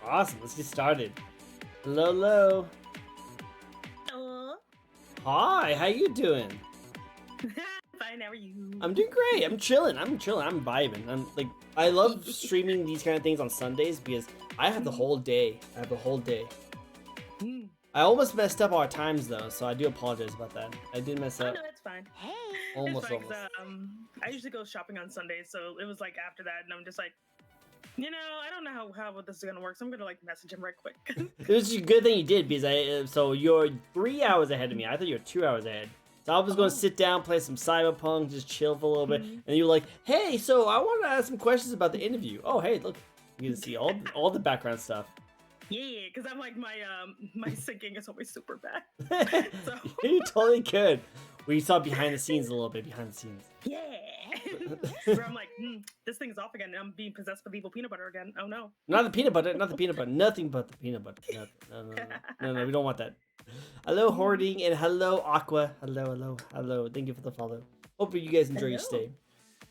Awesome. Let's get started. Hello, hello. Hello. Hi. How you doing? Fine. How are you? I'm doing great. I'm chilling. I'm vibing. I love streaming these kind of things on Sundays because I have the whole day. I almost messed up our times though, so I do apologize about that. I did mess Oh up. no, that's fine. Hey. Almost. I usually go shopping on Sundays, so it was like after that, and I'm just like, I don't know how this is gonna work, so I'm gonna like message him right quick. It was a good thing you did because so you're 3 hours ahead of me. I thought you were 2 hours ahead. So I was going to sit down, play some Cyberpunk, just chill for a little bit, and you were like, "Hey, so I want to ask some questions about the interview." Oh, hey, look, you can see all the background stuff. Yeah, because I'm like my syncing is always super bad. So You totally could. We saw behind the scenes a little bit behind the scenes. yeah, where I'm like, this thing's off again. I'm being possessed with evil peanut butter again. Oh no. Not the peanut butter, nothing but the peanut butter. No, we don't want that. Hello, Hoarding, and hello, Aqua. Hello. Thank you for the follow. Hope you guys enjoy your stay.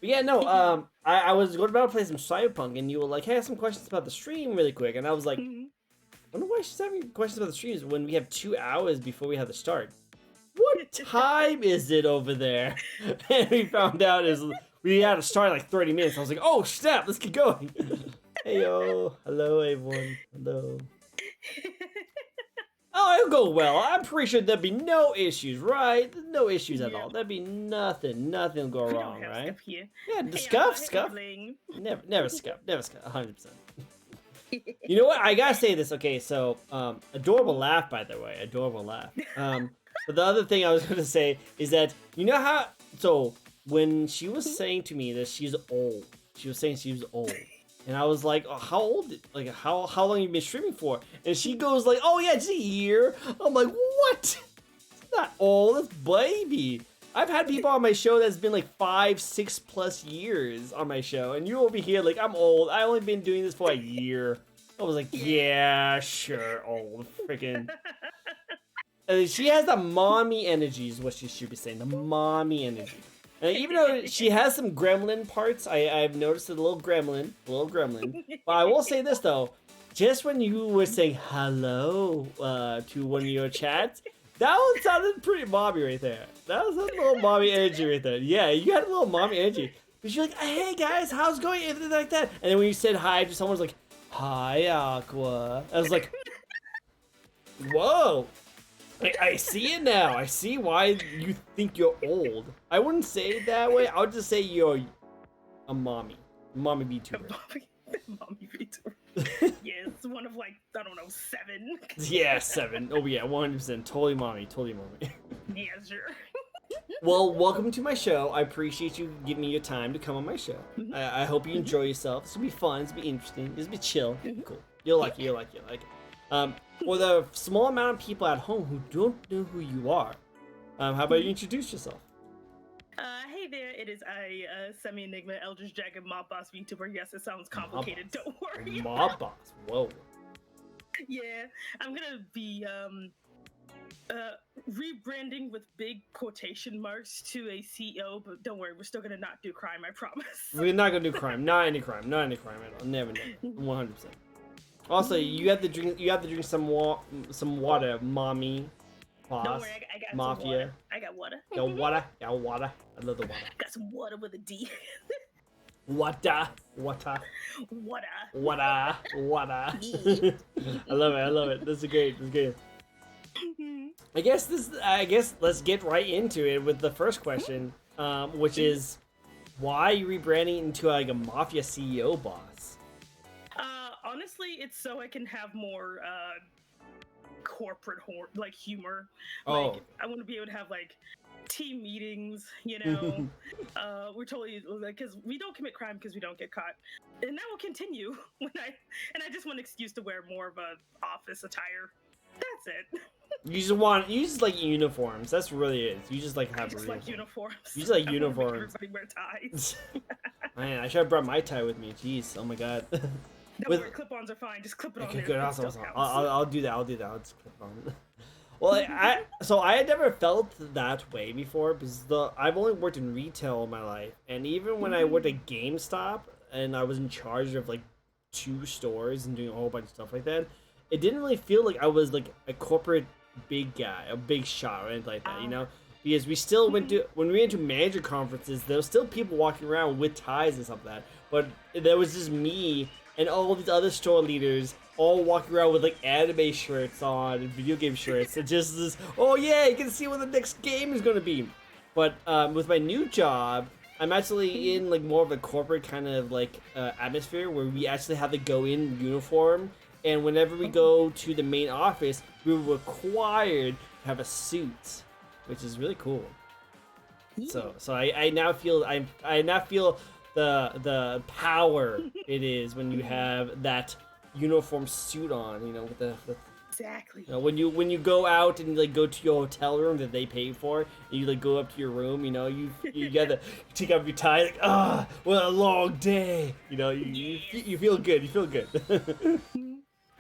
But yeah, no, I was going about to play some Cyberpunk, and you were like, "Hey, I have some questions about the stream really quick," and I was like, I wonder why she's having questions about the streams when we have 2 hours before we have to start. What time is it over there? And we found out we had to start in like 30 minutes. I was like, oh snap, let's get going. Hey yo, hello everyone, hello. Oh, it'll go well. I'm pretty sure there'll be no issues, right? No issues at all. There'll be nothing will go wrong, right? Yeah, the scuff. Never scuff, 100%. You know what? I gotta say this. Okay, so adorable laugh, by the way, adorable laugh. But the other thing I was gonna say is that you know how when she was saying to me that she's old, she was saying she was old, and I was like, oh, how old? Like how long you been streaming for? And she goes like, oh yeah, it's a year. I'm like, what? It's not old. It's baby. I've had people on my show that's been like 5-6+ years on my show, and you over here like I'm old. I only been doing this for a year. I was like, yeah, sure, old, freaking. She has the mommy energy, is what she should be saying. The mommy energy. And even though she has some gremlin parts, I've noticed a little gremlin. But I will say this though, just when you were saying hello to one of your chats. That one sounded pretty mommy right there. That was a little mommy energy right there. Yeah, you had a little mommy energy. But you're like, hey guys, how's it going? Everything like that. And then when you said hi to someone, was like, hi, Aqua. I was like, whoa. I see it now. I see why you think you're old. I wouldn't say it that way. I would just say you're a mommy. Mommy Vtuber. Mommy Vtuber. Yeah, it's one of like, I don't know, 7. Yeah, 7. Oh yeah, 100%. Totally mommy. Yeah, sure. Well, welcome to my show. I appreciate you giving me your time to come on my show. I hope you enjoy yourself. This will be fun. This will be interesting. This will be chill. Cool. You'll like it. For the small amount of people at home who don't know who you are, how about you introduce yourself? Hey there, it is I, Semi-Enigma, Eldritch Dragon, Mob Boss VTuber. Yes, it sounds complicated, don't worry. Mob Boss, whoa. Yeah, I'm gonna be, rebranding with big quotation marks to a CEO, but don't worry, we're still gonna not do crime, I promise. We're not gonna do crime, not any crime at all, never, 100%. Also, you have to drink some water, mommy. Boss, don't worry, I got mafia. some water. I got water. Got water. I love the water. Got some water with a D. Water. Water. I love it. This is great. I guess let's get right into it with the first question, which is, why are you rebranding into like a mafia CEO boss? Honestly, it's so I can have more corporate humor. Oh. Like, I want to be able to have like team meetings, we're totally like, because we don't commit crime because we don't get caught, and that will continue I just want an excuse to wear more of a office attire. That's it. You just like uniforms. That's really it. You just like have uniforms. You just like uniforms. Everybody wear ties. Man, I should have brought my tie with me. Jeez, oh my god. Don't worry, clip-ons are fine. Just clip it on. Okay, there. good. Awesome. I'll do that. I'll just clip on. Well, I had never felt that way before because I've only worked in retail all my life, and even when I worked at GameStop and I was in charge of like 2 stores and doing a whole bunch of stuff like that, it didn't really feel like I was like a corporate big guy, a big shot or anything like that, you know? Because we still went to, when we went to manager conferences, there was still people walking around with ties and stuff like that. But there was just me and all these other store leaders all walking around with like anime shirts on and video game shirts. And just this, oh yeah, you can see what the next game is going to be. But with my new job, I'm actually in like more of a corporate kind of like atmosphere where we actually have to go in uniform. And whenever we go to the main office, we were required to have a suit, which is really cool. So I now feel I now feel the power it is when you have that uniform suit on, you know, with the exactly. You know, when you go out and like go to your hotel room that they pay for, and you like go up to your room, you know, you gotta take off your tie, like what a long day, you know, you feel good, you feel good.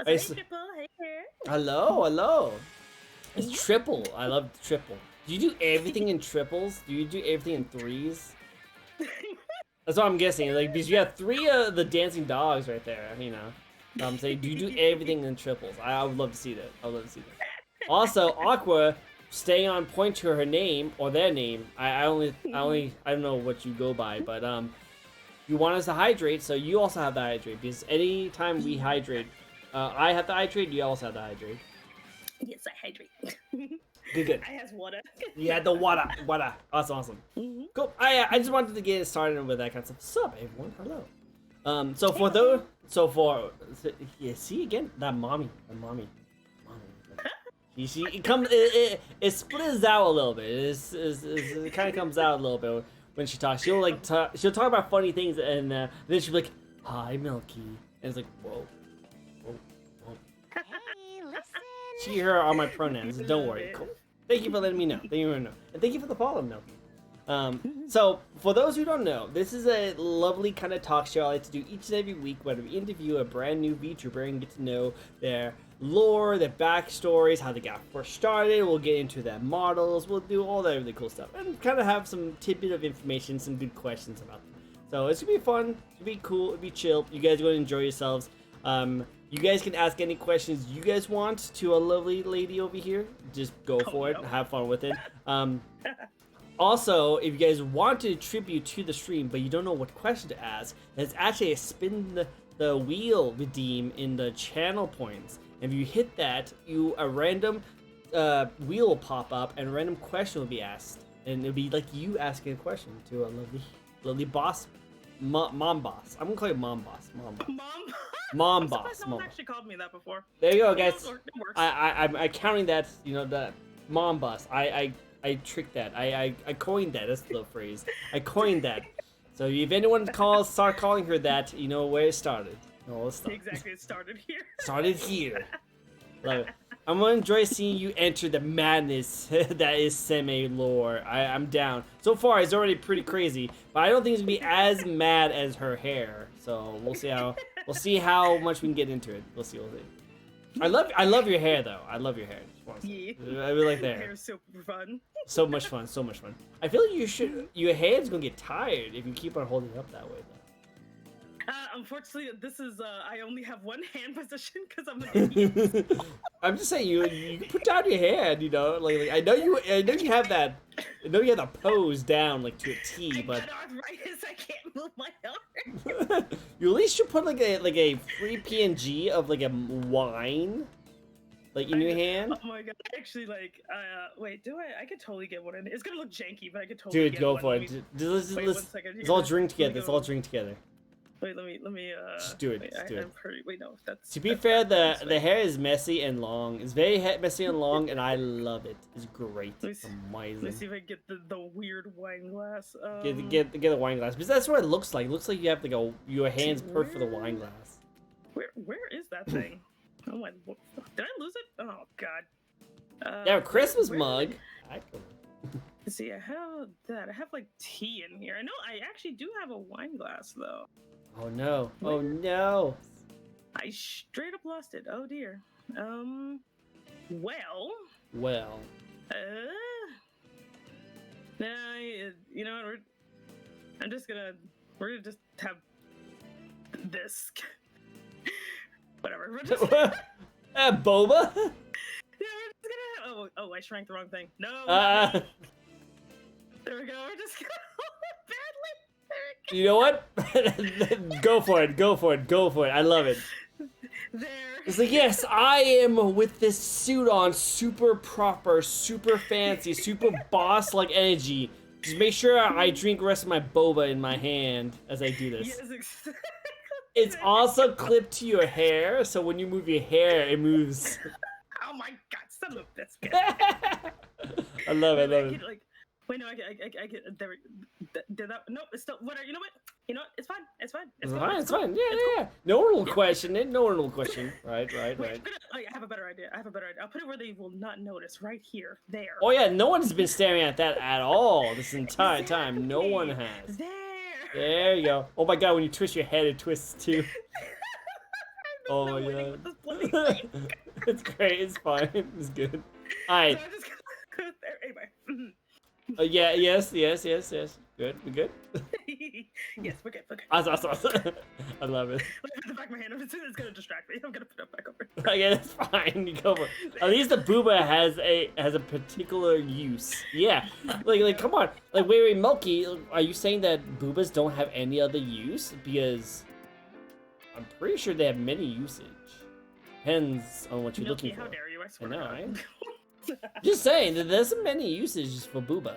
Hey, Triple, hey there. Hello. It's triple. I love triple. Do you do everything in triples? Do you do everything in threes? That's what I'm guessing. Like, because you have 3 of the dancing dogs right there, you know. I'm saying, do you do everything in triples? I would love to see that. I would love to see that. Also, Aqua, staying on point to her name, or their name. I don't know what you go by, but you want us to hydrate, so you also have to hydrate. Because anytime we hydrate, I have to hydrate, you also have to hydrate. Yes, I hydrate. Good. I has water. Yeah, the water. That's awesome. Cool. I just wanted to get started with that kind of stuff. Sup, everyone? Hello. Yeah, see again that mommy. You see, it splits out a little bit. It kind of comes out a little bit when she talks. She'll talk about funny things, and then she'll be like, "Hi, Milky," and it's like, whoa. She, her are my pronouns. Don't worry. Cool. Thank you for letting me know. And thank you for the follow, Milky. So, for those who don't know, this is a lovely kind of talk show I like to do each and every week where we interview a brand new VTuber and get to know their lore, their backstories, how they got first started. We'll get into their models. We'll do all that really cool stuff. And kind of have some tidbit of information, some good questions about them. So, it's going to be fun. It's going to be cool. It'll be chill. You guys are going to enjoy yourselves. You guys can ask any questions you guys want to a lovely lady over here. Just go for it. Have fun with it. Also, if you guys want to tribute to the stream, but you don't know what question to ask, there's actually a spin the wheel redeem in the channel points. If you hit that, a random wheel will pop up and a random question will be asked. And it'll be like you asking a question to a lovely boss. Mom boss. I'm gonna call you mom boss. Mom boss. No one actually called me that before. There you go, guys. I'm counting that. You know, the mom boss. I tricked that. I coined that. That's the phrase. I coined that. So if anyone start calling her that, you know where it started. Exactly, it started here. Started here. Love it. I'm gonna enjoy seeing you enter the madness that is Seme lore. I'm down. So far, it's already pretty crazy, but I don't think it's gonna be as mad as her hair. So we'll see how much we can get into it. We'll see. I love your hair though. I love your hair. Yeah. I really like the hair. Hair's super fun. So much fun. I feel like your hair's gonna get tired if you keep on holding it up that way though. Unfortunately, this is I only have one hand position because I'm an idiot. I'm just saying you put down your hand, you know, like I know you have that. I know you have the pose down like to a T, but I got arthritis. I can't move my arm. You at least should put like a free PNG of like a wine, like in your hand. Oh my god! Actually, like, wait, do I? I could totally get one in. It's gonna look janky, but I could totally. Dude, go for it. Let's 1 second. Let's all drink together. Let's all drink together. Wait, let me. Just do it. Wait, do it. Wait, no. To be fair, the hair is messy and long. It's very messy and long, and I love it. It's great. It's amazing. Let's see if I get the weird wine glass. Get a wine glass because that's what it looks like. It looks like you have to your hands perfect for the wine glass. Where is that thing? Oh my! Did I lose it? Oh god. Yeah, a Christmas mug. Let's see, I have that. I have like tea in here. I know I actually do have a wine glass though. Oh no! Oh no! I straight up lost it. Oh dear. Well. Nah, you know what? We're gonna just have this. Whatever. We're just... Boba? Yeah, we're just gonna... Oh, I shrank the wrong thing. No. There we go. We're just gonna badly. You know what? Go for it. Go for it. Go for it. I love it. There. It's like, yes, I am with this suit on, super proper, super fancy, super boss-like energy. Just make sure I drink the rest of my boba in my hand as I do this. Yes, exactly. It's also clipped to your hair, so when you move your hair, it moves. Oh my god, son of a biscuit. I love it, I love it. Like, wait, no, I get there. Did that? No, it's still. Whatever. You know what? You know what? It's fine. It's fine. It's fine. It's fine. Yeah. No one will question it. No one will question. Right. Wait, I have a better idea. I'll put it where they will not notice. Right here. There. Oh yeah, no one's been staring at that at all this entire time. No one has. There you go. Oh my god, when you twist your head, it twists too. Oh yeah. It's great. It's fine. It's good. Alright. So anyway. Yeah. Yes. Good. We good? Yes, we're good. Awesome. I love it. Let me put the back of my hand. It's gonna distract me. I'm gonna put it back over. Okay, that's fine. You go for it. At least the booba has a particular use. Yeah. Like come on. Like wait, Milky, are you saying that boobas don't have any other use? Because I'm pretty sure they have many usage. Depends on what you're looking for. How dare you? I swear. I know, right? Just saying that there's many usages for booba.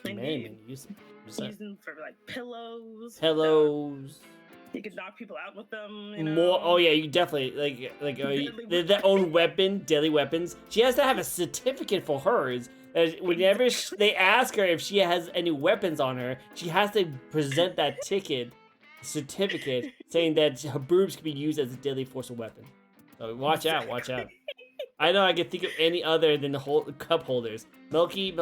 Many uses. Use them for like pillows. You could knock people out with them. You know? More. Oh yeah, you definitely their own weapon, deadly weapons. She has to have a certificate for hers. Whenever they ask her if she has any weapons on her, she has to present that certificate saying that her boobs can be used as a deadly force of weapon. So watch out. I know I can think of any other than the whole cup holders. Milky.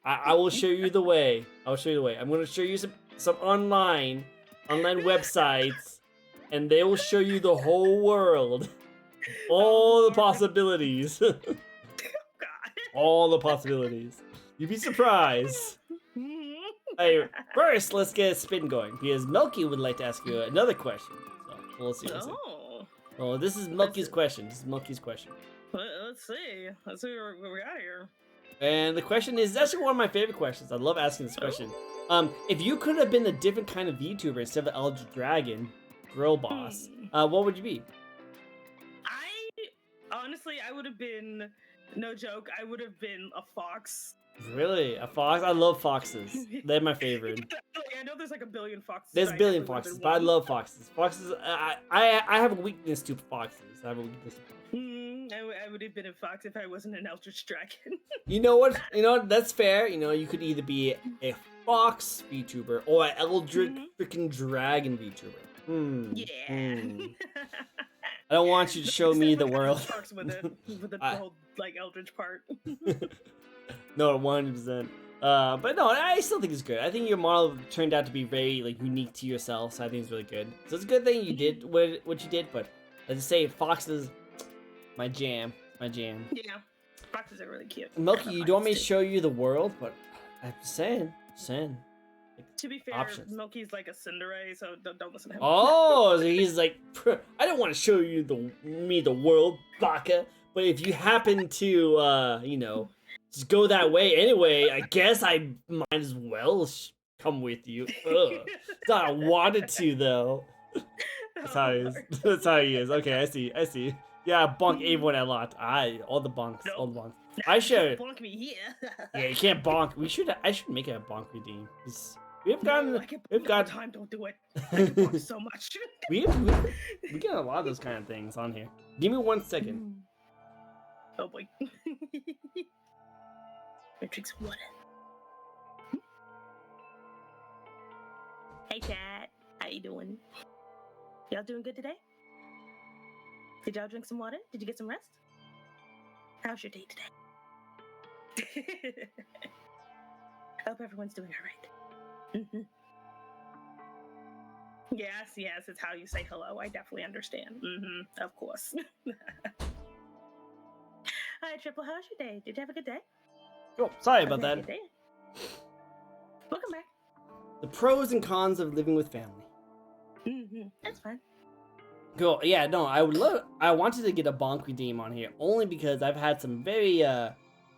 I will show you the way. I'm going to show you some online websites, and they will show you the whole world. All the possibilities. All the possibilities. You'd be surprised. Hey, first, let's get a spin going, because Milky would like to ask you another question. So, we'll see. Oh, this is Milky's question. Let's see what we got here. And the question is actually one of my favorite questions. I love asking this question. If you could have been a different kind of VTuber instead of Eldritch Dragon, girl boss, what would you be? I would have been, no joke, I would have been a fox. Really? A fox? I love foxes. They're my favorite. I know there's like a billion foxes. There's a billion foxes, but I love foxes. Foxes, I have a weakness to foxes. I would have been a fox if I wasn't an Eldritch Dragon. You know what? That's fair. You could either be a fox VTuber or an Eldritch freaking Dragon VTuber. Yeah. I don't want you to show me the world. With the whole like Eldritch part. No, 100%. But no, I still think it's good. I think your model turned out to be very like unique to yourself, so I think it's really good. So it's a good thing you did what you did. But as I say, foxes, my jam. Yeah, foxes are really cute. Milky, you don't want me to show you the world, but I'm saying. To be fair, Milky's like a Cinderay, so don't listen to him. Oh, so he's like, I don't want to show you the world, baka. But if you happen to, just go that way anyway, I guess I might as well come with you. Ugh. Thought I wanted to though. That's how he is. That's how he is. Okay, I see. Yeah, bonk everyone a lot. All the bonks. Nope. All the bonks. I should. Bonk me here. Yeah, you can't bonk. I should make it a bonk redeem. We've got time. Don't do it. I can bonk so much. we get a lot of those kind of things on here. Give me 1 second. Oh boy. Matrix 1. Hey chat, how you doing? Y'all doing good today? Did y'all drink some water? Did you get some rest? How's your day today? I hope everyone's doing all right. Yes, it's how you say hello. I definitely understand. Of course. Hi, Triple. How's your day? Did you have a good day? Oh, sorry about that. Welcome back. The pros and cons of living with family. That's fine. Cool. Yeah, no, I wanted to get a bonk redeem on here only because I've had some very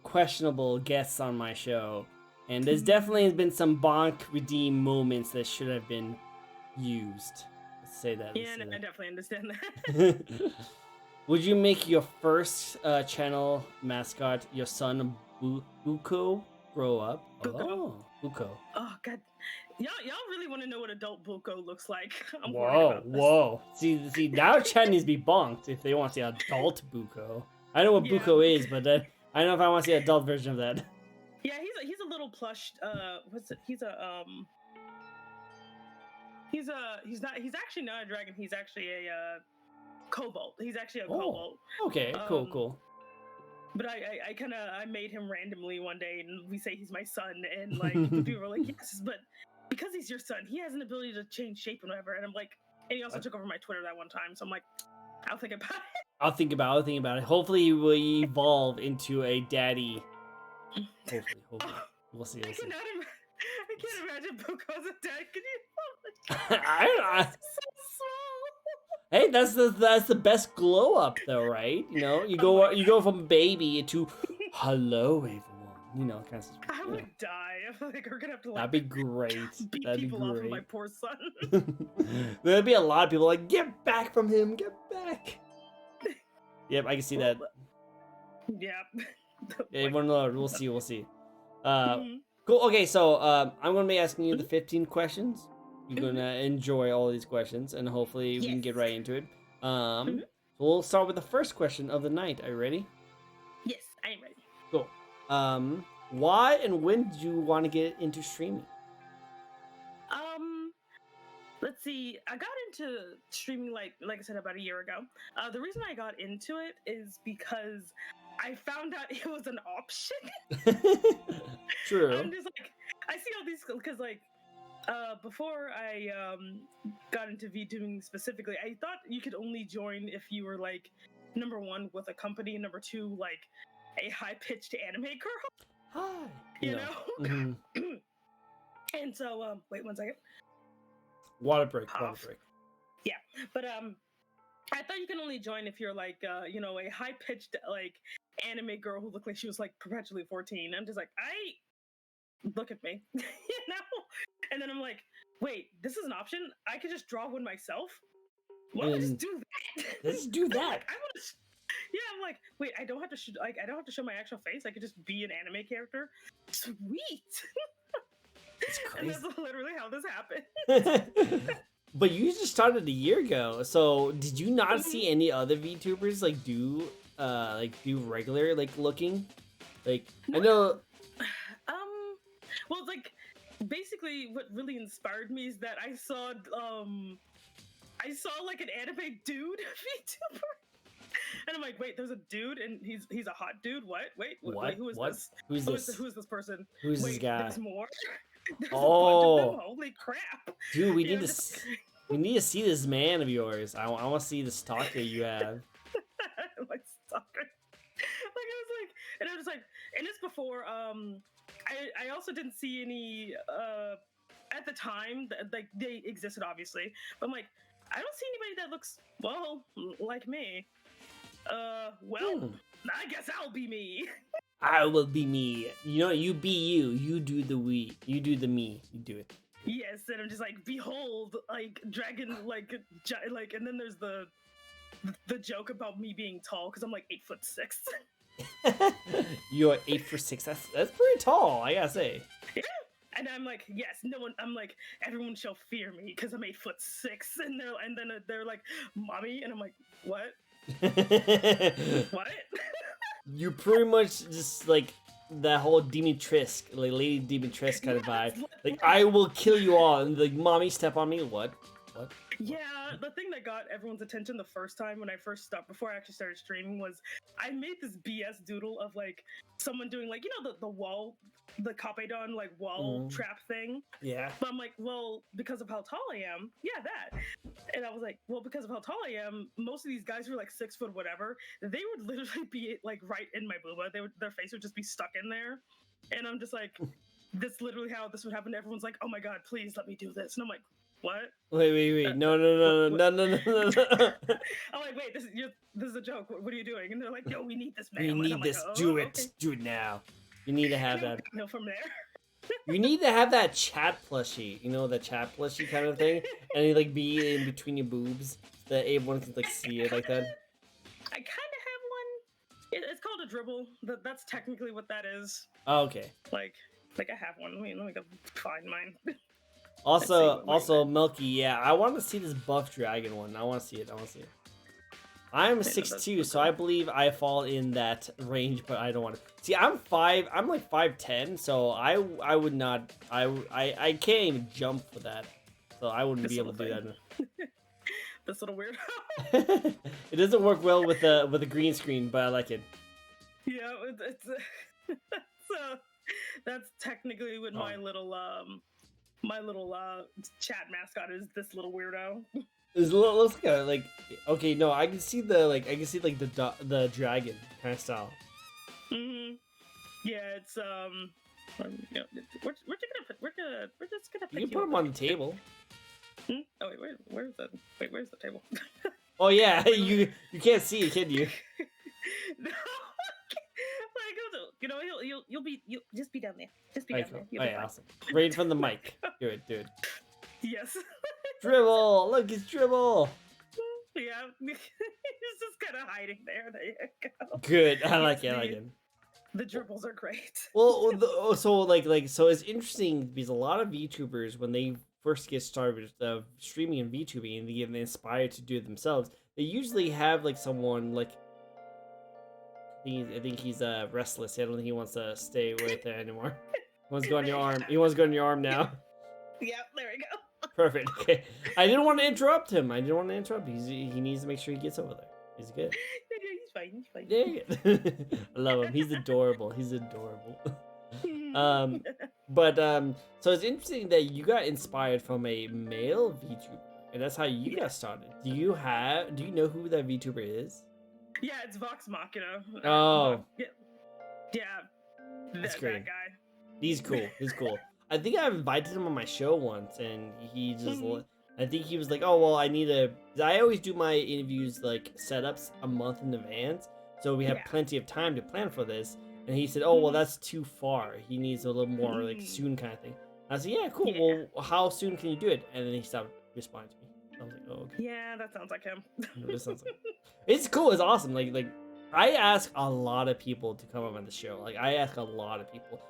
questionable guests on my show, and there's definitely been some bonk redeem moments that should have been used. Let's say that. Yeah, I definitely understand that. Would you make your first channel mascot your son Buko grow up? Buko. Oh, Buko. Oh god, y'all really want to know what adult Buko looks like? I'm whoa. See, now chat needs to be bonked if they want to see adult Buko. I know what Buko is, but I don't know if I want to see an adult version of that. Yeah, he's a little plush. What's it? He's actually not a dragon. He's actually a kobold. He's actually a kobold. Okay, cool. But I made him randomly one day, and we say he's my son, and like people were like, yes, but because he's your son, he has an ability to change shape and whatever. And I'm like, and he also took over my Twitter that one time, so I'm like, I'll think about it. I'll think about it. Hopefully, he will evolve into a daddy. Hopefully. We'll see. I can't imagine Buko as a dad. Can you? I don't know. So small. Hey, that's the best glow up though, right? You know, you go from baby to hello everyone. You know, kind of. I would die. I feel like we're gonna have to. That'd be great. Beat That'd people be great. off of my poor son. There'd be a lot of people like, get back from him, get back. Yep, I can see that. Yeah. Yeah, we'll see. Cool. Okay, so I'm gonna be asking you the 15 questions. You're gonna enjoy all these questions, and hopefully we can get right into it. So we'll start with the first question of the night. Are you ready? Yes, I am ready. Cool. Why and when did you want to get into streaming? Let's see. I got into streaming like I said about a year ago. The reason I got into it is because I found out it was an option. True. I'm just like, I see all these because like before I got into VTubing specifically, I thought you could only join if you were like number one with a company, number two like a high-pitched anime girl. Hi. You know. And so wait 1 second. Water break. Yeah, but I thought you can only join if you're like a high-pitched like anime girl who looked like she was like perpetually 14. I'm just like, look at me. And then I'm like, wait, this is an option? I could just draw one myself? Why don't I just do that? Let's do that. Like, I'm like, wait, I don't have to show my actual face. I could just be an anime character. Sweet. It's crazy. And that's literally how this happened. But you just started a year ago, so did you not see any other VTubers like do regular like looking? Like I know. Well, like basically, what really inspired me is that I saw like an anime dude VTuber. And I'm like, wait, there's a dude, and he's a hot dude. What? Wait, who is this? Who's this? Who is this person? Who's this guy? There's more. There's a bunch of them. Holy crap! Dude, we need to see this man of yours. I want to see the stalker you have. My stalker. And it's before. I also didn't see any. At the time, like they existed, obviously, but I'm like, I don't see anybody that looks like me. I guess I'll be me. I will be me. You know, you be you. You do the we. You do the me. You do it. Yes, and I'm just like, behold, like dragon, like, and then there's the joke about me being tall because I'm like 8'6". You're 8'6". That's pretty tall, I gotta say. Yeah. And I'm like, yes, no one. I'm like, everyone shall fear me because I'm 8'6", and then they're like, mommy, and I'm like, what? What? You pretty much just like that whole Dimitrescu, like Lady Dimitrescu kind of vibe. Like, I will kill you all, and like, mommy, step on me. What? Yeah, the thing that got everyone's attention the first time when I first stopped, before I actually started streaming, was I made this BS doodle of like someone doing like, you know, the wall, the Capedon like wall trap thing. Yeah. But I'm like, well, because of how tall I am, yeah, that. And I was like, well, because of how tall I am, most of these guys who are like 6 foot whatever, they would literally be like right in my booba. Their face would just be stuck in there. And I'm just like, this literally how this would happen. Everyone's like, oh my god, please let me do this. And I'm like, What? Wait. No. I'm like, wait, this is a joke. What are you doing? And they're like, yo, we need this mail. We And need I'm this. like, oh, Do it. okay. Do it now. You need to have that. No, from there. You need to have that chat plushie. You know, the chat plushie kind of thing, and you like be in between your boobs, so that everyone can like see it like that. I kind of have one. It's called a dribble. That's technically what that is. Oh, okay. Like I have one. Let me go find mine. Also, Milky. Yeah, I want to see this buff dragon one. I want to see it. I'm 6'2", so I believe I fall in that range, but I don't want to. See, I'm like 5'10", so I would not. I can't even jump for that, so I wouldn't be able to do that. This little weirdo. It doesn't work well with a green screen, but I like it. Yeah, it's so that's technically what my little chat mascot is. This little weirdo. It looks like okay, no, I can see the dragon kind of style. Yeah, it's we're just gonna. You can put them on the table. Oh wait, where's the table? Oh yeah, you can't see it, can you? No, you'll just be down there. Just be down there. Oh yeah, awesome. Right from the mic. Do it. Yes. Dribble! Look, it's Dribble! Yeah, he's just kind of hiding there. There you go. Good, I like it. The dribbles are great. Well, so it's interesting because a lot of VTubers, when they first get started with streaming and VTubing and they get inspired to do it themselves, they usually have like someone like I think he's restless. I don't think he wants to stay right there anymore. He wants to go on your arm. He wants to go on your arm now. Yep, there we go. Perfect. Okay, I didn't want to interrupt him. He needs to make sure he gets over there. He's good. He's fine. Yeah. I love him. He's adorable. So it's interesting that you got inspired from a male VTuber, and that's how you got started. Do you know who that VTuber is? Yeah, it's Vox Machina. Oh. Yeah. That's great. That guy. He's cool. I think I invited him on my show once, and he just, I think he was like, oh, well, I always do my interviews, like, setups a month in advance, so we have plenty of time to plan for this, and he said, oh, well, that's too far. He needs a little more, like, soon kind of thing. I said, yeah, cool, well, how soon can you do it? And then he stopped responding to me. I was like, oh, okay. Yeah, that sounds like him. It's cool, it's awesome, like, I ask a lot of people to come up on the show. Like, I ask a lot of people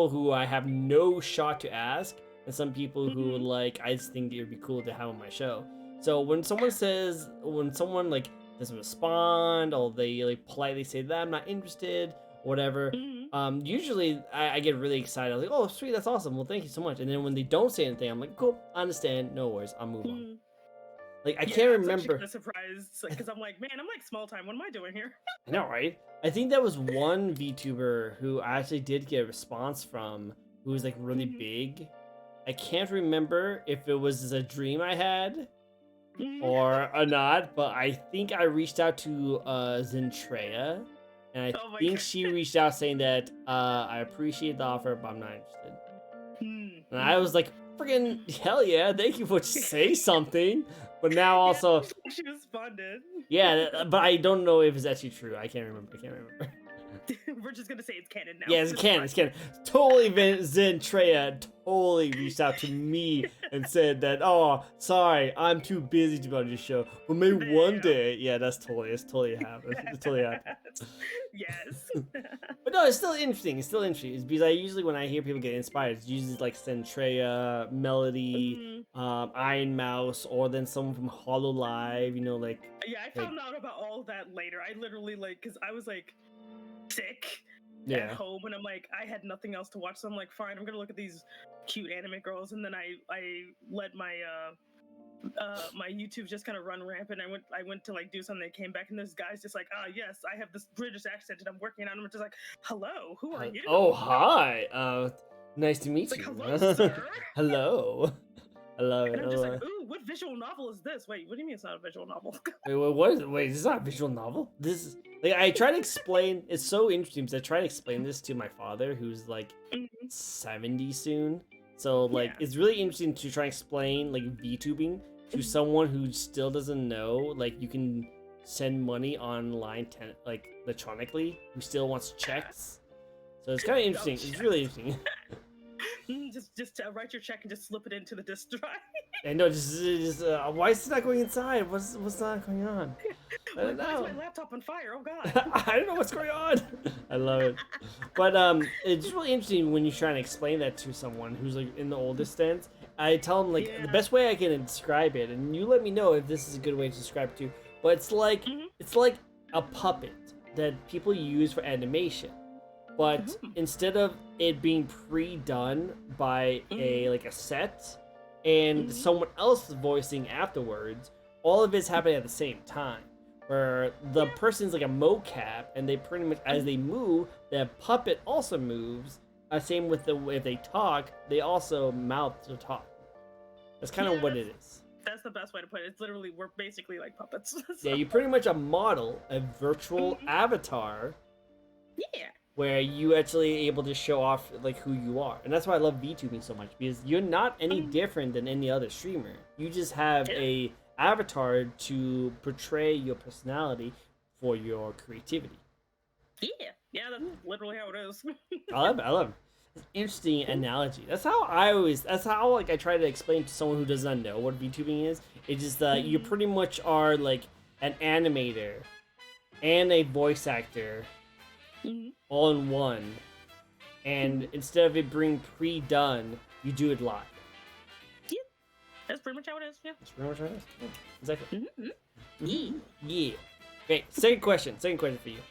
who I have no shot to ask, and some people who like I just think it would be cool to have on my show. So when someone like doesn't respond, or they like politely say that I'm not interested, whatever, usually I get really excited. I'm like, oh sweet, that's awesome. Well, thank you so much. And then when they don't say anything, I'm like, cool, I understand, no worries, I'll move on. Like, I can't remember. I'm surprised because I'm like, man, I'm like small time. What am I doing here? I know, right? I think that was one VTuber who I actually did get a response from, who was like really big. I can't remember if it was a dream I had or not, but I think I reached out to Zentrea, and I think she reached out saying that I appreciate the offer, but I'm not interested. And I was like, friggin' hell yeah, thank you for saying something. But now also, she responded. Yeah, but I don't know if it's actually true. I can't remember. We're just gonna say it's canon now. Yeah, it's canon. Totally, Zentrea totally reached out to me and said that, oh, sorry, I'm too busy to be on your show, but maybe one day. Yeah, it's totally happened. It's totally happened. Yes. But no, it's still interesting. It's because I usually, when I hear people get inspired, it's usually like Zentrea, Melody, Iron Mouse, or then someone from HoloLive, like. Yeah, I found out about all that later. I literally, because I was, sick at home, and I'm like, I had nothing else to watch, so I'm like, fine, I'm gonna look at these cute anime girls, and then I let my my YouTube just kind of run rampant. I went to do something, I came back, and this guy's just like, yes, I have this British accent and I'm working on it. I'm just like, hello, who are you? Oh, hi, nice to meet you. Hello, sir. Hello. I love it. And I'm just like, ooh, what visual novel is this? Wait, what do you mean it's not a visual novel? Wait, what is it? Wait, this is not a visual novel? This is, I try to explain, it's so interesting because I try to explain this to my father, who's 70 soon. So like it's really interesting to try and explain like VTubing to someone who still doesn't know like you can send money online like electronically, who still wants checks. So it's kind of interesting. It's really interesting. just write your check and just slip it into the disk drive. And no, just why is it not going inside? What's not going on? I don't know. Why is my laptop on fire? Oh god. I don't know what's going on. I love it. But it's really interesting when you're trying to explain that to someone who's like in the oldest stance. I tell them like the best way I can describe it, and you let me know if this is a good way to describe it too. But it's like a puppet that people use for animation. But instead of it being pre-done by a set and someone else voicing afterwards, all of it's happening at the same time. Where the person's like a mocap, and they pretty much, as they move, the puppet also moves. Same with if they talk, they also mouth to talk. That's kind of what it is. That's the best way to put it. It's literally, we're basically like puppets. So. Yeah, you pretty much a model, a virtual avatar. Yeah. Where you actually able to show off like who you are, and that's why I love VTubing so much, because you're not any different than any other streamer. You just have a avatar to portray your personality for your creativity. Yeah, that's literally how it is. I love it. It's an interesting analogy. That's how like I try to explain to someone who does not know what VTubing is. It's just that you pretty much are like an animator and a voice actor all in one, and instead of it being pre-done, you do it live. Yeah, that's pretty much how it is. Yeah, that's pretty much how it is. Yeah, exactly. Yeah. Okay, second question for you.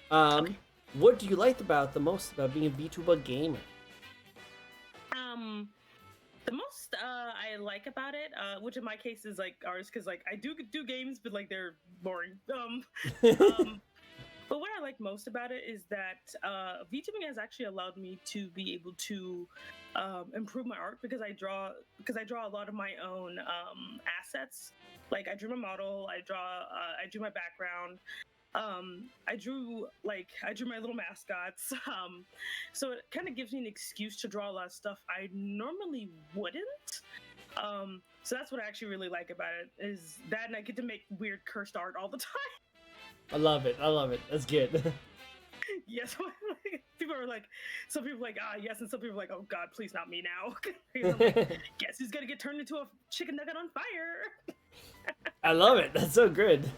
What do you like the most about being a VTuber gamer? The most I like about it, which in my case is like ours, because like I do games, but like they're boring. But what I like most about it is that VTubing has actually allowed me to be able to improve my art, because I draw a lot of my own assets. Like I drew my model, I drew my background, I drew my little mascots. So it kind of gives me an excuse to draw a lot of stuff I normally wouldn't. So that's what I actually really like about it, is that, and I get to make weird cursed art all the time. I love it. That's good. Yes, people are like, some people are like, yes, and some people are like, oh god, please not me now. Guess who's gonna get turned into a chicken nugget on fire? I love it. That's so good.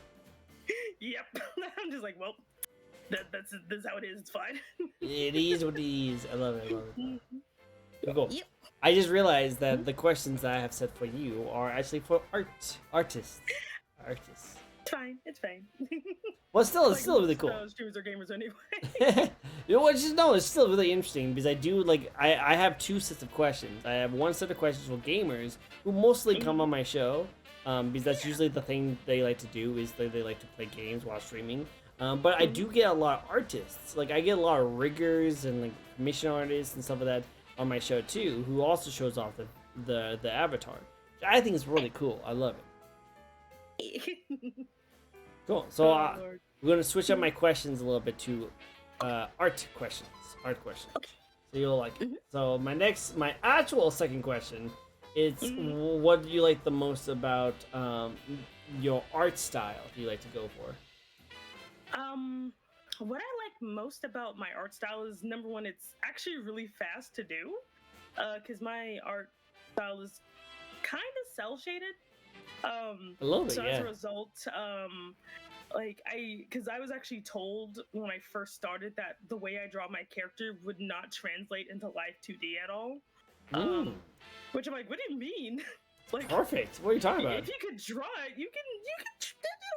Yep. I'm just like, well, that's how it is. It's fine. It is what it is. I love it. Cool. Yep. I just realized that the questions that I have set for you are actually for artists. It's fine. Well, it's still really cool. Streamers are gamers anyway. It's still really interesting, because I do I have two sets of questions. I have one set of questions for gamers who mostly come on my show, because that's usually the thing they like to do, is they like to play games while streaming. But I do get a lot of artists. Like I get a lot of riggers and like commission artists and stuff like that on my show too, who also shows off the avatar. I think it's really cool. I love it. Cool. So we're gonna switch up my questions a little bit to art questions. Okay. So you'll like it. So my actual second question is, what do you like the most about your art style? Do you like to go for? What I like most about my art style is, number one, it's actually really fast to do, because my art style is kind of cell shaded. So as a result, because I was actually told when I first started that the way I draw my character would not translate into live 2D at all. Which I'm like, what do you mean? Like, perfect. What are you talking about? If you could draw it, you can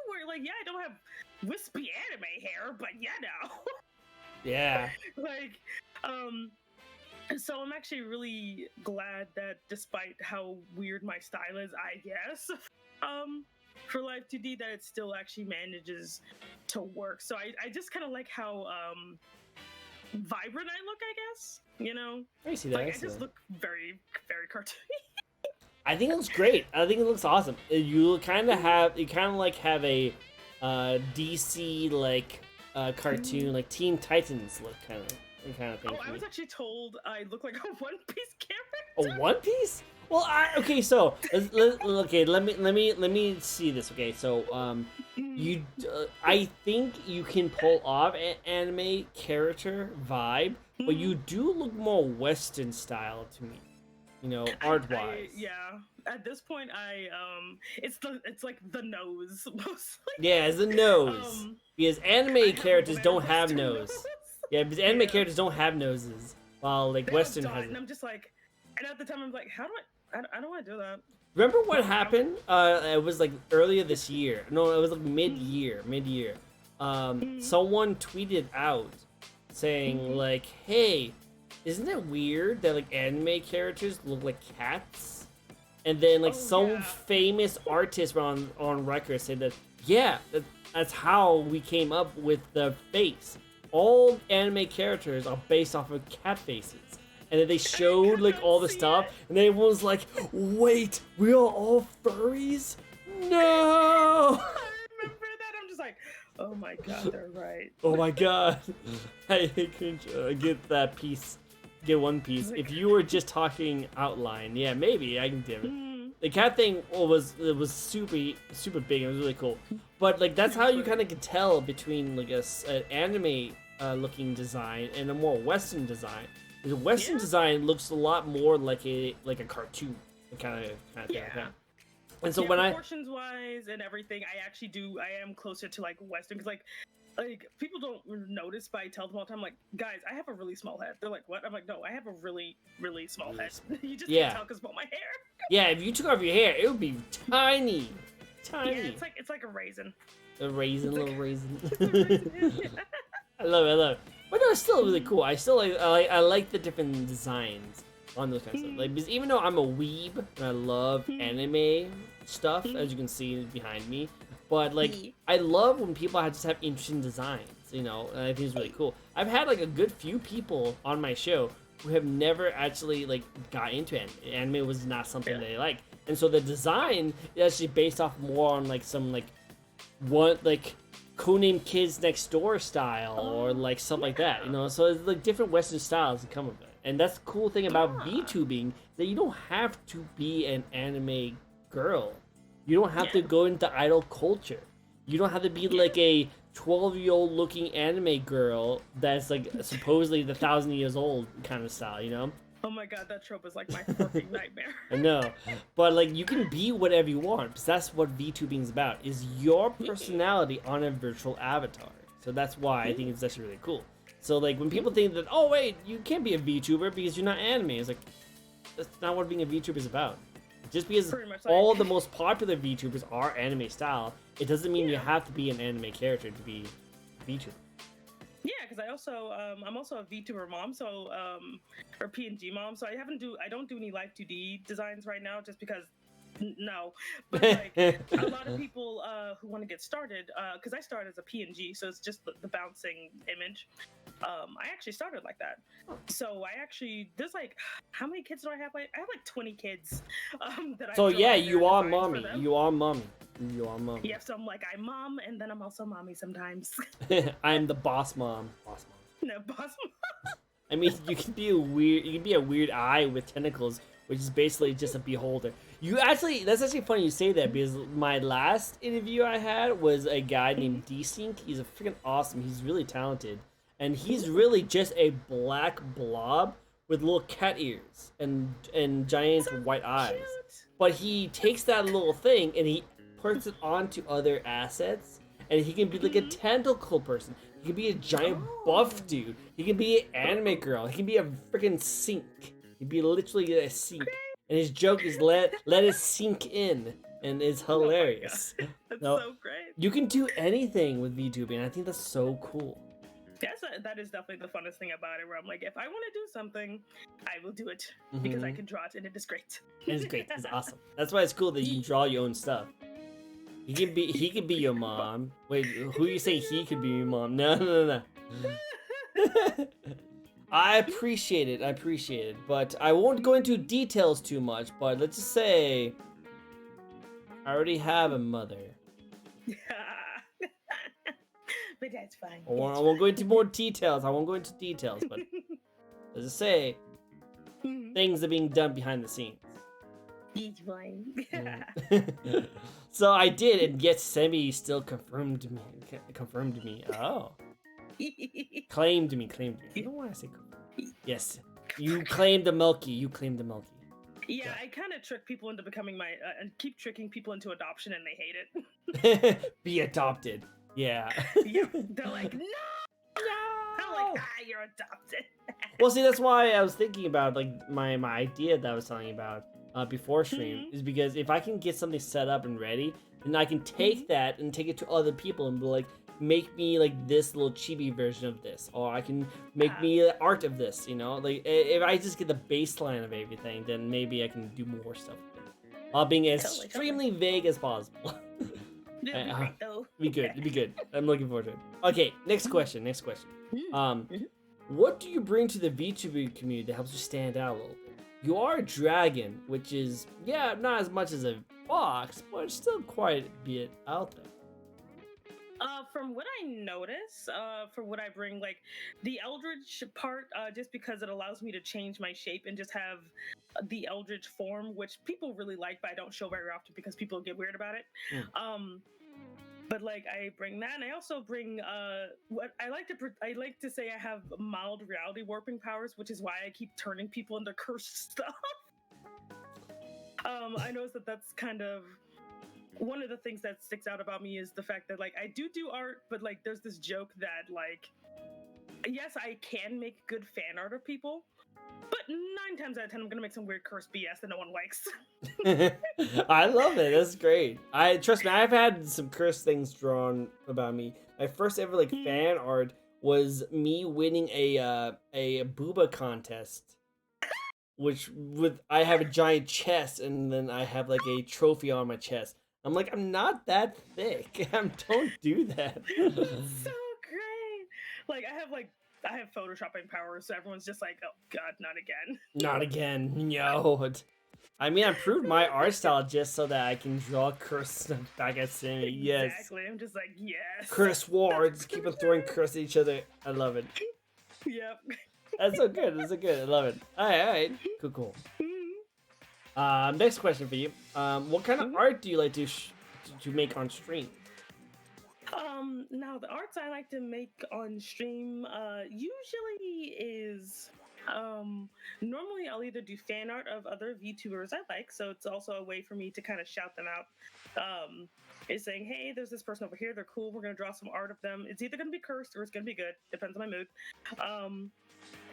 work. Like, yeah, I don't have wispy anime hair, but yeah, no. Yeah. So I'm actually really glad that despite how weird my style is, I guess, for Live 2D, that it still actually manages to work. So I just kind of like how vibrant I look, I guess, you know? I see that. I just look very, very cartoony. I think it looks great. I think it looks awesome. You kind of have a DC cartoon, like Teen Titans look kind of thing. I was actually told I look like a One Piece character. A One Piece? Well, okay. So let me see this. Okay, so I think you can pull off an anime character vibe, but you do look more Western style to me. You know, art wise. Yeah. At this point, it's like the nose mostly. Yeah, it's the nose. Because anime characters don't have nose. Yeah, because anime characters don't have noses, while like Western has it. And I'm just like, and at the time I'm like, how do I don't want to do that. Remember what happened? It was like earlier this year. No, it was like mid-year. Someone tweeted out saying like, "Hey, isn't it weird that like anime characters look like cats?" And then like famous artist on record said that that's how we came up with the face. All anime characters are based off of cat faces. And then they showed like all the stuff, and then everyone was like, "Wait, we are all furries? No!" I remember that. I'm just like, "Oh my god, they're right." Oh my god, I get that piece. Get one piece. If you were just talking outline, yeah, maybe I can do it. The cat thing was super big. It was really cool. But like that's how you kind of can tell between like an anime looking design and a more Western design. The Western design looks a lot more like a cartoon kind of thing. Yeah. And so when proportions wise and everything, I am closer to like Western because like people don't notice, but I tell them all the time, like, guys, I have a really small head. They're like, what? I'm like, no, I have a really, really small head. You just can't tell because of my hair. Yeah, if you took off your hair, it would be tiny. Yeah, it's like a raisin. A raisin, little raisin. I love it. But no, it's still really cool. I like the different designs on those kinds of stuff. Like, because even though I'm a weeb and I love anime stuff, as you can see behind me, but like I love when people just have interesting designs, you know, and I think it's really cool. I've had like a good few people on my show who have never actually like got into anime. Anime was not something they like, and so the design is actually based off more on like some like Codename Kids Next Door style or like stuff like that, you know. So it's like different Western styles that come with it, and that's the cool thing about VTubing, that you don't have to be an anime girl. You don't have to go into idol culture. You don't have to be like a 12-year-old looking anime girl that's like supposedly the 1,000 years old kind of style, you know. Oh my god, that trope is like my fucking nightmare. I know, but like you can be whatever you want, because that's what VTubing is about, is your personality on a virtual avatar. So that's why I think it's actually really cool. So like when people think that, oh wait, you can't be a VTuber because you're not anime, it's like, that's not what being a VTuber is about. Just because all the most popular VTubers are anime style, it doesn't mean you have to be an anime character to be a VTuber. Yeah, because I'm also a VTuber mom, so or PNG mom, so I don't do any Live 2D designs right now, just because no. But like a lot of people who want to get started, because I started as a PNG, so it's just the bouncing image. I actually started like that. So there's like, how many kids do I have? I have like 20 kids. So yeah, you are mommy. You are mommy. You are mommy. Yeah, so I'm mom, and then I'm also mommy sometimes. I'm the boss mom. Boss mom. No, boss mom. I mean, you can be a weird eye with tentacles, which is basically just a beholder. That's actually funny you say that, because my last interview I had was a guy named D-Sync. He's a freaking awesome. He's really talented. And he's really just a black blob with little cat ears and giant white eyes. But he takes that little thing and he puts it onto other assets, and he can be like a tentacle person. He can be a giant buff dude. He can be an anime girl. He can be a freaking sink. He'd be literally a sink. And his joke is let it sink in, and it's hilarious. Oh that's so great. You can do anything with VTubing, and I think that's so cool. Yes, that is definitely the funnest thing about it, where I'm like, if I want to do something, I will do it, because I can draw it, and it is great. It's great. It's awesome. That's why it's cool that you can draw your own stuff. He could be your mom. Wait, who you say he could be your mom? No. I appreciate it, but I won't go into details too much, but let's just say I already have a mother. But that's fine. I won't go into more details. But let's just say things are being done behind the scenes. Each one. So I did, and yet Semi still confirmed me. Oh. Claimed me. I don't want to say yes. You claimed the Milky. Yeah, I kind of trick people into becoming my, and keep tricking people into adoption, and they hate it. Be adopted. Yeah. Yeah, they're like, no! I'm like, you're adopted. Well, see, that's why I was thinking about, like, my idea that I was telling you about before stream, is because if I can get something set up and ready, then I can take that and take it to other people and be like, make me like this little chibi version of this, or I can make me art of this, you know? Like, if I just get the baseline of everything, then maybe I can do more stuff with it, while being as extremely vague as possible. Be good. I'm looking forward to it. Okay, next question. What do you bring to the VTuber community that helps you stand out a little bit? You are a dragon, which is, yeah, not as much as a fox, but it's still quite a bit out there. From what I notice, from what I bring, like the Eldritch part, just because it allows me to change my shape and just have the Eldritch form, which people really like, but I don't show very often because people get weird about it. But like I bring that, and I also bring what I like to say I have mild reality warping powers, which is why I keep turning people into cursed stuff. I notice that's kind of one of the things that sticks out about me is the fact that like I do art, but like there's this joke that like, yes, I can make good fan art of people, but 9 times out of 10 I'm gonna make some weird cursed BS that no one likes. I love it. That's great. Trust me, I've had some cursed things drawn about me. My first ever like fan art was me winning a booba contest, which I have a giant chest, and then I have like a trophy on my chest. I'm like, I'm not that thick. Don't do that. So great. Like I have photoshopping powers, so everyone's just like, oh god, not again. Not again. No. I mean, I improved my art style just so that I can draw curse back at Sammy. Yes. Exactly. I'm just like, yes. Curse wards. Keep on throwing curse at each other. I love it. Yep. That's so good. I love it. All right. Cool. Next question for you. What kind of art do you like to make on stream? Now the arts I like to make on stream usually is normally I'll either do fan art of other VTubers I like, so it's also a way for me to kind of shout them out. Is saying, hey, there's this person over here, they're cool, we're gonna draw some art of them. It's either gonna be cursed or it's gonna be good, depends on my mood.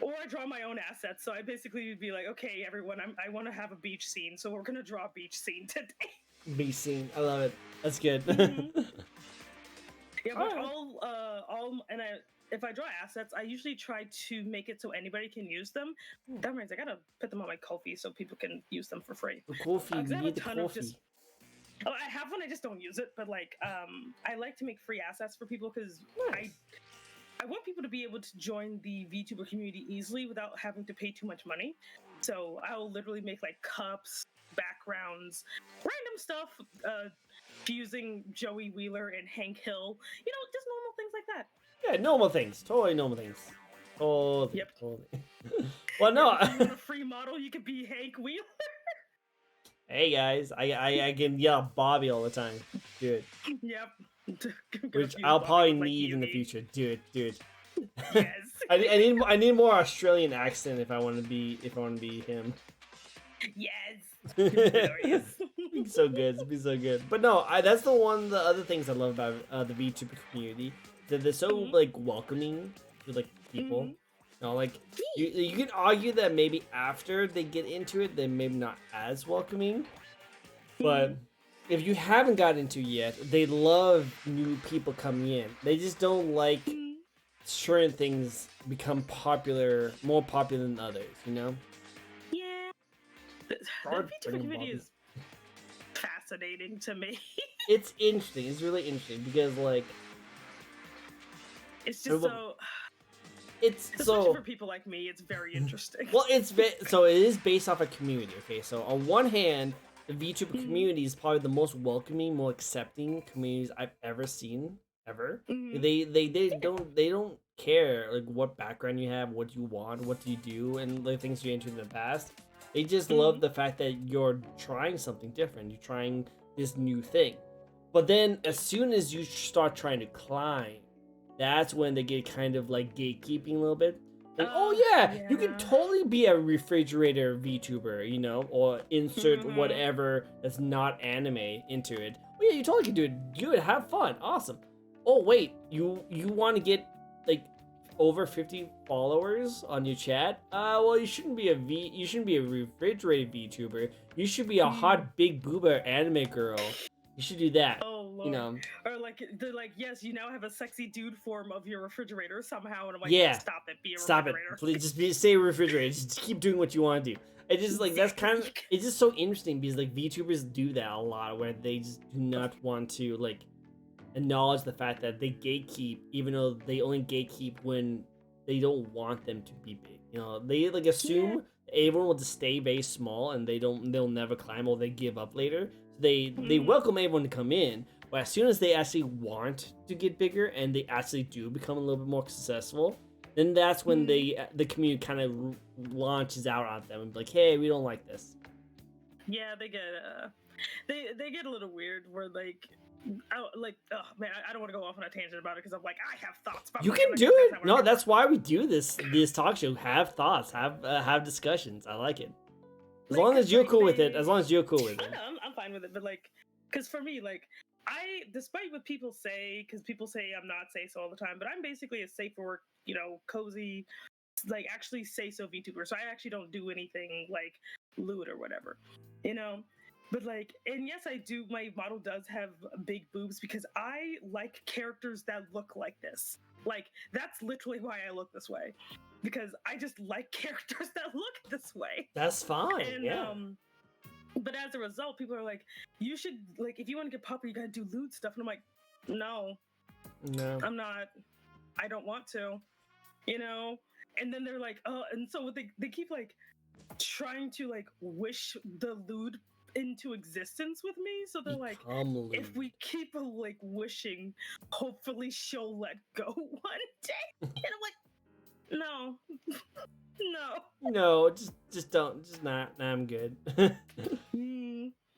Or I draw my own assets, so I basically would be like, okay, everyone, I want to have a beach scene, so we're gonna draw a beach scene today. Beach scene, I love it. That's good. Yeah, but if I draw assets, I usually try to make it so anybody can use them. That means I gotta put them on my Ko-fi so people can use them for free. The Ko-fi, you need the Ko-fi. I have one, I just don't use it, but like, I like to make free assets for people because I want people to be able to join the VTuber community easily without having to pay too much money. So I'll literally make like cups, backgrounds, random stuff, fusing Joey Wheeler and Hank Hill. You know, just normal things like that. Yeah, normal things. Totally normal things. Oh, yep. Totally. Well, no. If you want a free model, you could be Hank Wheeler. Hey guys, I can yell Bobby all the time. Do it. Yep. Which I'll probably need in the future. Do it. Yes. I need more Australian accent if I want to be him. Yes. Be so good. It'd be so good. But no, that's the other things I love about the VTuber community. That they're so like welcoming to like people. You know, like you can argue that maybe after they get into it, they're maybe not as welcoming. But if you haven't got into it yet, they love new people coming in. They just don't like certain things become more popular than others, you know? Yeah. The VTuber community is fascinating to me. It's interesting. It's really interesting because like it's just so especially for people like me, it's very interesting. Well, it is based off a community. Okay, so on one hand, the VTuber community is probably the most welcoming, more accepting communities I've ever seen ever. Mhm. They don't care like what background you have, what you want, what do you do, and the things you entered in the past. They just love the fact that you're trying something different. You're trying this new thing. But then as soon as you start trying to climb, that's when they get kind of like gatekeeping a little bit. Like, oh yeah, you can totally be a refrigerator VTuber, you know, or insert whatever that's not anime into it. Oh yeah, you totally can do it. Do it, have fun, awesome. Oh wait, you want to get like over 50 followers on your chat? Well, you shouldn't be a refrigerator VTuber. You should be a hot big boober anime girl. You should do that. Oh Lord. You know. Or like they're like, yes, you now have a sexy dude form of your refrigerator somehow, and I'm like, yeah, stop it, be a stop refrigerator. It. Please say refrigerator. Just keep doing what you want to do. It just like that's kind of it's just so interesting because like VTubers do that a lot where they just do not want to like acknowledge the fact that they gatekeep, even though they only gatekeep when they don't want them to be big. You know, they like assume everyone will just stay very small and they'll never climb or they give up later. So they welcome everyone to come in, but as soon as they actually want to get bigger and they actually do become a little bit more successful, then that's when the community kind of launches out on them and be like, hey, we don't like this. Yeah, they get a little weird where like. Oh man, I don't want to go off on a tangent about it because I'm like, I have thoughts. But you can do it. No, that's why we do this talk show. Have thoughts. Have discussions. I like it. As long as you're cool with it. As long as you're cool with it. I'm fine with it. But like, because for me, like, despite what people say, because people say I'm not say-so all the time, but I'm basically a safe for work, you know, cozy, like actually say-so VTuber. So I actually don't do anything like lewd or whatever, you know. But like, and yes, I do. My model does have big boobs because I like characters that look like this. Like, that's literally why I look this way, because I just like characters that look this way. That's fine. And, yeah. But as a result, people are like, you should like, if you want to get popular, you gotta do lewd stuff. And I'm like, no, I'm not. I don't want to, you know. And then they're like, oh, and so they keep like trying to like wish the lewd into existence with me, so they're like, if we keep like wishing, hopefully she'll let go one day. And I'm like, no, just don't, just not. Nah, I'm good.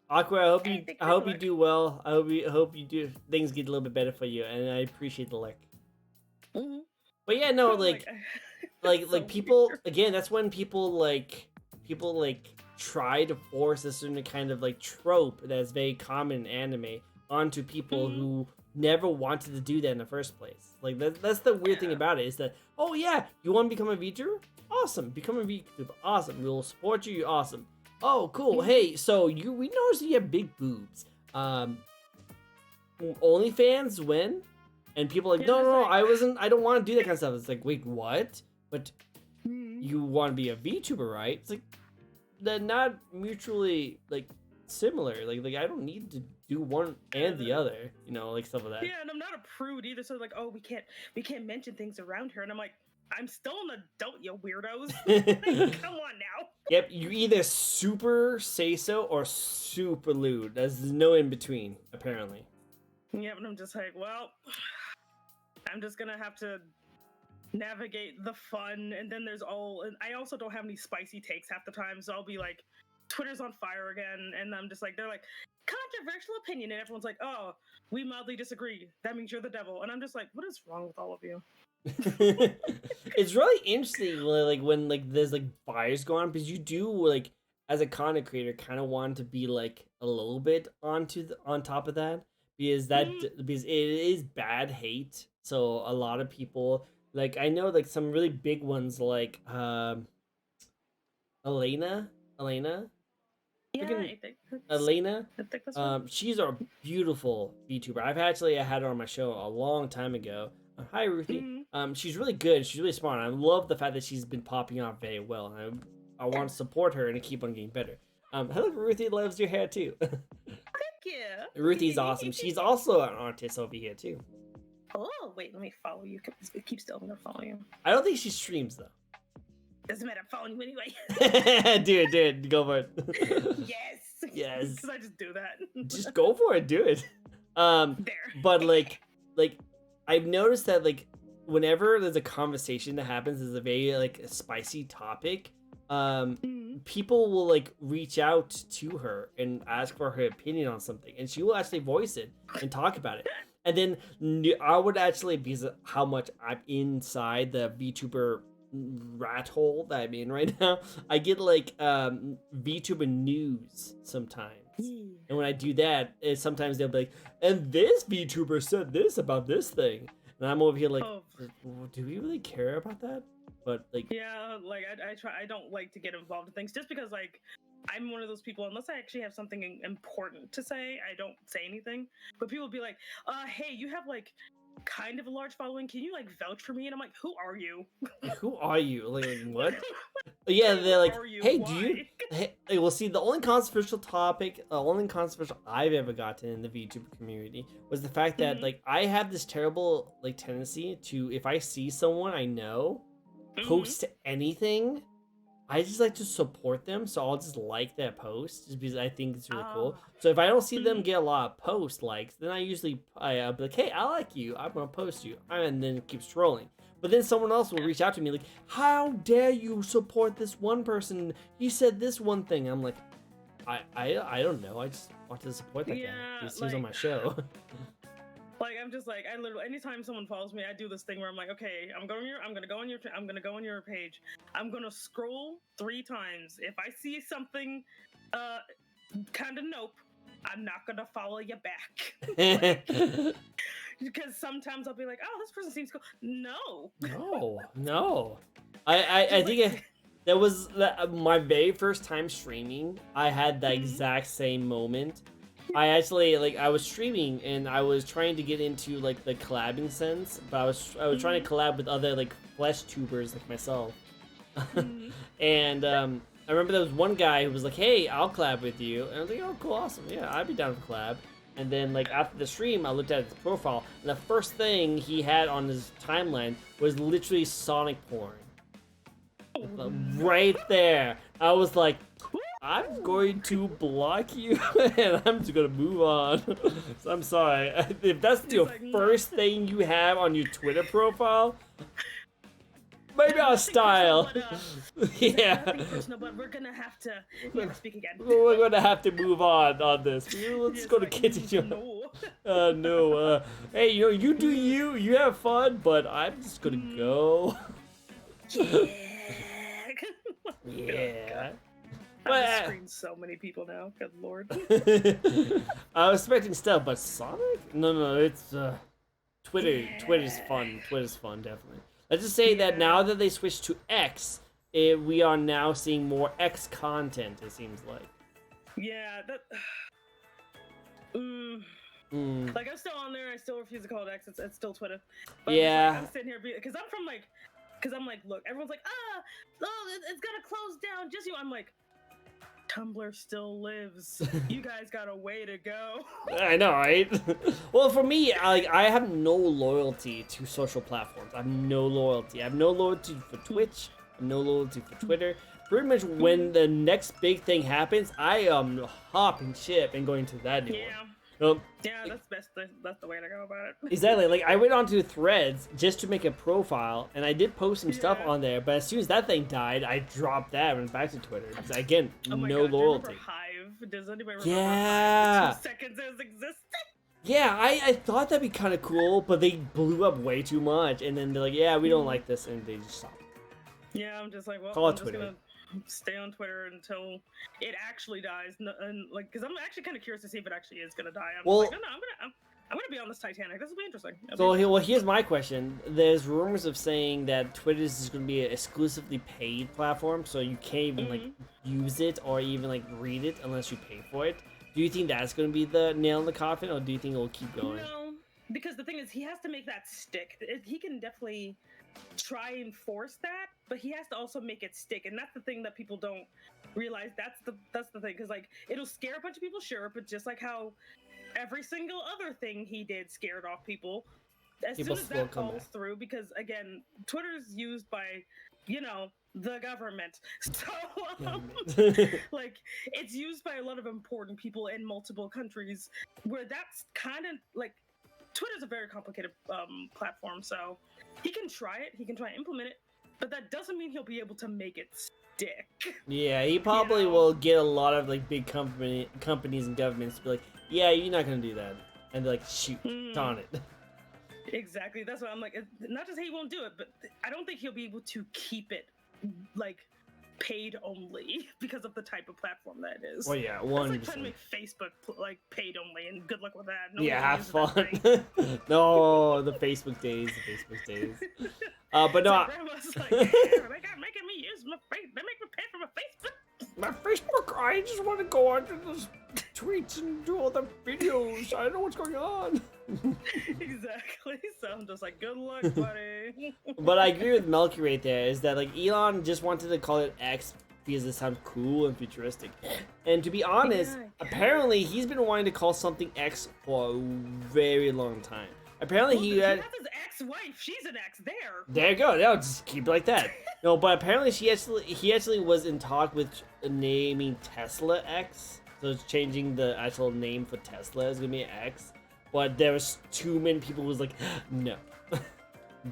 Aqua, I hope you do well. I hope you do things get a little bit better for you, and I appreciate the lick. But yeah, no, like people weird. Again. That's when people try to force a certain kind of like trope that's very common in anime onto people who never wanted to do that in the first place. Like that's the weird thing about it is that, oh yeah, you want to become a VTuber? Awesome, become a VTuber. Awesome, we'll support you. Awesome. Oh cool. Hey, so we noticed you have big boobs. OnlyFans when? And people are like, no, I don't want to do that kind of stuff. It's like, wait, what? But you want to be a VTuber, right? It's like, they're not mutually like similar. Like I don't need to do one and the other, you know, like stuff like that. Yeah, and I'm not a prude either. So like, oh, we can't mention things around her, and I'm like, I'm still an adult, you weirdos. Come on now. Yep, you either super say so or super lewd. There's no in between, apparently. Yeah, but I'm just like, well, I'm just gonna have to navigate the fun, and then and I also don't have any spicy takes half the time, so I'll be like, Twitter's on fire again, and I'm just like, they're like, controversial opinion, and everyone's like, oh, we mildly disagree, that means you're the devil, and I'm just like, what is wrong with all of you? It's really interesting, like when like there's like fires going on, because you do like as a content creator kind of want to be like a little bit on top of that, because because it is bad hate, so a lot of people. Like, I know, like, some really big ones, like, Elena? Yeah, Elena? She's a beautiful VTuber. I had her on my show a long time ago. Hi, Ruthie. She's really good. She's really smart. I love the fact that she's been popping off very well. And I want to support her and keep on getting better. Hello, Ruthie loves your hair, too. Thank you. Ruthie's awesome. She's also an artist over here, too. Oh, wait, let me follow you. Keep still, I'm gonna follow you. I don't think she streams, though. Doesn't matter, I'm following you anyway. do it, go for it. Yes. Because I just do that. Just go for it, do it. There. But like I've noticed that like whenever there's a conversation that happens, is a very like a spicy topic. People will like reach out to her and ask for her opinion on something, and she will actually voice it and talk about it. And then I would actually, because of how much I'm inside the VTuber rat hole that I'm in right now, I get like VTuber news sometimes. And when I do that, sometimes they'll be like, and this VTuber said this about this thing. And I'm over here like, do we really care about that? But like, yeah, like I don't like to get involved in things just because like I'm one of those people, unless I actually have something important to say, I don't say anything. But people be like, hey, you have like kind of a large following, can you like vouch for me? And I'm like, who are you? Who are you? Like what? Yeah, they're like, hey, do you? Hey, well, see, the only controversial topic, only controversial I've ever gotten in the VTuber community was the fact that like I have this terrible like tendency to, if I see someone I know post anything, I just like to support them, so I'll just like that post just because I think it's really cool. So if I don't see them get a lot of post likes, then I'll be like, hey, I like you, I'm gonna post you, and then keep scrolling. But then someone else will reach out to me like, how dare you support this one person? He said this one thing. I'm like, I don't know. I just want to support that guy. He was on my show. Like I'm just like I literally anytime someone follows me, I do this thing where I'm like, okay, I'm gonna go on your page. I'm gonna scroll 3 times. If I see something, kind of nope, I'm not gonna follow you back. Because sometimes I'll be like, oh, this person seems cool. No. I think that was my very first time streaming. I had the exact same moment. I actually like I was streaming and I was trying to get into like the collabing sense, but I was trying to collab with other like flesh tubers like myself. And I remember there was one guy who was like, hey, I'll collab with you, and I was like, oh, cool, awesome, yeah, I'd be down for collab. And then like after the stream, I looked at his profile, and the first thing he had on his timeline was literally Sonic porn. Right there. I was like, I'm going to block you, and I'm just gonna move on. So I'm sorry. If that's your first thing you have on your Twitter profile, maybe I'll style. Yeah. Personal, but we're gonna have to speak again. We're gonna have to move on this. Let's go to continue. No. Hey, you do you. You have fun, but I'm just gonna go. Yeah. I've screened so many people now. Good lord. I was expecting stuff, but Sonic? No. It's Twitter. Twitter's fun. Twitter's fun, definitely. Let's just say that now that they switched to X, we are now seeing more X content. It seems like. Yeah. That. Like I'm still on there. I still refuse to call it X. It's still Twitter. But yeah. I'm sitting here because I'm like, look, everyone's like, it's gonna close down. Just you. I'm like, Tumblr still lives. You guys got a way to go. I know, right? Well, for me, I have no loyalty to social platforms. I have no loyalty. I have no loyalty for Twitch. I have no loyalty for Twitter. Pretty much when the next big thing happens, I am hopping ship and going to that new one. Yeah, that's best. That's the way to go about it. Exactly. Like I went onto Threads just to make a profile, and I did post some stuff on there. But as soon as that thing died, I dropped that and went back to Twitter. Because again, no loyalty. Do you remember Hive? Does anybody remember Hive? 2 seconds as existed. Yeah, I thought that'd be kind of cool, but they blew up way too much, and then they're like, yeah, we don't like this, and they just stopped. Yeah, I'm just like, well, Call I'm it just Twitter. gonna stay on Twitter until it actually dies, and like, because I'm actually kind of curious to see if it actually is gonna die. I'm like, no, I'm gonna be on this Titanic. This will be interesting. Well, here's my question. There's rumors of saying that Twitter is going to be an exclusively paid platform, so you can't even like use it or even like read it unless you pay for it. Do you think that's going to be the nail in the coffin, or do you think it will keep going? No, because the thing is, he has to make that stick. He can definitely try and force that, but he has to also make it stick, and that's the thing that people don't realize. That's the thing, because like it'll scare a bunch of people, sure, but just like how every single other thing he did scared off people, as soon as that falls through, because again, Twitter's used by, the government, so like it's used by a lot of important people in multiple countries, where that's kind of like Twitter's a very complicated platform, so he can try it, he can try and implement it, but that doesn't mean he'll be able to make it stick. Yeah, he probably will get a lot of like big companies and governments to be like, yeah, you're not gonna do that, and they're like, shoot, darn it. Exactly. That's why I'm like, not to say he won't do it, but I don't think he'll be able to keep it like paid only because of the type of platform that it is. Well, yeah, 100%. It's like trying to make Facebook like paid only, and good luck with that. Nobody yeah, have uses fun. No, the Facebook days, but no. So grandma's like, yeah, they got making me use my face. They make me pay for my Facebook. My Facebook, I just want to go onto the tweets and do all the videos. I don't know what's going on. Exactly. So I'm just like, good luck, buddy. But I agree with Melky right there, is that like Elon just wanted to call it X because it sounds cool and futuristic. And to be honest, apparently he's been wanting to call something X for a very long time. Apparently he had his ex-wife. She's an X there. There you go. No, just keep it like that. No, but apparently he actually was in talk with naming Tesla X. So it's changing the actual name for Tesla is gonna be X. But there was too many people who was like, no,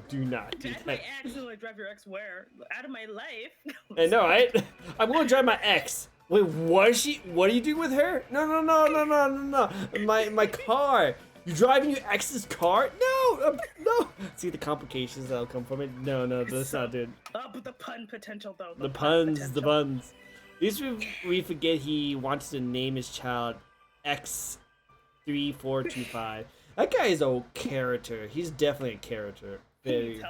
do not do that. My ex and like drive your ex where? Out of my life. I know, right? I'm gonna drive my ex. Wait, what is she? What are you doing with her? No. My car. You driving your ex's car? No. See the complications that'll come from it. No, that's not it. But the pun potential though. The puns. At least we forget he wants to name his child X3425. That guy is a character. He's definitely a character. Very.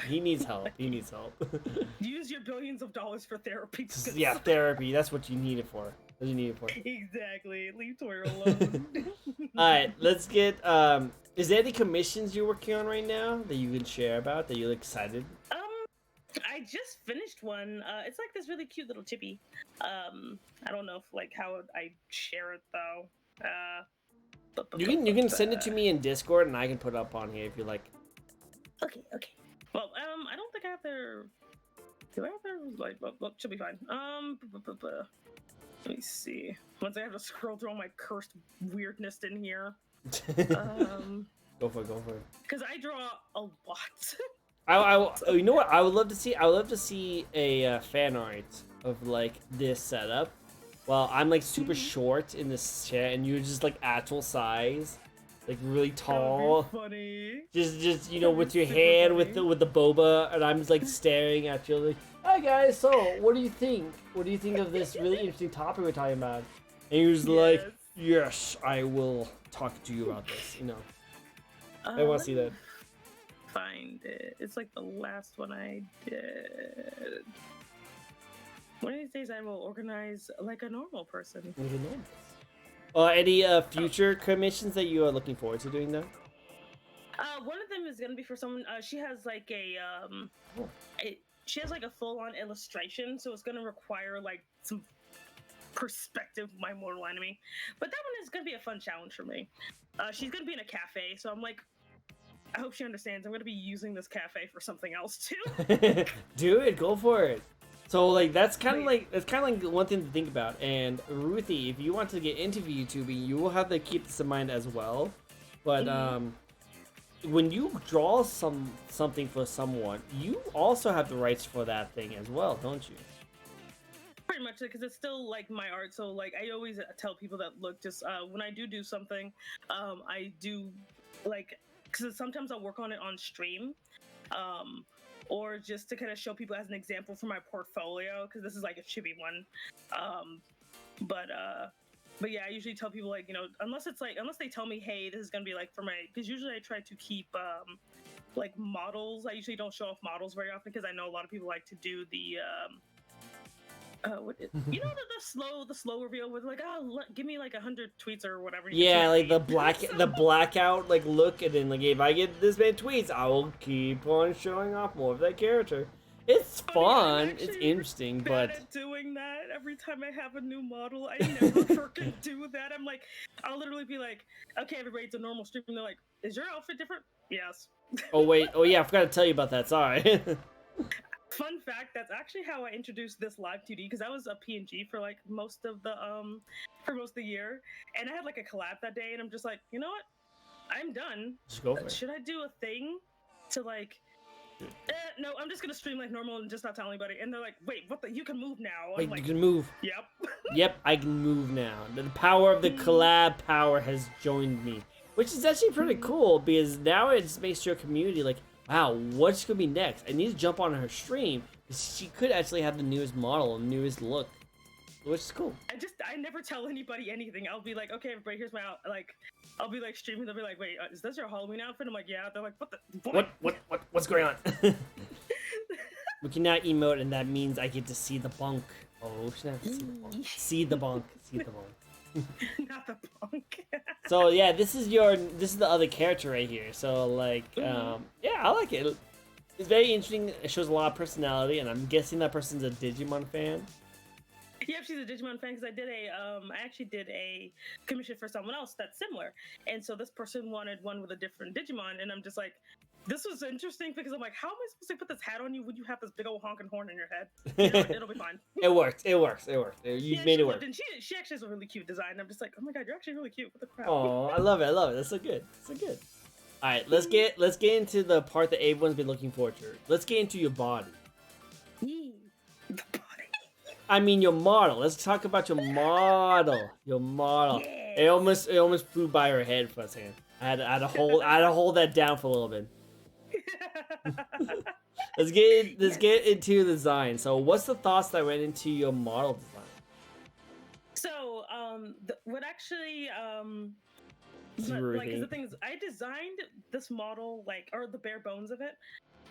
He needs help. Use your billions of dollars for therapy. Yeah, therapy. That's what you need it for. Exactly. Leave Toyer alone. Alright, let's get, is there any commissions you're working on right now that you can share about, that you're excited? I just finished one. It's like this really cute little chippy. I don't know if, like, how I share it, though. You can send it to me in Discord, and I can put it up on here if you like. Okay. Well, I don't think I have their... Do I have their... Like, well, should be fine. Let me see. Once I have to scroll through all my cursed weirdness in here. Go for it. Because I draw a lot. You know what I would love to see? I would love to see a fan art of like this setup. Well, I'm like super short in this chair, and you're just like actual size, like really tall. That would be funny. Just you know, with your hand with the boba, and I'm just like staring at you like, hi guys, so what do you think? What do you think of this really interesting topic we're talking about? And he was like, yes, I will talk to you about this, you know. I want to see that. Find it. It's like the last one I did. One of these days I will organize like a normal person. Any future commissions that you are looking forward to doing though? One of them is gonna be for someone. She has like she has like a full-on illustration, so it's gonna require like some perspective, my mortal enemy. But that one is gonna be a fun challenge for me. She's gonna be in a cafe, so I'm like, I hope she understands. I'm gonna be using this cafe for something else too. Do it, go for it. So like that's kind of like one thing to think about. And Ruthie, if you want to get into VTubing, you will have to keep this in mind as well. But when you draw something for someone, you also have the rights for that thing as well, don't you? Pretty much, because it's still like my art. So like I always tell people that look, just when I do something, I do like, because sometimes I'll work on it on stream, or just to kind of show people as an example for my portfolio, because this is like a chibi one. But yeah, I usually tell people like, you know, unless they tell me, hey, this is gonna be like for my, because usually I try to keep like models. I usually don't show off models very often because I know a lot of people like to do the you know the slow reveal with like, give me like 100 tweets or whatever. Yeah, like the blackout like look, and then like if I get this many tweets, I will keep on showing off more of that character. It's fun, it's interesting, but at doing that every time I have a new model, I never freaking do that. I'm like, I'll literally be like, okay, everybody, it's a normal stream, and they're like, is your outfit different? Yes. Oh yeah, I forgot to tell you about that. Sorry. Fun fact, that's actually how I introduced this live 2D, because I was a PNG for like most of the year, and I had like a collab that day, and I'm just like, you know what? I'm done. Just go for it. Should I do a thing to like? No, I'm just gonna stream like normal and just not tell anybody. And they're like, wait, what the? You can move now. Wait, like, you can move. Yep. Yep, I can move now. The power of the collab power has joined me, which is actually pretty cool because now it just makes your community like, wow, what's gonna be next? I need to jump on her stream. She could actually have the newest model and newest look, which is cool. I never tell anybody anything. I'll be like, okay, everybody, here's my I'll be like streaming. They'll be like, wait, is this your Halloween outfit? I'm like, yeah. They're like, what the? What's going on? We cannot emote, and that means I get to see the bunk. Oh, we should have to see the bunk. See the bunk. Not the bunk. So yeah, this is the other character right here. So like, yeah, I like it. It's very interesting. It shows a lot of personality, and I'm guessing that person's a Digimon fan. Yep, she's a Digimon fan because I actually did a commission for someone else that's similar, and so this person wanted one with a different Digimon, and I'm just like, this was interesting because I'm like, how am I supposed to put this hat on you when you have this big old honking horn in your head? You know, it'll be fine. It worked. You made it work. And she actually has a really cute design. I'm just like, oh my god, you're actually really cute. What the crap? Oh, I love it. That's so good. All right, let's get into the part that everyone's been looking forward to. Let's get into your body. The body. I mean your model. Let's talk about your model. Your model. Yes. It almost flew by her head for a second. I had to hold that down for a little bit. Let's get into the design. So, what's the thoughts that went into your model design? So, what actually the thing is, I designed this model or the bare bones of it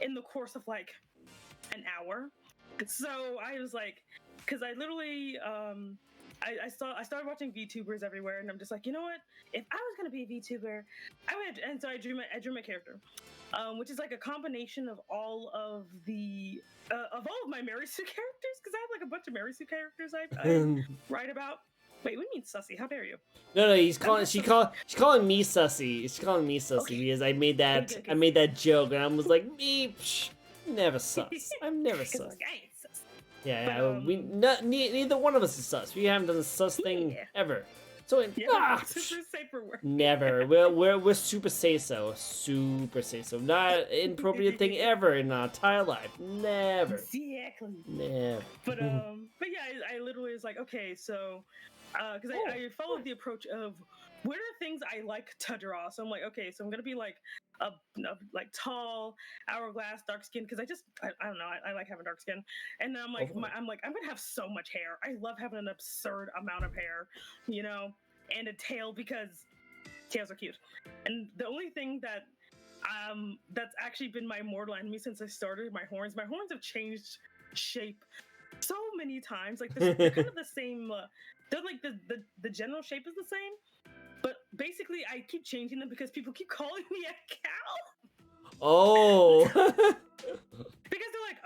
in the course of like an hour. So I was like, because I literally I started watching VTubers everywhere, and I'm just like, you know what? If I was gonna be a VTuber, I would. And so I drew my character, which is like a combination of all of my Mary Sue characters, because I have like a bunch of Mary Sue characters I write about. Wait, what do you mean sussy? How dare you? No, she's calling me sussy. She's calling me sussy because I made that joke, and I was like, me, never sus. I'm never sus. Like, I ain't sus. Yeah, but, neither one of us is sus. We haven't done a sus thing ever. So super safer word. Never. We're super say so. Not inappropriate thing ever in our entire life. Never. Exactly. Never. But yeah, I literally was like, okay, so because I followed the approach of what are things I like to draw. So I'm like, okay, so I'm gonna be like a tall, hourglass, dark skin, because I don't know, I like having dark skin. And then I'm like, I'm gonna have so much hair. I love having an absurd amount of hair, you know, and a tail because tails are cute. And the only thing that's actually been my mortal enemy since I started, my horns have changed shape so many times. Like they're kind of the same. They're like the general shape is the same, but basically I keep changing them because people keep calling me a cow. Oh. Because they're like,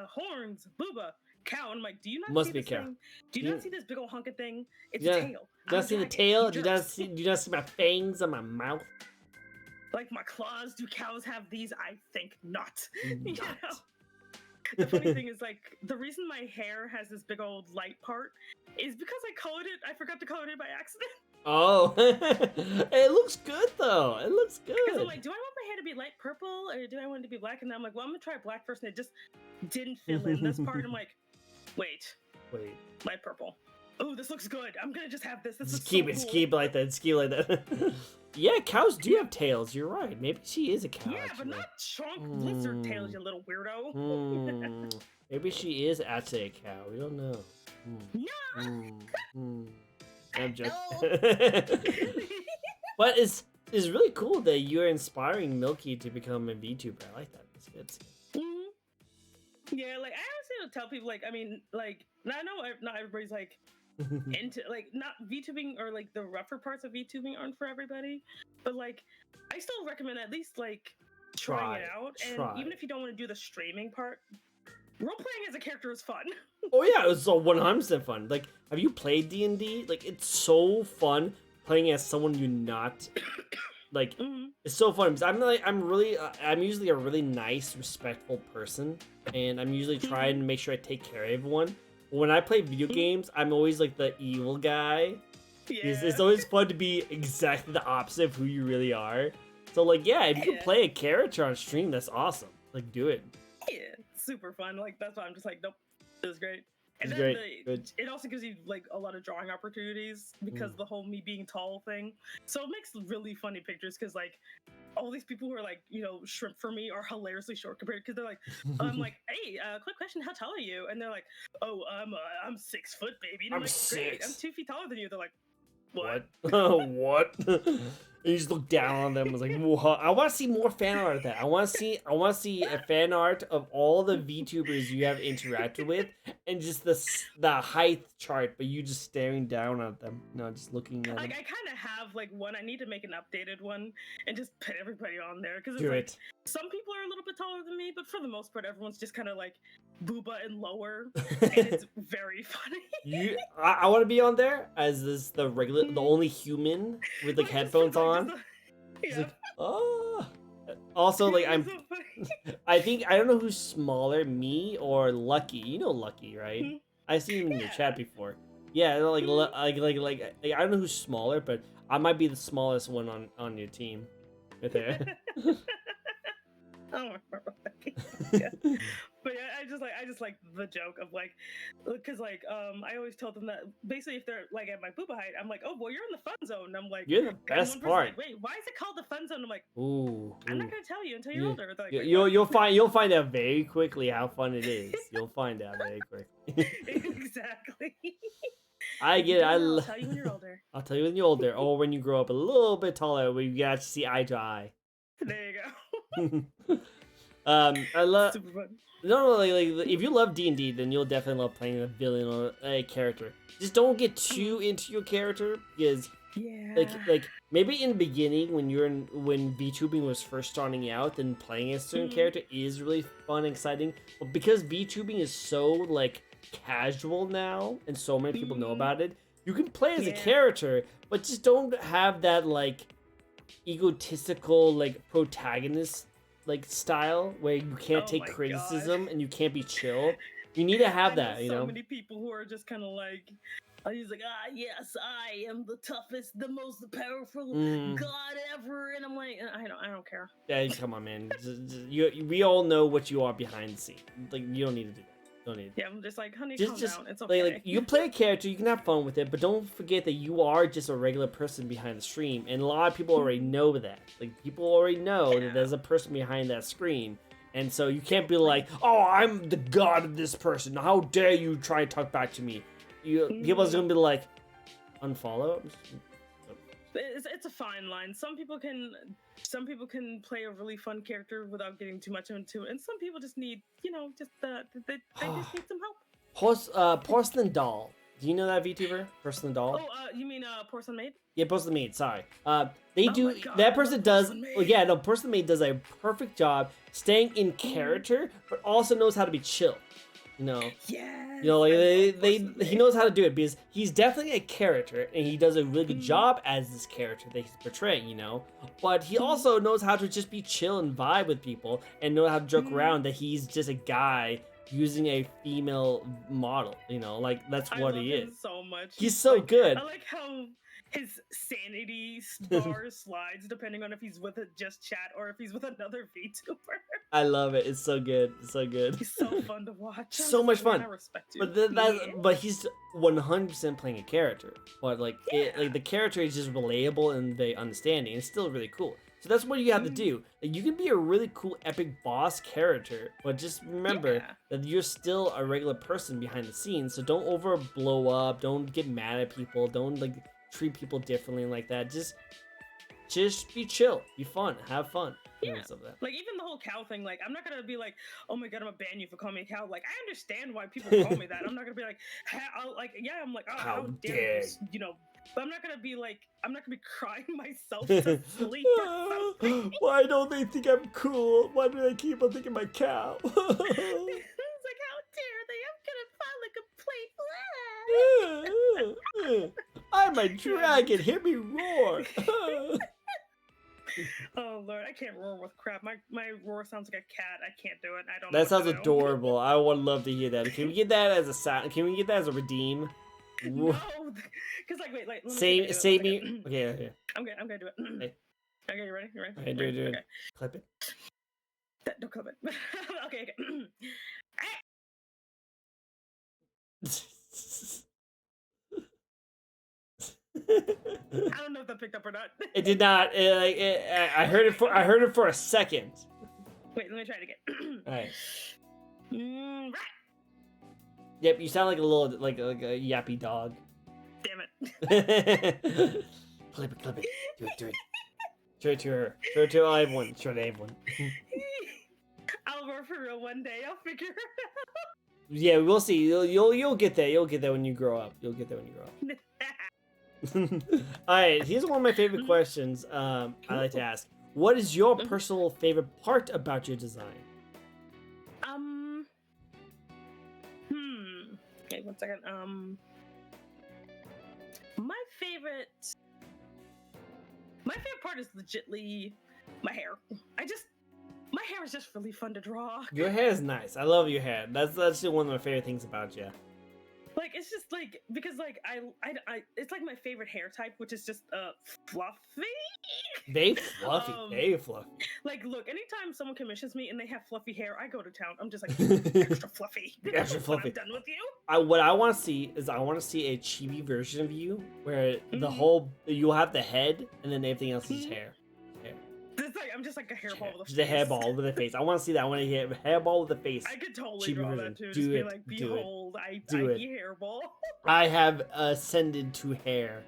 horns, booba, cow. And I'm like, do you not see cow. Do you not see this big old hunky thing? It's a tail. Do you not see the tail? Do you not see my fangs on my mouth? Like my claws? Do cows have these? I think not. You know? The funny thing is, like, the reason my hair has this big old light part is because I forgot to color it by accident. Oh. It looks good though. It looks good. Because I'm like, do I want my hair to be light purple or do I want it to be black? And then I'm like, well, I'm gonna try black first, and it just didn't fill in this part. I'm like, wait, light purple. Oh, this looks good. I'm gonna just have this. Keep it like that. Yeah, cows do have tails. You're right. Maybe she is a cow. Yeah, actually. but not chunk lizard tails, you little weirdo. Maybe she is actually a cow. We don't know. No. I'm joking. But it's really cool that you're inspiring Milky to become a VTuber. I like that. It's good. Mm-hmm. Yeah, like I honestly don't tell people. Like, I mean, like I know not everybody's like into like not VTubing, or like the rougher parts of VTubing aren't for everybody, but like I still recommend at least like trying it out. And even if you don't want to do the streaming part, role playing as a character is fun. Oh yeah, it's so 100% fun. Like, have you played D&D? Like, it's so fun playing as someone you're not. Like, it's so fun because I'm usually a really nice, respectful person, and I'm usually trying to make sure I take care of everyone. When I play video games, I'm always like the evil guy, It's always fun to be exactly the opposite of who you really are. So like, yeah, if you can play a character on stream, that's awesome. Like, do it. Yeah, super fun. Like, that's why I'm just like, nope, it was great. And It's then great. it also gives you like a lot of drawing opportunities because the whole me being tall thing. So it makes really funny pictures because like all these people who are like, you know, shrimp for me are hilariously short compared because they're like, I'm like, hey, quick question, how tall are you? And they're like, oh, I'm 6 foot, baby. And I'm like, 6. great, I'm 2 feet taller than you. They're like, what? What? And you just look down on them. I was like, whoa. I want to see more fan art of that. I want to see a fan art of all the VTubers you have interacted with, and just the height chart, but you just staring down at them, just looking at them. Like, I kind of have like one. I need to make an updated one and just put everybody on there because some people are a little bit taller than me, but for the most part, everyone's just kind of like booba and lower, and it's very funny. I want to be on there as the only human with like headphones on. Like, oh. Also, like I don't know who's smaller, me or Lucky. You know Lucky, right? I've seen him in your chat before. Yeah, like I don't know who's smaller, but I might be the smallest one on your team, right there. Oh, yeah. But yeah, I just like the joke of like, because like I always tell them that basically if they're like at my booba height, I'm like, oh well, you're in the fun zone. And I'm like, you're the best part. Like, wait, why is it called the fun zone? I'm like, I'm not gonna tell you until you're older. Like, you'll find out very quickly how fun it is. You'll find out very quickly. Exactly. I get it. I'll tell you when you're older. I'll tell you when you're older, or when you grow up a little bit taller, where you get to see eye to eye. There you go. I love. Super fun. No, like if you love D&D, then you'll definitely love playing a villain or a character. Just don't get too into your character because, like maybe in the beginning when VTubing was first starting out, then playing a certain character is really fun, and exciting. But because VTubing is so like casual now, and so many people know about it, you can play as a character, but just don't have that like egotistical like protagonist like style where you can't take criticism and you can't be chill. You need to have that, you know. So many people who are just kind of like, he's like, yes, I am the toughest, the most powerful god ever, and I'm like, I don't care. Yeah, come on, man. We all know what you are behind the scene. Like, you don't need to do that. Don't need. Yeah, I'm just like, honey, calm down. It's okay. Like you play a character, you can have fun with it, but don't forget that you are just a regular person behind the stream, and a lot of people already know that. Like, people already know that there's a person behind that screen, and so you can't be like, oh, I'm the god of this person. How dare you try and talk back to me? People are gonna be like, unfollow. It's a fine line. Some people can play a really fun character without getting too much into it, and some people just need, they just need some help. Porcelain Doll. Do you know that VTuber? Porcelain Doll? Oh, you mean Porcelain Maid? Yeah, Porcelain Maid. Sorry. That person does. Well, yeah, no, Porcelain Maid does a perfect job staying in character, but also knows how to be chill. Yes, like he knows how to do it because he's definitely a character and he does a really good job as this character that he's portraying, but he also knows how to just be chill and vibe with people and know how to joke around that he's just a guy using a female model, like that's what he is. So much. He's so good. I like how his sanity bar slides depending on if he's with a just chat or if he's with another VTuber. I love it. It's so good. It's so good. He's so fun to watch. So much fun. I respect you. But he's 100% playing a character. But the character is just relatable and very understanding. It's still really cool. So that's what you have to do. Like, you can be a really cool epic boss character, but just remember that you're still a regular person behind the scenes. So don't over blow up. Don't get mad at people. Don't treat people differently like that. Just be chill, be fun, have fun. Yeah, like even the whole cow thing. Like, I'm not gonna be like, oh my god, I'm gonna ban you for calling me a cow. Like, I understand why people call me that. I'm not gonna be like, I'm like, oh, how dare you, But I'm not gonna be crying myself to sleep or something. Why don't they think I'm cool? Why do they keep on thinking my cow? It's like, how dare they? I'm gonna file a complaint. I'm a dragon. Hear me roar. Oh Lord, I can't roar with crap. My roar sounds like a cat. I can't do it. I don't. That sounds adorable. I would love to hear that. Can we get that as a sound? Can we get that as a redeem? No, because like wait, like save me. Okay. I'm gonna do it. Hey. Okay, you ready? You ready? Okay, do it. Okay. Clip it. Don't clip it. Okay. I don't know if that picked up or not. It did not. I heard it for a second. Wait, let me try it again. All right. Right. Yep, you sound like a little like a yappy dog. Damn it. Clip it. Do it. Show it to her. Show it to everyone. Show it to everyone. I'll work for real one day. I'll figure it out. Yeah, we'll see. You'll get there. You'll get there when you grow up. All right, here's one of my favorite questions. I like to ask. What is your personal favorite part about your design? Okay, 1 second. My favorite part is legitly my hair. My hair is just really fun to draw. Your hair is nice. I love your hair. That's actually one of my favorite things about you. Like, it's just like, because like I it's like my favorite hair type, which is just fluffy. Very fluffy. Very fluffy. Like, look, anytime someone commissions me and they have fluffy hair, I go to town. I'm just like, extra fluffy. Extra fluffy. I'm done with you. What I want to see is a chibi version of you where the whole you'll have the head and then everything else is hair. It's like I'm just like a hairball with a face. Just a hairball with a face. I want to see that. I want to get a hairball with a face. I could totally draw that too. Do it. Be like, behold, I be hairball. I have ascended to hair.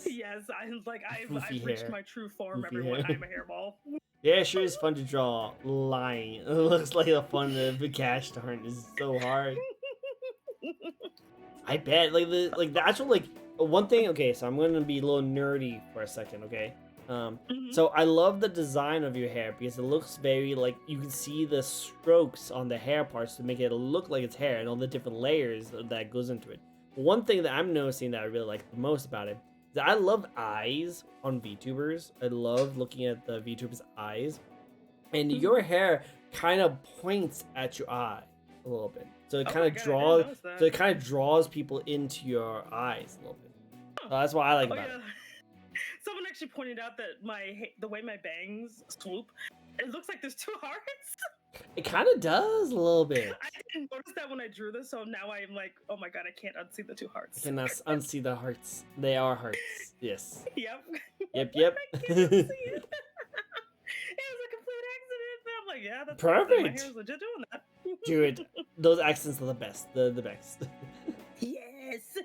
Yes, I've reached my true form, Goofy everyone. hair. I'm a hairball. Yeah, it sure is fun to draw. Lying. It looks like a fun cash darn. It's so hard. I bet. Like the actual one thing. Okay, so I'm gonna be a little nerdy for a second. Okay. So I love the design of your hair because it looks very you can see the strokes on the hair parts to make it look like it's hair and all the different layers that goes into it. One thing that I'm noticing that I really like the most about it is that I love eyes on VTubers. I love looking at the VTubers' eyes, and your hair kind of points at your eye a little bit, so it kind of draws people into your eyes a little bit. So that's what I like about it. Someone actually pointed out that the way my bangs swoop, it looks like there's 2 hearts. It kind of does a little bit. I didn't notice that when I drew this, so now I'm like, oh my god, I can't unsee the 2 hearts. I cannot unsee the hearts. They are hearts. Yes. Yep. Yep. I can't unsee it. It was a complete accident. But I'm like, yeah, that's perfect. My hair's legit doing that. Dude, those accents are the best. The best. Yes.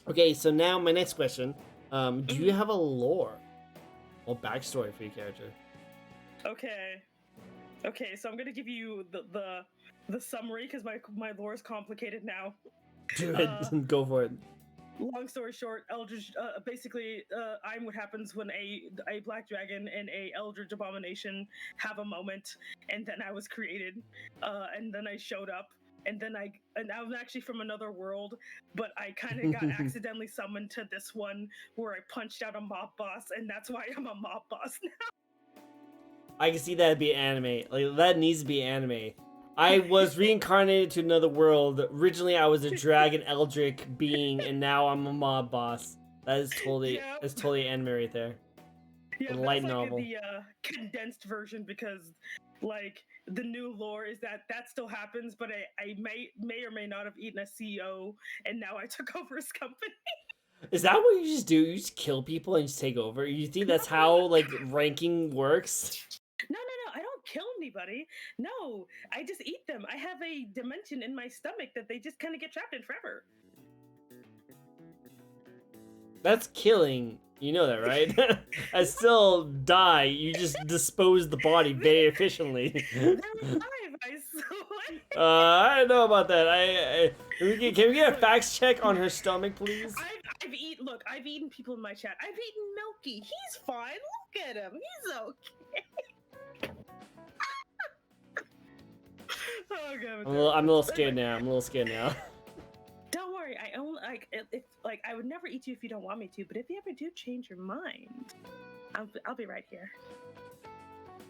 Okay, so now my next question. Do you have a lore or backstory for your character? Okay, so I'm gonna give you the summary because my lore is complicated now. Do it. Go for it. Long story short, Eldritch. Basically, I'm what happens when a black dragon and a Eldritch abomination have a moment, and then I was created, and then I showed up. And I'm actually from another world, but I kind of got accidentally summoned to this one where I punched out a mob boss, and that's why I'm a mob boss now. I can see that be anime. That needs to be anime. I was reincarnated to another world. Originally, I was a dragon eldritch being, and now I'm a mob boss. That is totally anime right there. Yeah, a light that's novel. The condensed version because the new lore is that still happens, but I may or may not have eaten a CEO, and now I took over his company. Is that what you just do? You just kill people and just take over? You think that's how ranking works? No, I don't kill anybody. No, I just eat them. I have a dimension in my stomach that they just kind of get trapped in forever. That's killing. You know that, right? I still die. You just dispose the body very efficiently. They're alive, I swear. I don't know about that. Can we get a facts check on her stomach, please? I've eaten people in my chat. I've eaten Milky. He's fine. Look at him. He's okay. Oh god. I'm a little scared now. Don't worry, I only I would never eat you if you don't want me to, but if you ever do change your mind, I'll be right here.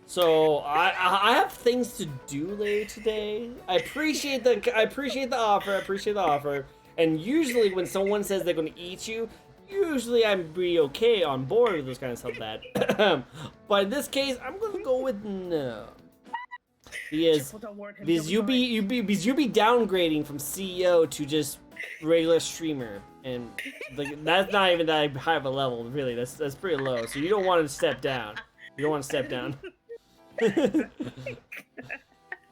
So I have things to do later today. I appreciate the offer. And usually when someone says they're gonna eat you, usually I'm pretty okay on board with those kind of stuff that. But in this case, I'm gonna go with no. Because you be downgrading from CEO to just regular streamer, and like that's not even that high of a level, really. That's pretty low. So you don't want to step down. You don't want to step down.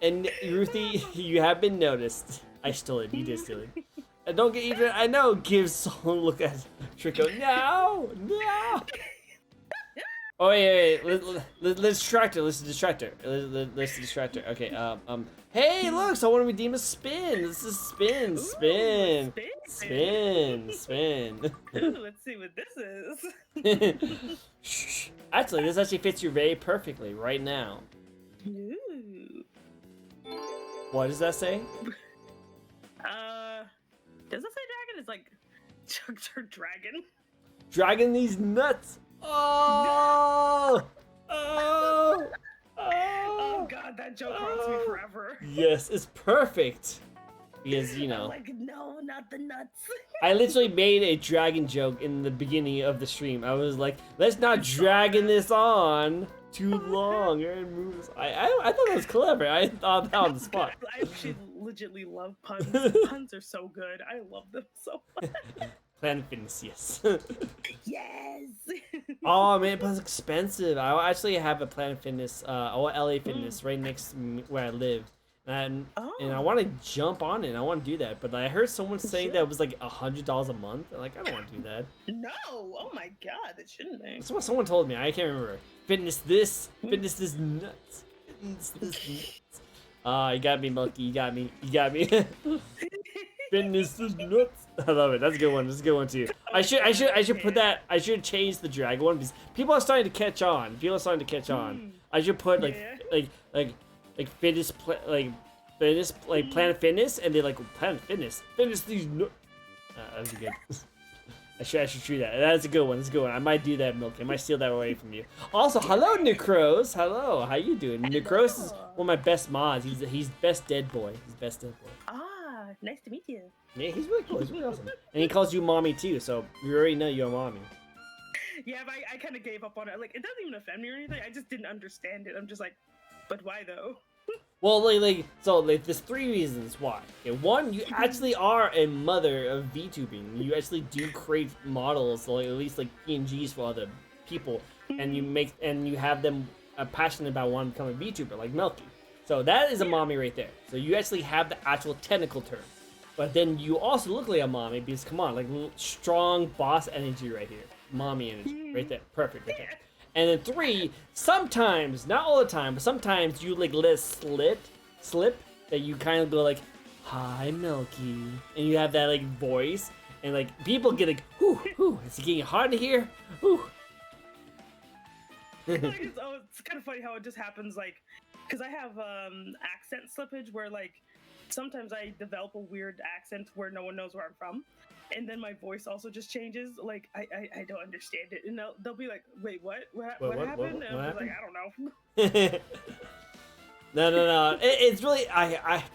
And Ruthie, you have been noticed. I stole it. You did steal it. And don't get even. I know. Give someone a look at Tricko. No, no. Oh wait. Let's distract her. Let's distract her. Let's distract her. Okay. Hey, look! Someone redeem a spin. This is spin. Ooh, spin. Ooh, let's see what this is. Shh. Actually, this actually fits you very perfectly right now. Ooh. What does that say? Does it say dragon? It's like dragon. Dragon these nuts. Oh! Oh! Oh god, that joke haunts me forever. Yes, it's perfect. Because, you know. I'm like, no, not the nuts. I literally made a dragon joke in the beginning of the stream. I was like, let's not dragging this on too long. I thought that was clever. I thought that on the spot. I actually legitimately love puns. Puns are so good. I love them so much. Planet Fitness, yes. Yes. Oh man, but it's expensive. I actually have a Planet Fitness, or LA Fitness right next to where I live, and I want to jump on it. I want to do that, but I heard someone saying that it was like $100 a month. I'm like, I don't want to do that. No. Oh my god, it shouldn't be. That's what someone told me. I can't remember. Fitness this nuts. Fitness this nuts. You got me, Milky. You got me. Fitness is nuts. I love it. That's a good one. That's a good one too. I should put that. I should change the drag one because people are starting to catch on. I should put like fitness Planet Fitness, and they're like Planet Fitness these nuts. That's good. I should do that. That's a good one. I might do that, Milk. I might steal that away from you. Also, hello, Necros. Hello. How you doing? Necros is one of my best mods. He's best dead boy. Ah, nice to meet you. Yeah, he's really cool. He's really awesome. And he calls you mommy too, so you already know you're mommy. Yeah, but I kind of gave up on it. Like, it doesn't even offend me or anything. I just didn't understand it. I'm just like, but why though? Well, there's 3 reasons why. Okay, one, you actually are a mother of VTubing. You actually do create models, like at least like PNGs for other people, and you have them passionate about wanting to become a VTuber, like Melky. So that is a mommy right there. So you actually have the actual technical term. But then you also look like a mommy because, come on, like strong boss energy right here. Mommy energy right there. Perfect right there. And then 3, sometimes, not all the time, but sometimes you like let it slip that you kind of go like, hi, Milky. And you have that like voice. And like people get like, whoo, it's getting hard to hear. Whoo. It's kind of funny how it just happens, like, because I have accent slippage where like sometimes I develop a weird accent where no one knows where I'm from, and then my voice also just changes. Like I don't understand it, and they'll be like, "Wait, what? What happened?" And I'm like, "I don't know." No. It's really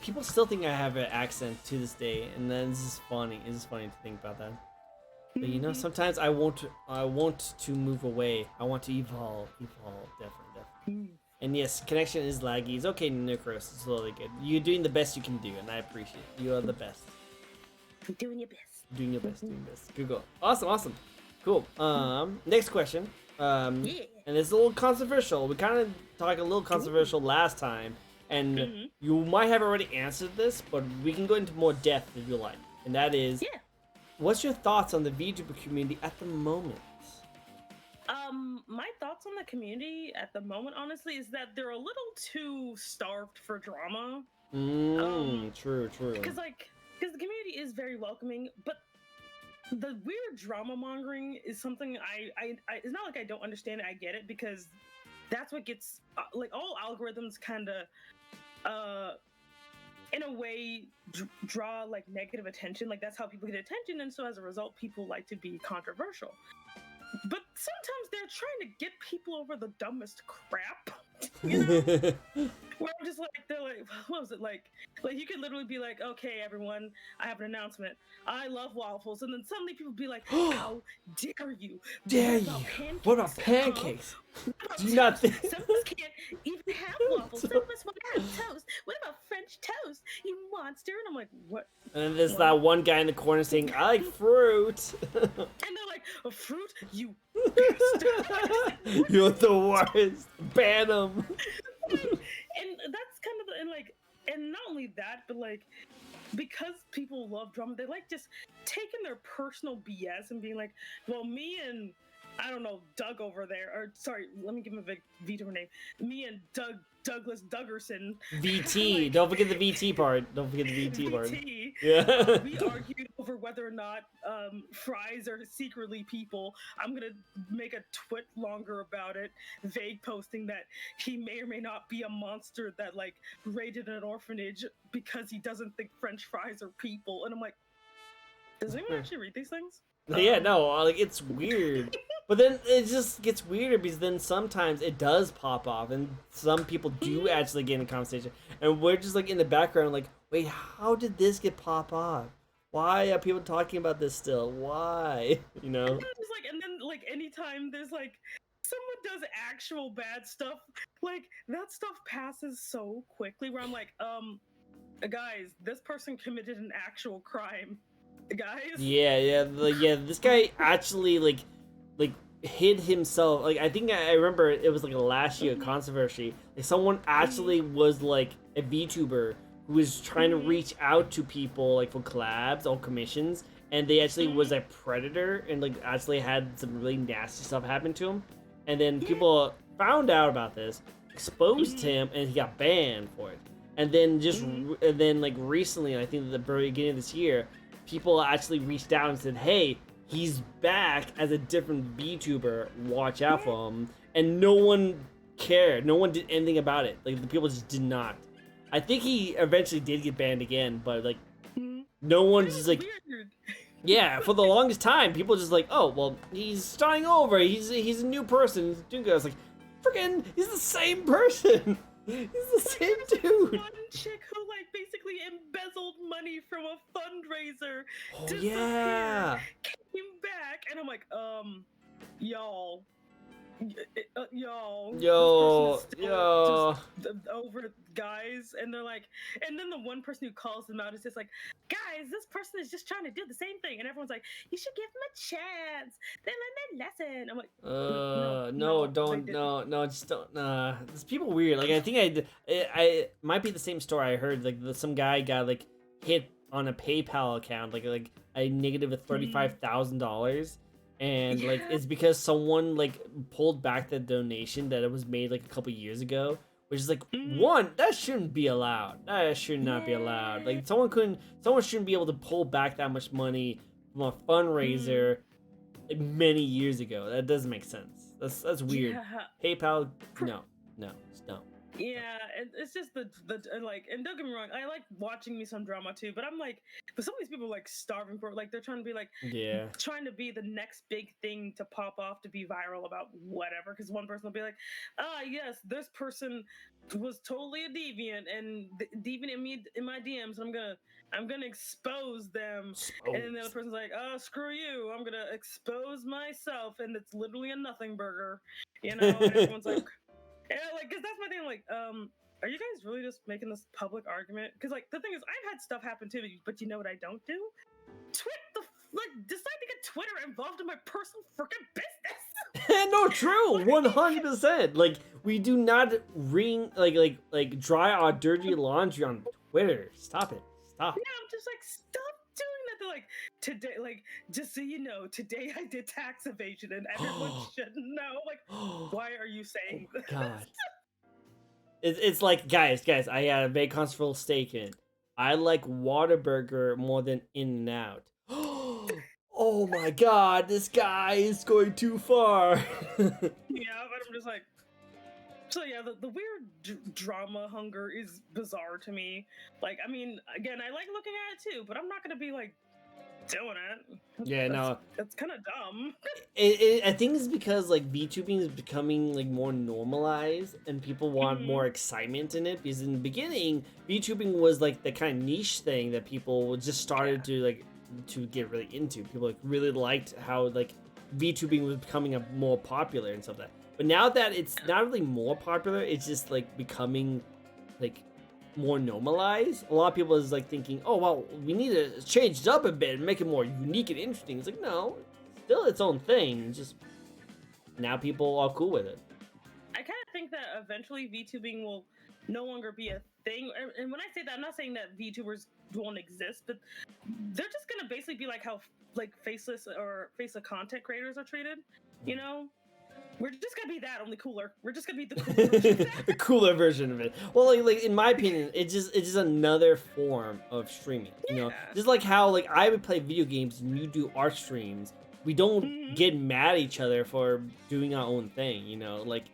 people still think I have an accent to this day, and then this is funny. It's funny to think about that. But you know, sometimes I want to move away. I want to evolve, definitely. And yes, connection is laggy. It's okay, Necros. It's totally good. You're doing the best you can do, and I appreciate it. You are the best. You're doing your best. Doing your best. Good go. Awesome. Cool. Next question. And it's a little controversial. We kind of talked a little controversial last time, and you might have already answered this, but we can go into more depth if you like. And that is, what's your thoughts on the VTuber community at the moment? My thoughts on the community at the moment, honestly, is that they're a little too starved for drama. True. Because the community is very welcoming, but the weird drama mongering is something I it's not like I don't understand it. I get it, because that's what gets like all algorithms kind of in a way draw like negative attention. Like that's how people get attention, and so as a result, people like to be controversial. But sometimes they're trying to get people over the dumbest crap, you know? Where I'm just like, they're like, what was it like? Like you could literally be like, okay, everyone, I have an announcement. I love waffles, and then suddenly people be like, how dare you? Dare What you? about pancakes? What about pancakes? Huh? What about Do you not think? Some of us can't even have waffles. Some of us want to have toast. What about French toast, you monster? And I'm like, what? And there's What? that one guy in the corner saying, I like fruit. And they're like, a fruit? You bastard. You're the worst. Ban him. And that's kind of and like, and not only that, but like, because people love drama, they like just taking their personal BS and being like, well, me and I don't know, Doug over there, or sorry, let me give him a big Vtuber name. Me and Douglas Duggerson. VT. Like, don't forget the VT part. Don't forget the VT part. Yeah. We argued over whether or not fries are secretly people. I'm gonna make a twit longer about it, vague posting that he may or may not be a monster that like raided an orphanage because he doesn't think French fries are people. And I'm like, does anyone actually read these things? Yeah, no, like it's weird. But then it just gets weirder because then sometimes it does pop off and some people do actually get in a conversation. And we're just like in the background like, wait, how did this get pop off? Why are people talking about this still? Why? You know? And then like anytime there's like someone does actual bad stuff, like that stuff passes so quickly where I'm like, guys, this person committed an actual crime. Guys. Yeah. This guy actually like hid himself. Like I think I remember it was like a last year controversy. Like someone actually was like a VTuber who was trying to reach out to people like for collabs or commissions, and they actually was a predator and like actually had some really nasty stuff happen to him. And then people found out about this, exposed him, and he got banned for it. And then and then like recently, I think at the very beginning of this year, people actually reached out and said, hey, he's back as a different VTuber, watch out for him. And no one cared. No one did anything about it. Like, the people just did not. I think he eventually did get banned again, but, like, no one's just, like... Weird. Yeah, for the longest time, people just like, oh, well, he's starting over. He's a new person. He's doing good. I was like, freaking, he's the same person. He's the same dude. One chick who like basically embezzled money from a fundraiser. Oh, yeah. Came back, and I'm like, y'all. Yo, over guys, and they're like, and then the one person who calls them out is just like, guys, this person is just trying to do the same thing, and everyone's like, you should give them a chance. They learn their lesson. I'm like, no, just don't. There's people weird. Like I think I might be the same story I heard. Like some guy got like hit on a PayPal account, like a negative of $35,000. And like it's because someone like pulled back the donation that it was made like a couple years ago, which is like one, that shouldn't be allowed. That should not be allowed. Like someone shouldn't be able to pull back that much money from a fundraiser like, many years ago. That doesn't make sense. That's weird. PayPal, no. Yeah, it's just the like, and don't get me wrong, I like watching me some drama too, but I'm like, but some of these people are like starving for it, like they're trying to be like, trying to be the next big thing to pop off to be viral about whatever, because one person will be like, yes, this person was totally a deviant and deviant in my DMs, I'm gonna expose them, and then the other person's like, oh, screw you, I'm gonna expose myself, and it's literally a nothing burger, you know, and everyone's like, yeah, like, cause that's my thing. Like, are you guys really just making this public argument? Cause like the thing is, I've had stuff happen too, but you know what I don't do? Decide to get Twitter involved in my personal freaking business. No, true, 100%. Like, we do not dry our dirty laundry on Twitter. Stop it. Stop. Yeah, I'm just like, stop doing that. They're like, today, like, just so you know, today I did tax evasion and everyone should know. Like, why are you saying this? God. It's like, guys, I had a very controversial statement. I like Whataburger more than In-N-Out. Oh my God, this guy is going too far. Yeah, but I'm just like, so yeah, the weird drama hunger is bizarre to me. Like, I mean, again, I like looking at it too, but I'm not gonna be like doing it. Yeah, no, it's kind of dumb. I think it's because like VTubing is becoming like more normalized, and people want more excitement in it. Because in the beginning, VTubing was like the kind of niche thing that people just started to get really into. People like really liked how like VTubing was becoming more popular and stuff like that. But now that it's not really more popular, it's just like becoming like more normalized. A lot of people is like thinking, oh well, we need to change it up a bit and make it more unique and interesting. It's like, no, it's still its own thing. Just now people are cool with it. I kind of think that eventually VTubing will no longer be a thing. And when I say that, I'm not saying that VTubers won't exist, but they're just gonna basically be like how like faceless content creators are treated. You know, we're just gonna be that, only cooler. We're just gonna be the cooler version. The cooler version of it. Well, like in my opinion, it's just another form of streaming. You know, just like how like I would play video games and you do art streams. We don't get mad at each other for doing our own thing. You know, like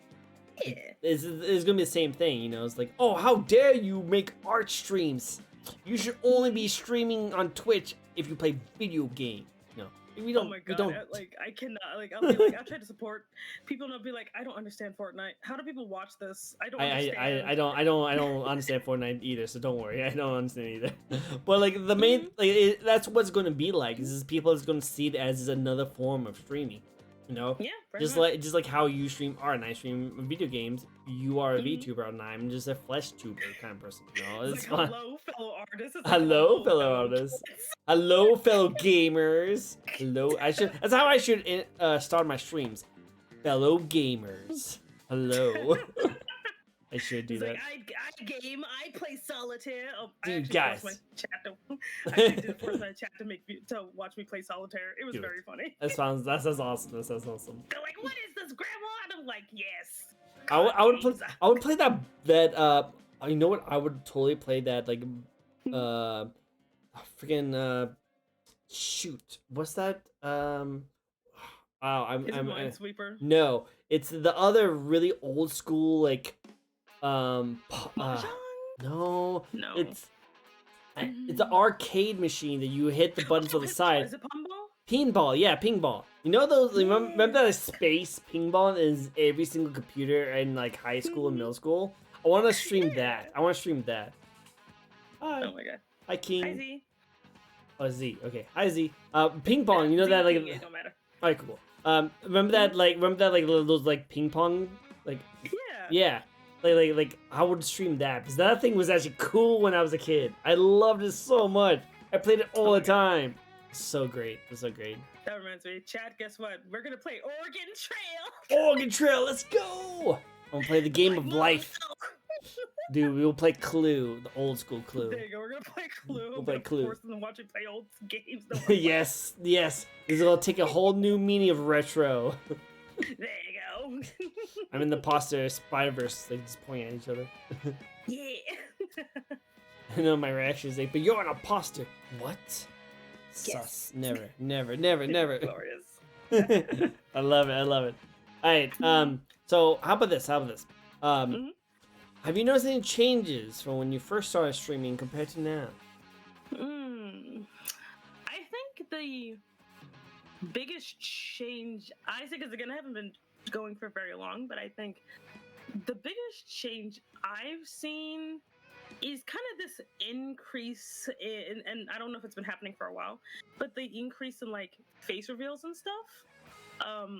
it's gonna be the same thing. You know, it's like, oh, how dare you make art streams? You should only be streaming on Twitch if you play video games. We don't. Oh my god! We don't. Like I cannot. Like I'll be like I'll try to support people and I'll be like I don't understand Fortnite. How do people watch this? I don't understand. I don't understand Fortnite either. So don't worry. I don't understand either. But like the main that's what's going to be like. Is people is going to see it as another form of streaming. You know. Yeah. Just like how you stream art and I stream video games. You are a VTuber and I'm just a flesh tuber kind of person. You know. It's like, hello, fellow artists. Hello, fellow artists. Hello, fellow gamers. Hello. That's how I should start my streams. Fellow gamers. Hello. I should do that. Like, I game. I play solitaire. Oh, dude, guys. I did force my chat to watch me play solitaire. It was very funny. That sounds awesome. That sounds awesome. They're like, "What is this, Grandma?" And I'm like, "Yes." I would play that you know what? I would totally play that like freaking shoot. What's that? I'm Minesweeper. No, it's the other really old school like no. It's an arcade machine that you hit the buttons on the side. Is it pinball? Pinball, yeah, pinball. You know those? Remember that space pinball is every single computer in like high school and middle school. I want to stream that. Hi. Oh my god. Hi, King. Hi, Z. Oh, Z. Okay. Hi, Z. Ping pong. You know that like. It don't matter. Alright, cool. Remember that those like ping pong like. Yeah. Yeah. Like I would stream that because that thing was actually cool when I was a kid. I loved it so much. I played it all the time. So great. It was so great. That reminds me, Chad, guess what? We're gonna play Oregon Trail. Oregon Trail, let's go! I'm gonna play the game of life. Dude, we will play Clue, the old school Clue. There you go, we're gonna play Clue. We'll play Clue. Force them to watch me play old games. Yes. This is gonna take a whole new meaning of retro. There you go. I'm in the imposter Spider-Verse, like just pointing at each other. Yeah. I know my reaction is like, but you're an imposter. What? Yes. Sus. Never. Glorious. I love it. Alright, so how about this? Have you noticed any changes from when you first started streaming compared to now? I think the biggest change, I think, is again, I haven't been going for very long, but I think the biggest change I've seen is kind of this increase in, and I don't know if it's been happening for a while, but the increase in like face reveals and stuff.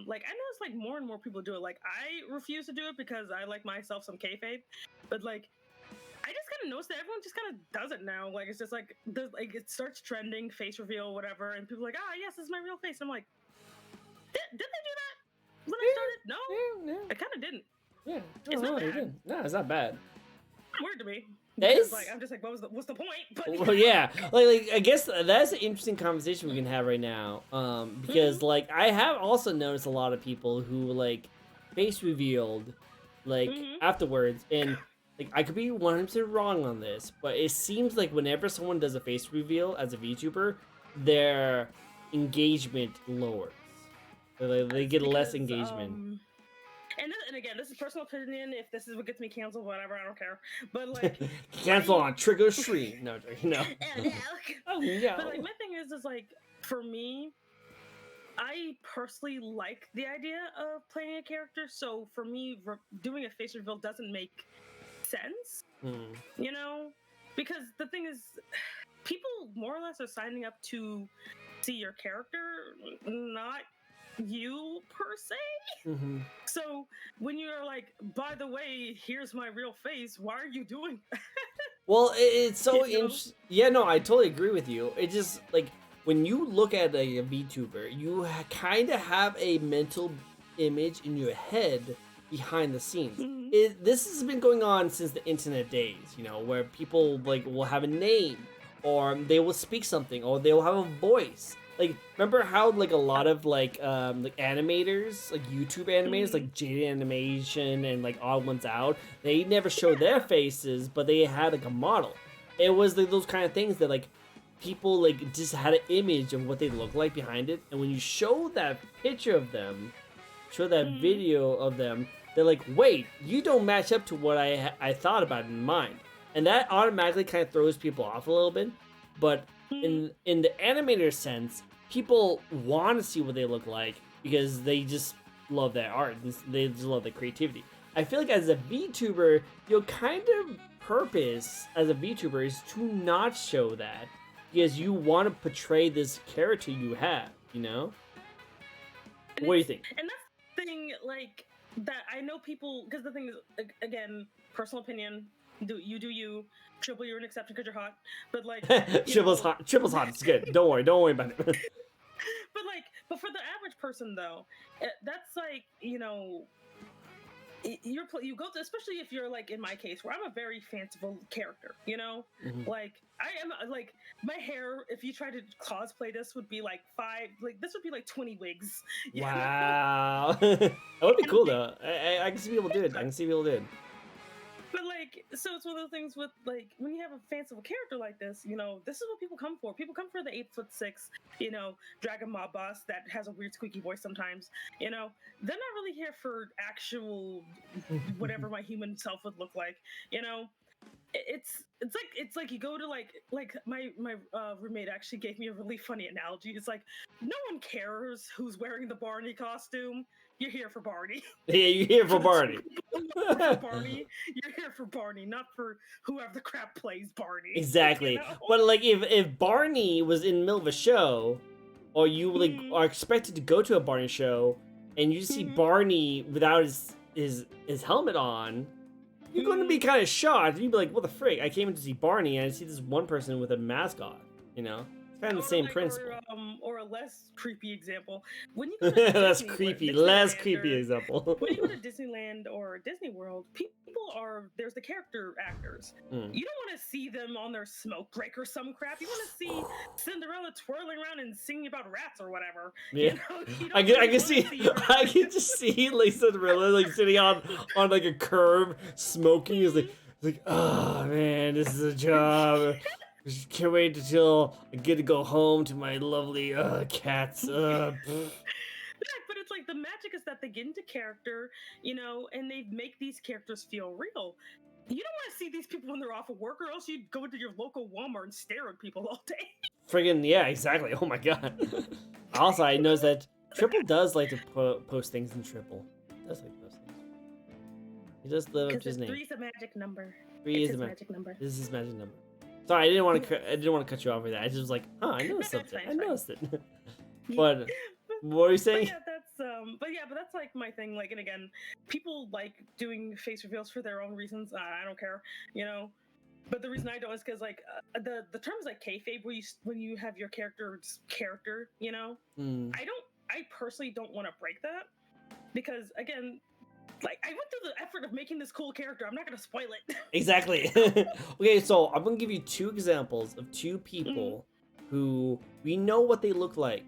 Like I notice like more and more people do it. Like I refuse to do it because I like myself some kayfabe, but like I just kind of noticed that everyone just kind of does it now. Like it's just like it starts trending, face reveal, whatever, and people are like, yes, this is my real face. I'm like, did they do that when I started? No, I kind of didn't. Yeah, it's not bad. No, it's not bad. Weird to me. It's like I'm just like, what's the point? But, well, yeah, like I guess that's an interesting conversation we can have right now. Because like I have also noticed a lot of people who like face revealed like afterwards, and like I could be 100% wrong on this, but it seems like whenever someone does a face reveal as a VTuber, their engagement lowers. They get less engagement. And again, this is personal opinion. If this is what gets me canceled, whatever, I don't care. But like, cancel on Trick or Stream. No. Oh yeah. But like, my thing is like, for me, I personally like the idea of playing a character. So for me, doing a face reveal doesn't make sense, you know, because the thing is, people more or less are signing up to see your character, not you per se. So when you're like, by the way, here's my real face, why are you doing that? Well, it's so interesting. Yeah, no, I totally agree with you. It just like when you look at a VTuber, you kind of have a mental image in your head behind the scenes. This has been going on since the internet days, you know, where people like will have a name, or they will speak something, or they will have a voice. Like, remember how like a lot of like animators, like YouTube animators, like Jade Animation and like Odd Ones Out, they never showed their faces, but they had like a model. It was like those kind of things that like people like just had an image of what they look like behind it, and when you show that picture of them, show that video of them, they're like, wait, you don't match up to what I thought about in mind, and that automatically kind of throws people off a little bit. But in the animator sense, people want to see what they look like because they just love that art. They just love the creativity. I feel like as a VTuber, your kind of purpose as a VTuber is to not show that because you want to portray this character you have, you know? And what do you think? And that's the thing, like, that I know people, because the thing is, again, personal opinion, do you. Triple, you're an exception because you're hot. But like Triple's hot. Triple's hot. It's good. Don't worry about it. but for the average person though, that's like, you go to, especially if you're like in my case where I'm a very fanciful character, you know, like I am like my hair. If you try to cosplay this, would be like this would be like 20 wigs. Wow, that would be cool though. I can see people do it. But like, so it's one of those things with like when you have a fanciful character like this, you know, this is what people come for. People come for the 8'6", you know, dragon mob boss that has a weird squeaky voice sometimes. You know, they're not really here for actual whatever my human self would look like. You know, it's like you go to like my roommate actually gave me a really funny analogy. It's like no one cares who's wearing the Barney costume. You're here for Barney. Yeah, you're here for Barney. You're here for Barney, not for whoever the crap plays Barney. Exactly. You know? But like if Barney was in the middle of a show, or you like are expected to go to a Barney show, and you see Barney without his helmet on, you're going to be kind of shocked. You'd be like, what the frick? I came in to see Barney, and I see this one person with a mask on, you know? Kind of the same principle. Or a less creepy example. When you go to less creepy example. When you go to Disneyland or Disney World, there's the character actors. You don't want to see them on their smoke break or some crap. You want to see Cinderella twirling around and singing about rats or whatever. Yeah, I can just see like Cinderella like sitting on like a curb smoking. Is like, oh man, this is a job. Can't wait until I get to go home to my lovely cats. But it's like the magic is that they get into character, you know, and they make these characters feel real. You don't want to see these people when they're off of work, or else you'd go to your local Walmart and stare at people all day. Friggin' yeah, exactly. Oh my god. Also, I noticed that Triple does like to post things in Triple. He does like post things. He does live up to his name. 3's a magic number. 3 is a magic number. This is his magic number. Sorry, I didn't want to cut you off with that. I just was like, I noticed something. I noticed it. But what were you saying? But that's like my thing. Like, and again, people like doing face reveals for their own reasons. I don't care, you know. But the reason I don't is because like the term is like kayfabe, when you have your character's character, you know. I personally don't want to break that because again, like, I went through the effort of making this cool character. I'm not going to spoil it. Exactly. Okay, so I'm going to give you 2 examples of 2 people who we know what they look like.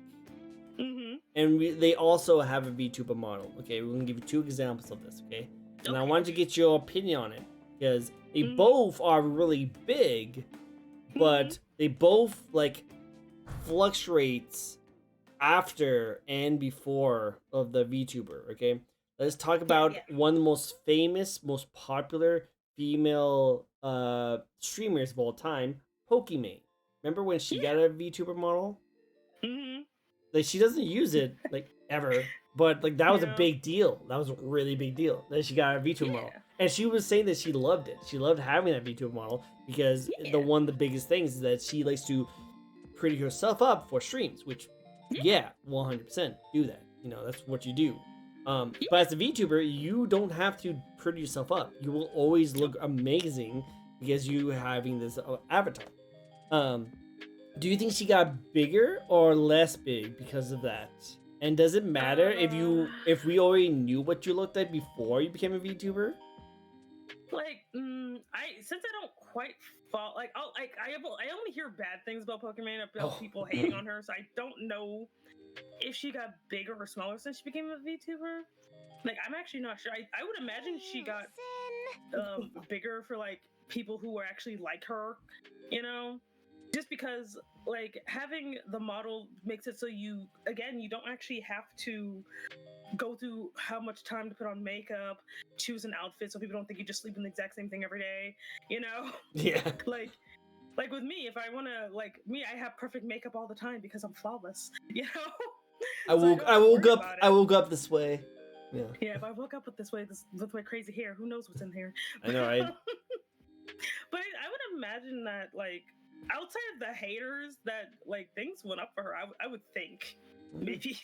And they also have a VTuber model. Okay, we're going to give you 2 examples of this, okay? And I wanted to get your opinion on it because they both are really big, but they both, like, fluctuates after and before of the VTuber, okay? Let's talk about one of the most famous, most popular female streamers of all time, Pokimane. Remember when she got a VTuber model? Like she doesn't use it like ever, but like that was a big deal. That was a really big deal. That she got a VTuber model, and she was saying that she loved it. She loved having that VTuber model because one of the biggest things is that she likes to pretty herself up for streams, which 100% do that. You know, that's what you do. But as a VTuber, you don't have to pretty yourself up. You will always look amazing because you having this avatar. Do you think she got bigger or less big because of that? And does it matter if we already knew what you looked like before you became a VTuber? Like, since I don't quite follow, like, I only hear bad things about Pokemon, about people hating on her, so I don't know if she got bigger or smaller since she became a VTuber. Like, I'm actually not sure. I would imagine she got bigger for like people who were actually like her, you know, just because like having the model makes it so you don't actually have to go through how much time to put on makeup, choose an outfit so people don't think you just sleep in the exact same thing every day, you know? Yeah. Like with me, if I want to, like me, I have perfect makeup all the time because I'm flawless, you know? I woke up this way. Yeah. Yeah, if I woke up with my crazy hair, who knows what's in here? I know, right? But I would imagine that, like, outside of the haters, that like things went up for her. I would think maybe.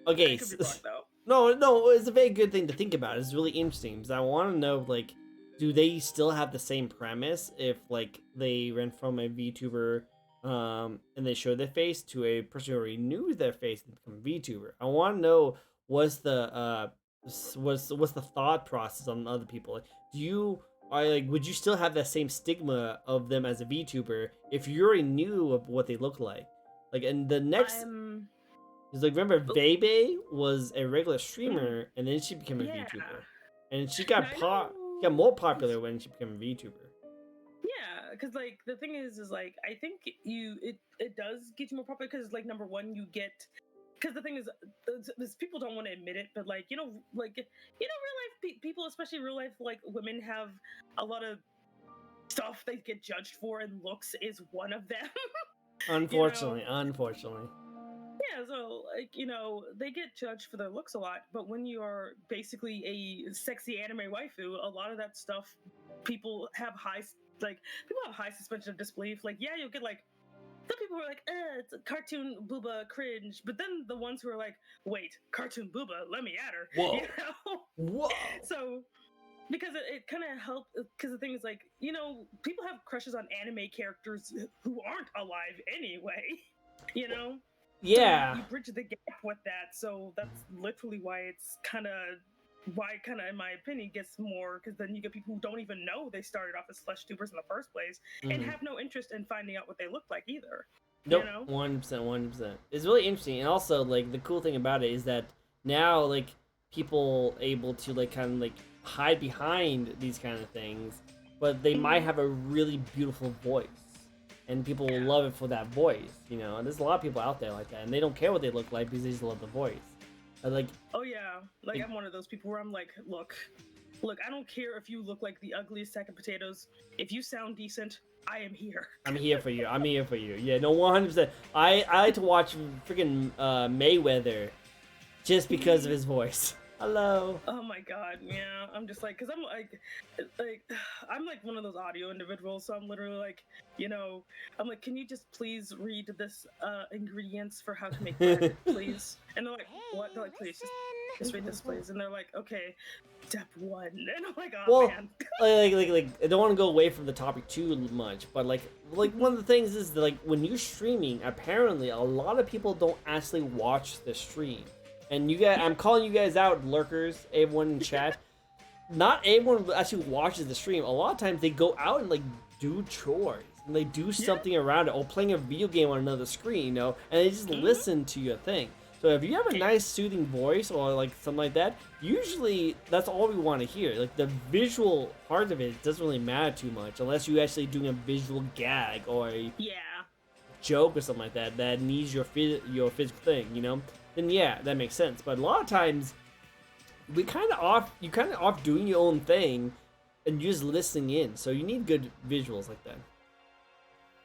Okay. I could be wrong, no, it's a very good thing to think about. It's really interesting because I want to know, like, do they still have the same premise if like they went from a VTuber and they showed their face to a person who already knew their face and become a VTuber? I want to know what's the thought process on other people. Like, would you still have that same stigma of them as a VTuber if you already knew of what they look like? Like, and the next is like, remember Bebe was a regular streamer and then she became a VTuber, and she got more popular when she became a VTuber. Yeah, because like the thing is like I think it does get you more popular because like number one you get. Because the thing is people don't want to admit it, but like, real life people, especially real life, like women have a lot of stuff they get judged for, and looks is one of them. Unfortunately. Yeah, so like, they get judged for their looks a lot, but when you are basically a sexy anime waifu, a lot of that stuff people have high suspension of disbelief. Like, yeah, you'll get like some people were like, it's a cartoon booba cringe. But then the ones who are like, wait, cartoon booba, let me at her. Whoa. You know? Whoa. So, because it kind of helped, because the thing is like, people have crushes on anime characters who aren't alive anyway, you know? Yeah. So you bridge the gap with that. So that's literally why it's kind of, in my opinion, gets more, because then you get people who don't even know they started off as flesh tubers in the first place and have no interest in finding out what they look like either. Nope, 100%. It's really interesting, and also like the cool thing about it is that now like people able to like kind of like hide behind these kind of things, but they might have a really beautiful voice, and people will love it for that voice, And there's a lot of people out there like that, and they don't care what they look like because they just love the voice. Like, oh yeah, like I'm one of those people where I'm like, look, I don't care if you look like the ugliest sack of potatoes. If you sound decent, I am here. I'm here for you. Yeah, no, 100%. I like to watch freaking Mayweather just because of his voice. Hello. Oh my god, yeah. I'm just like, because I'm like I'm like one of those audio individuals, so I'm literally like, I'm like, can you just please read this ingredients for how to make bread, please? And they're like, what? They're like, please just read this, please. And they're like, okay, step 1. And I'm like, oh man. like I don't want to go away from the topic too much, but like one of the things is that, like, when you're streaming, apparently a lot of people don't actually watch the stream. And you guys, I'm calling you guys out, lurkers, everyone in chat. Not everyone actually watches the stream. A lot of times they go out and like do chores and they do something around it, or playing a video game on another screen, and they just listen to your thing. So if you have a nice soothing voice or like something like that, usually that's all we want to hear. Like the visual part of it doesn't really matter too much unless you're actually doing a visual gag or a joke or something like that that needs your physical thing, then yeah, that makes sense. But a lot of times, you kind of off doing your own thing, and you're just listening in. So you need good visuals like that.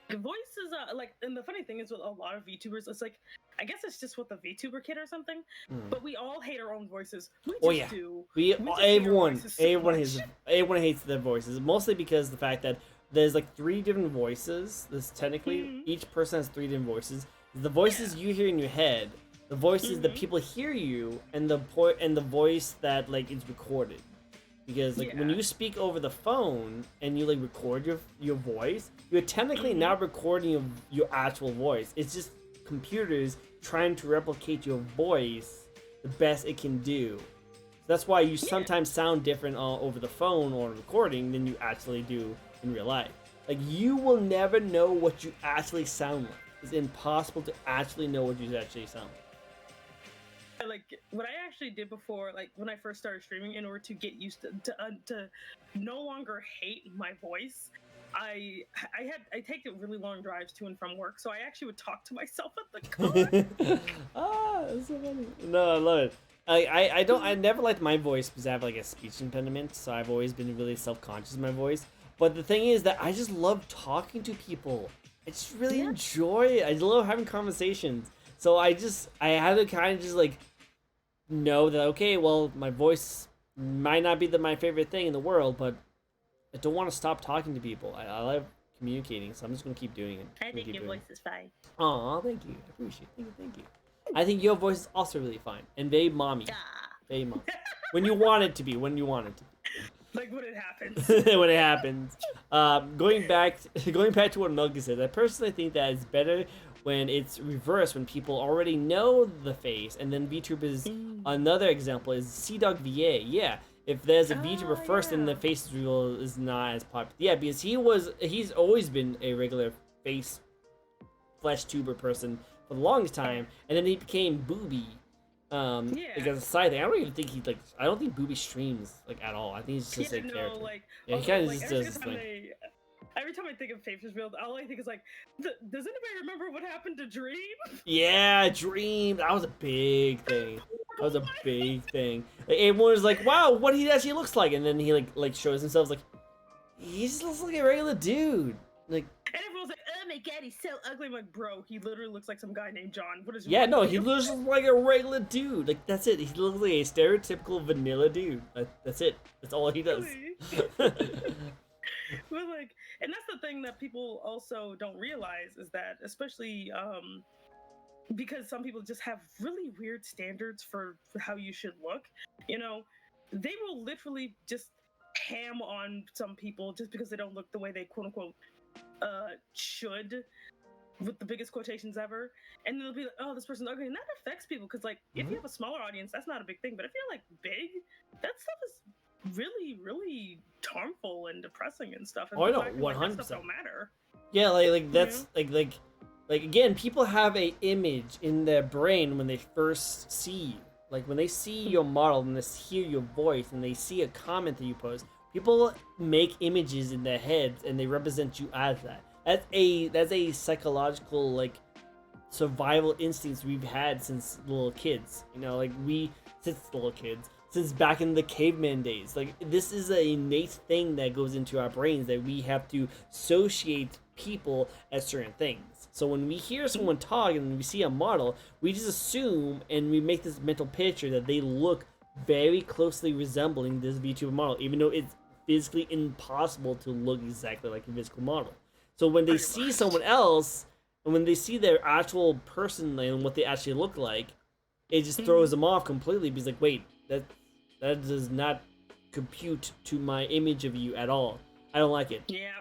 The voice is like, and the funny thing is with a lot of VTubers, it's like I guess it's just with the VTuber kid or something. But we all hate our own voices. We just do. Everyone hates their voices, mostly because of the fact that there's like 3 different voices. This technically each person has 3 different voices. The voices you hear in your head, the voices that people hear you, and the voice that like is recorded. Because like when you speak over the phone and you like record your voice, you're technically not recording your actual voice. It's just computers trying to replicate your voice the best it can do. So that's why you sometimes sound different over the phone or recording than you actually do in real life. Like you will never know what you actually sound like. It's impossible to actually know what you actually sound like. Like what I actually did before, like when I first started streaming, in order to get used to no longer hate my voice, I take really long drives to and from work, so I actually would talk to myself at the car. That's so funny. No, I love it. I never liked my voice because I have like a speech impediment, so I've always been really self-conscious of my voice. But the thing is that I just love talking to people. I just really enjoy it. I love having conversations. So I had to kind of just like know that, okay, well, my voice might not be my favorite thing in the world, but I don't want to stop talking to people. I love communicating, so I'm just going to keep doing it. I think your voice is fine. Aw, thank you. I appreciate it. Thank you. I think your voice is also really fine and very mommy. Very mommy. When you want it to be. Like when it happens. When it happens. Going back to what Melga said, I personally think that it's better when it's reversed, when people already know the face, and then VTuber is another example is CDog VA. Yeah, if there's a VTuber first and the face reveal is not as popular. Yeah, because he's always been a regular face flesh tuber person for the longest time, and then he became Booby. Like as a side thing, I don't even think I don't think Booby streams like at all. I think he's just a character. He kind of just does his thing. Every time I think of face reveal, all I think is like, does anybody remember what happened to Dream? Yeah, Dream. That was a big thing. Like, everyone was like, "Wow, what he actually looks like," and then he like shows himself like, he just looks like a regular dude. Like, and everyone's like, "Oh my god, he's so ugly." I'm like, bro, he literally looks like some guy named John. What is? Yeah, no, he looks like a regular dude. Like that's it. He looks like a stereotypical vanilla dude. That's it. That's all he does. But like, and that's the thing that people also don't realize is that, especially because some people just have really weird standards for how you should look, you know, they will literally just ham on some people just because they don't look the way they quote unquote should, with the biggest quotations ever, and they'll be like, "Oh, this person's ugly," and that affects people because like if you have a smaller audience, that's not a big thing, but if you're like big, that stuff is really, really harmful and depressing and stuff. And I know, 100%. That stuff don't matter. Yeah, like that's like again, people have a image in their brain when they first see you. Like when they see your model and they hear your voice and they see a comment that you post, people make images in their heads and they represent you as that. That's a psychological like survival instincts we've had since little kids. You know, like since back in the caveman days. Like this is an innate thing that goes into our brains that we have to associate people as certain things. So when we hear someone talk and we see a model, we just assume and we make this mental picture that they look very closely resembling this VTuber model, even though it's physically impossible to look exactly like a physical model. So when they see someone else, and when they see their actual person and what they actually look like, it just throws them off completely because like, wait, that does not compute to my image of you at all. I don't like it. Yeah,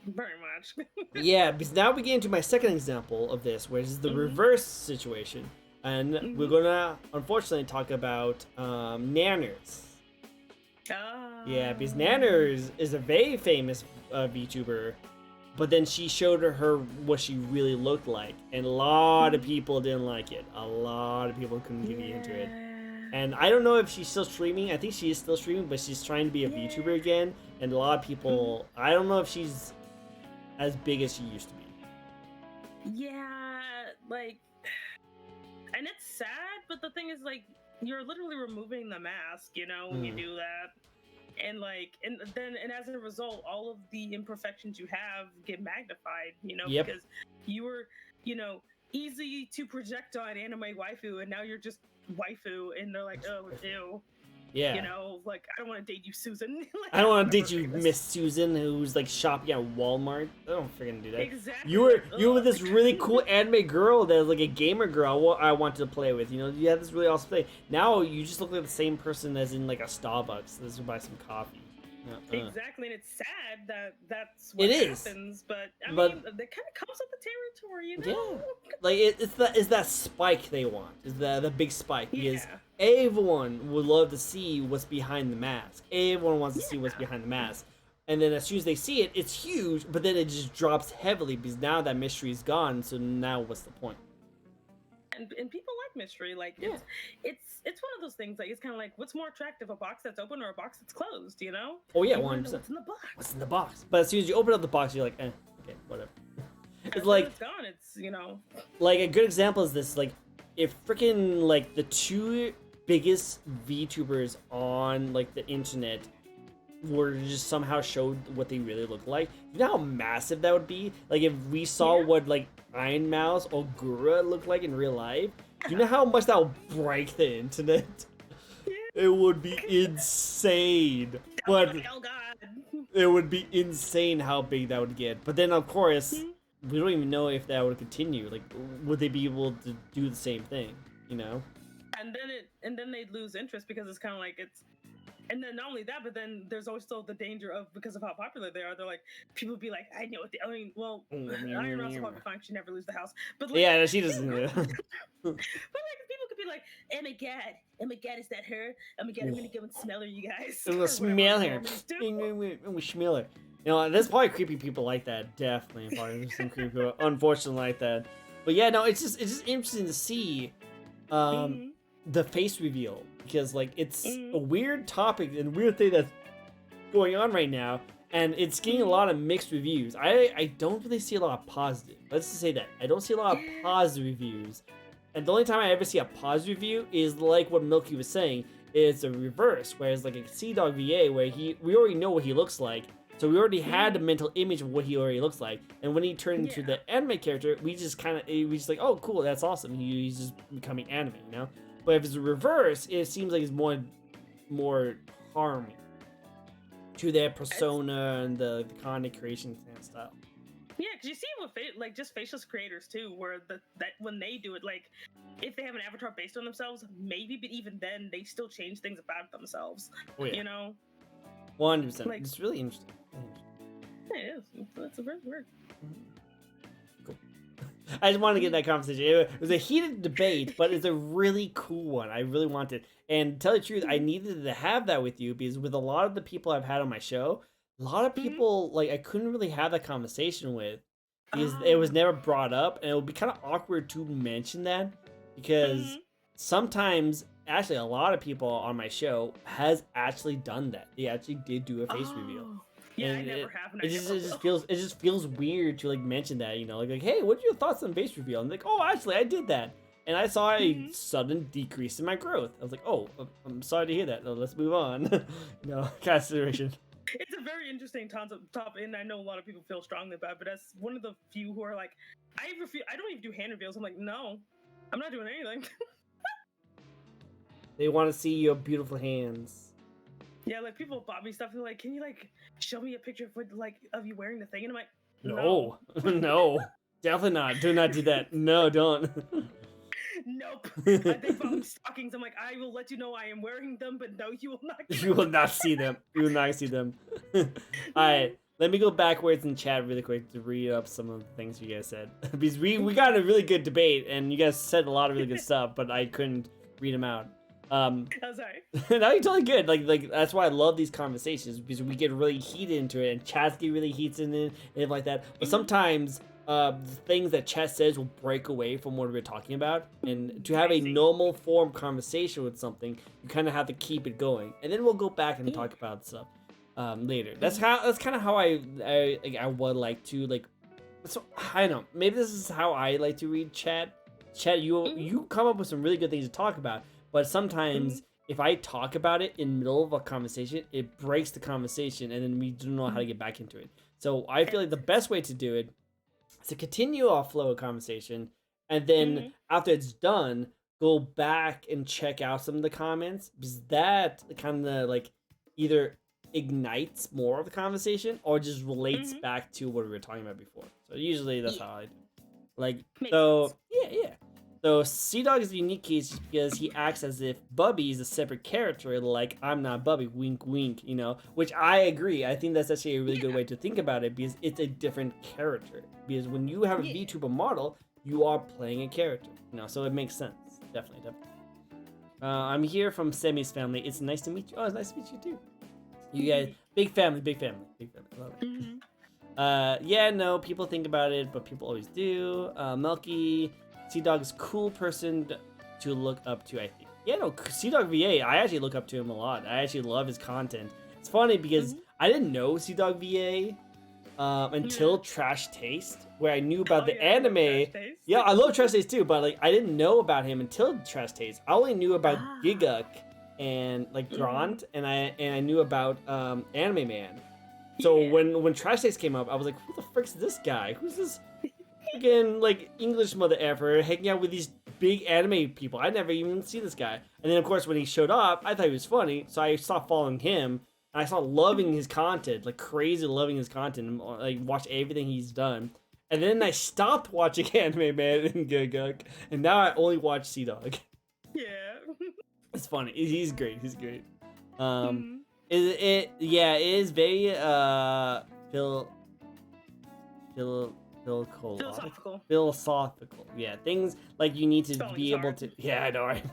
very much. Yeah, because now we get into my second example of this, which is the reverse situation. And we're gonna, unfortunately, talk about Nanners. Yeah, because Nanners is a very famous VTuber, but then she showed her what she really looked like, and a lot of people didn't like it. A lot of people couldn't get into it. And I don't know if she's still streaming. I think she is still streaming, but she's trying to be a VTuber again. And a lot of people, I don't know if she's as big as she used to be. Yeah, like, and it's sad, but the thing is, like, you're literally removing the mask, you know, when you do that. And like, and as a result, all of the imperfections you have get magnified, you know, because you were, you know, easy to project on anime waifu, and now you're just waifu, and they're like, oh, ew. Yeah. You know, like, I don't want to date you, Susan. Like, I don't want to date you, Miss Susan, who's like shopping at Walmart. I don't freaking do that. Exactly. You were this really cool anime girl that was like a gamer girl I wanted to play with. You know, you had this really awesome play. Now you just look like the same person as in like a Starbucks. Let's buy some coffee. Exactly, and it's sad that that's what happens. But I mean, that kind of comes with the territory, you know. Yeah, like it's that spike they want. Is the big spike because everyone would love to see what's behind the mask. Everyone wants to see what's behind the mask, and then as soon as they see it, it's huge. But then it just drops heavily because now that mystery is gone. So now what's the point? And people like mystery. Like it's one of those things. Like it's kind of like, what's more attractive, a box that's open or a box that's closed? You know? Oh yeah, 100%. What's in the box? What's in the box? But as soon as you open up the box, you're like, okay, whatever. It's like it's gone. It's, you know. Like a good example is this. Like if freaking like the two biggest VTubers on like the internet were just somehow showed what they really look like, you know how massive that would be? Like if we saw what like Iron Mouse or Gura looked like in real life, do you know how much that would break the internet? It would be insane. But it would be insane how big that would get. But then of course, we don't even know if that would continue. Like, would they be able to do the same thing? You know? And then they'd lose interest because it's kind of like it's. And then not only that, but then there's also the danger of, because of how popular they are, they're like, people be like, I know what I mean, well, Iron Mouse will probably fine, she never lose the house. But like, yeah, she doesn't. But like, people could be like, oh my god, is that her? Oh my god, I'm gonna go and smell her, you guys. I'm gonna smell her. I'm gonna smell her. You know, there's probably creepy people like that. Definitely, probably there's some creepy people, unfortunately, like that. But yeah, no, it's just interesting to see. The face reveal, because like it's a weird topic and weird thing that's going on right now, and it's getting a lot of mixed reviews. I don't really see a lot of positive. Let's just say that I don't see a lot of positive reviews, and the only time I ever see a positive review is like what Milky was saying, is a reverse, whereas like a Sea Dog VA where we already know what he looks like, so we already had the mental image of what he already looks like, and when he turned into the anime character, we just like, oh cool, that's awesome, he's just becoming anime, you know. But if it's a reverse, it seems like it's more harming to their persona and the content creation and stuff. Yeah, because you see it with like just facial creators too, where that when they do it, like if they have an avatar based on themselves, maybe, but even then they still change things about themselves. Oh, yeah. You know, 100%. Like, it's really interesting. Yeah, it is. That's a very word. I just wanted to get that conversation. It was a heated debate, but it's a really cool one. I really wanted. And to tell you the truth, I needed to have that with you because with a lot of the people I've had on my show, a lot of people, like, I couldn't really have that conversation with because it was never brought up. And it would be kind of awkward to mention that because sometimes, actually, a lot of people on my show has actually done that. They actually did do a face reveal. Yeah, I never have. It just feels weird to like mention that, you know, like hey, what's your thoughts on face reveal? I'm like, oh, actually, I did that, and I saw a sudden decrease in my growth. I was like, oh, I'm sorry to hear that. Let's move on. No consideration. It's a very interesting topic, and I know a lot of people feel strongly about it, but that's one of the few who are like, I don't even do hand reveals. I'm like, no, I'm not doing anything. They want to see your beautiful hands. Yeah, like people bought me stuff and they're like, can you like show me a picture of you wearing the thing? And I'm like, no, no, definitely not. Do not do that. No, don't. Nope. They bought me stockings. I'm like, I will let you know I am wearing them, but no, you will not. You will not see them. You will not see them. All right, let me go backwards in chat really quick to read up some of the things you guys said because we got a really good debate and you guys said a lot of really good stuff, but I couldn't read them out. Oh, sorry. No, you're totally good. Like that's why I love these conversations because we get really heated into it, and chats get really heated in it and like that. But sometimes the things that chat says will break away from what we're talking about, and to have a normal form conversation with something, you kind of have to keep it going, and then we'll go back and talk about stuff later. That's kind of how I would like to like. So I don't know. Maybe this is how I like to read chat. Chat, you come up with some really good things to talk about. But sometimes, if I talk about it in the middle of a conversation, it breaks the conversation, and then we don't know how to get back into it. So I feel like the best way to do it is to continue our flow of conversation, and then after it's done, go back and check out some of the comments, because that kind of like either ignites more of the conversation or just relates back to what we were talking about before. So usually that's how I do. Like, so yeah. So Sea Dog is a unique case because he acts as if Bubby is a separate character, like I'm not Bubby, wink wink, you know, which I agree. I think that's actually a really good way to think about it, because it's a different character. Because when you have a VTuber model, you are playing a character, you know, so it makes sense. Definitely. I'm here from Semi's family. It's nice to meet you. Oh, it's nice to meet you too. You guys, big family. Love it. Yeah, no, people think about it, but people always do. Melky, Sea Dog is a cool person to look up to, I think. Yeah, no, Sea Dog VA, I actually look up to him a lot. I actually love his content. It's funny because I didn't know Sea Dog VA until Trash Taste, where I knew about the anime. Yeah, I love Trash Taste too, but like I didn't know about him until Trash Taste. I only knew about Giguk and like Grant, and I knew about Anime Man. So when Trash Taste came up, I was like, who the frick's this guy? Who's this freaking like English mother effer hanging out with these big anime people? I never even see this guy. And then of course when he showed up, I thought he was funny, so I stopped following him. And I started loving his content, like crazy loving his content, and like watch everything he's done. And then I stopped watching Anime Man and Giguk, and now I only watch Sea Dog. Yeah. It's funny. He's great. It is very philosophical. Yeah, things like you need to be able to. Yeah, I know, right?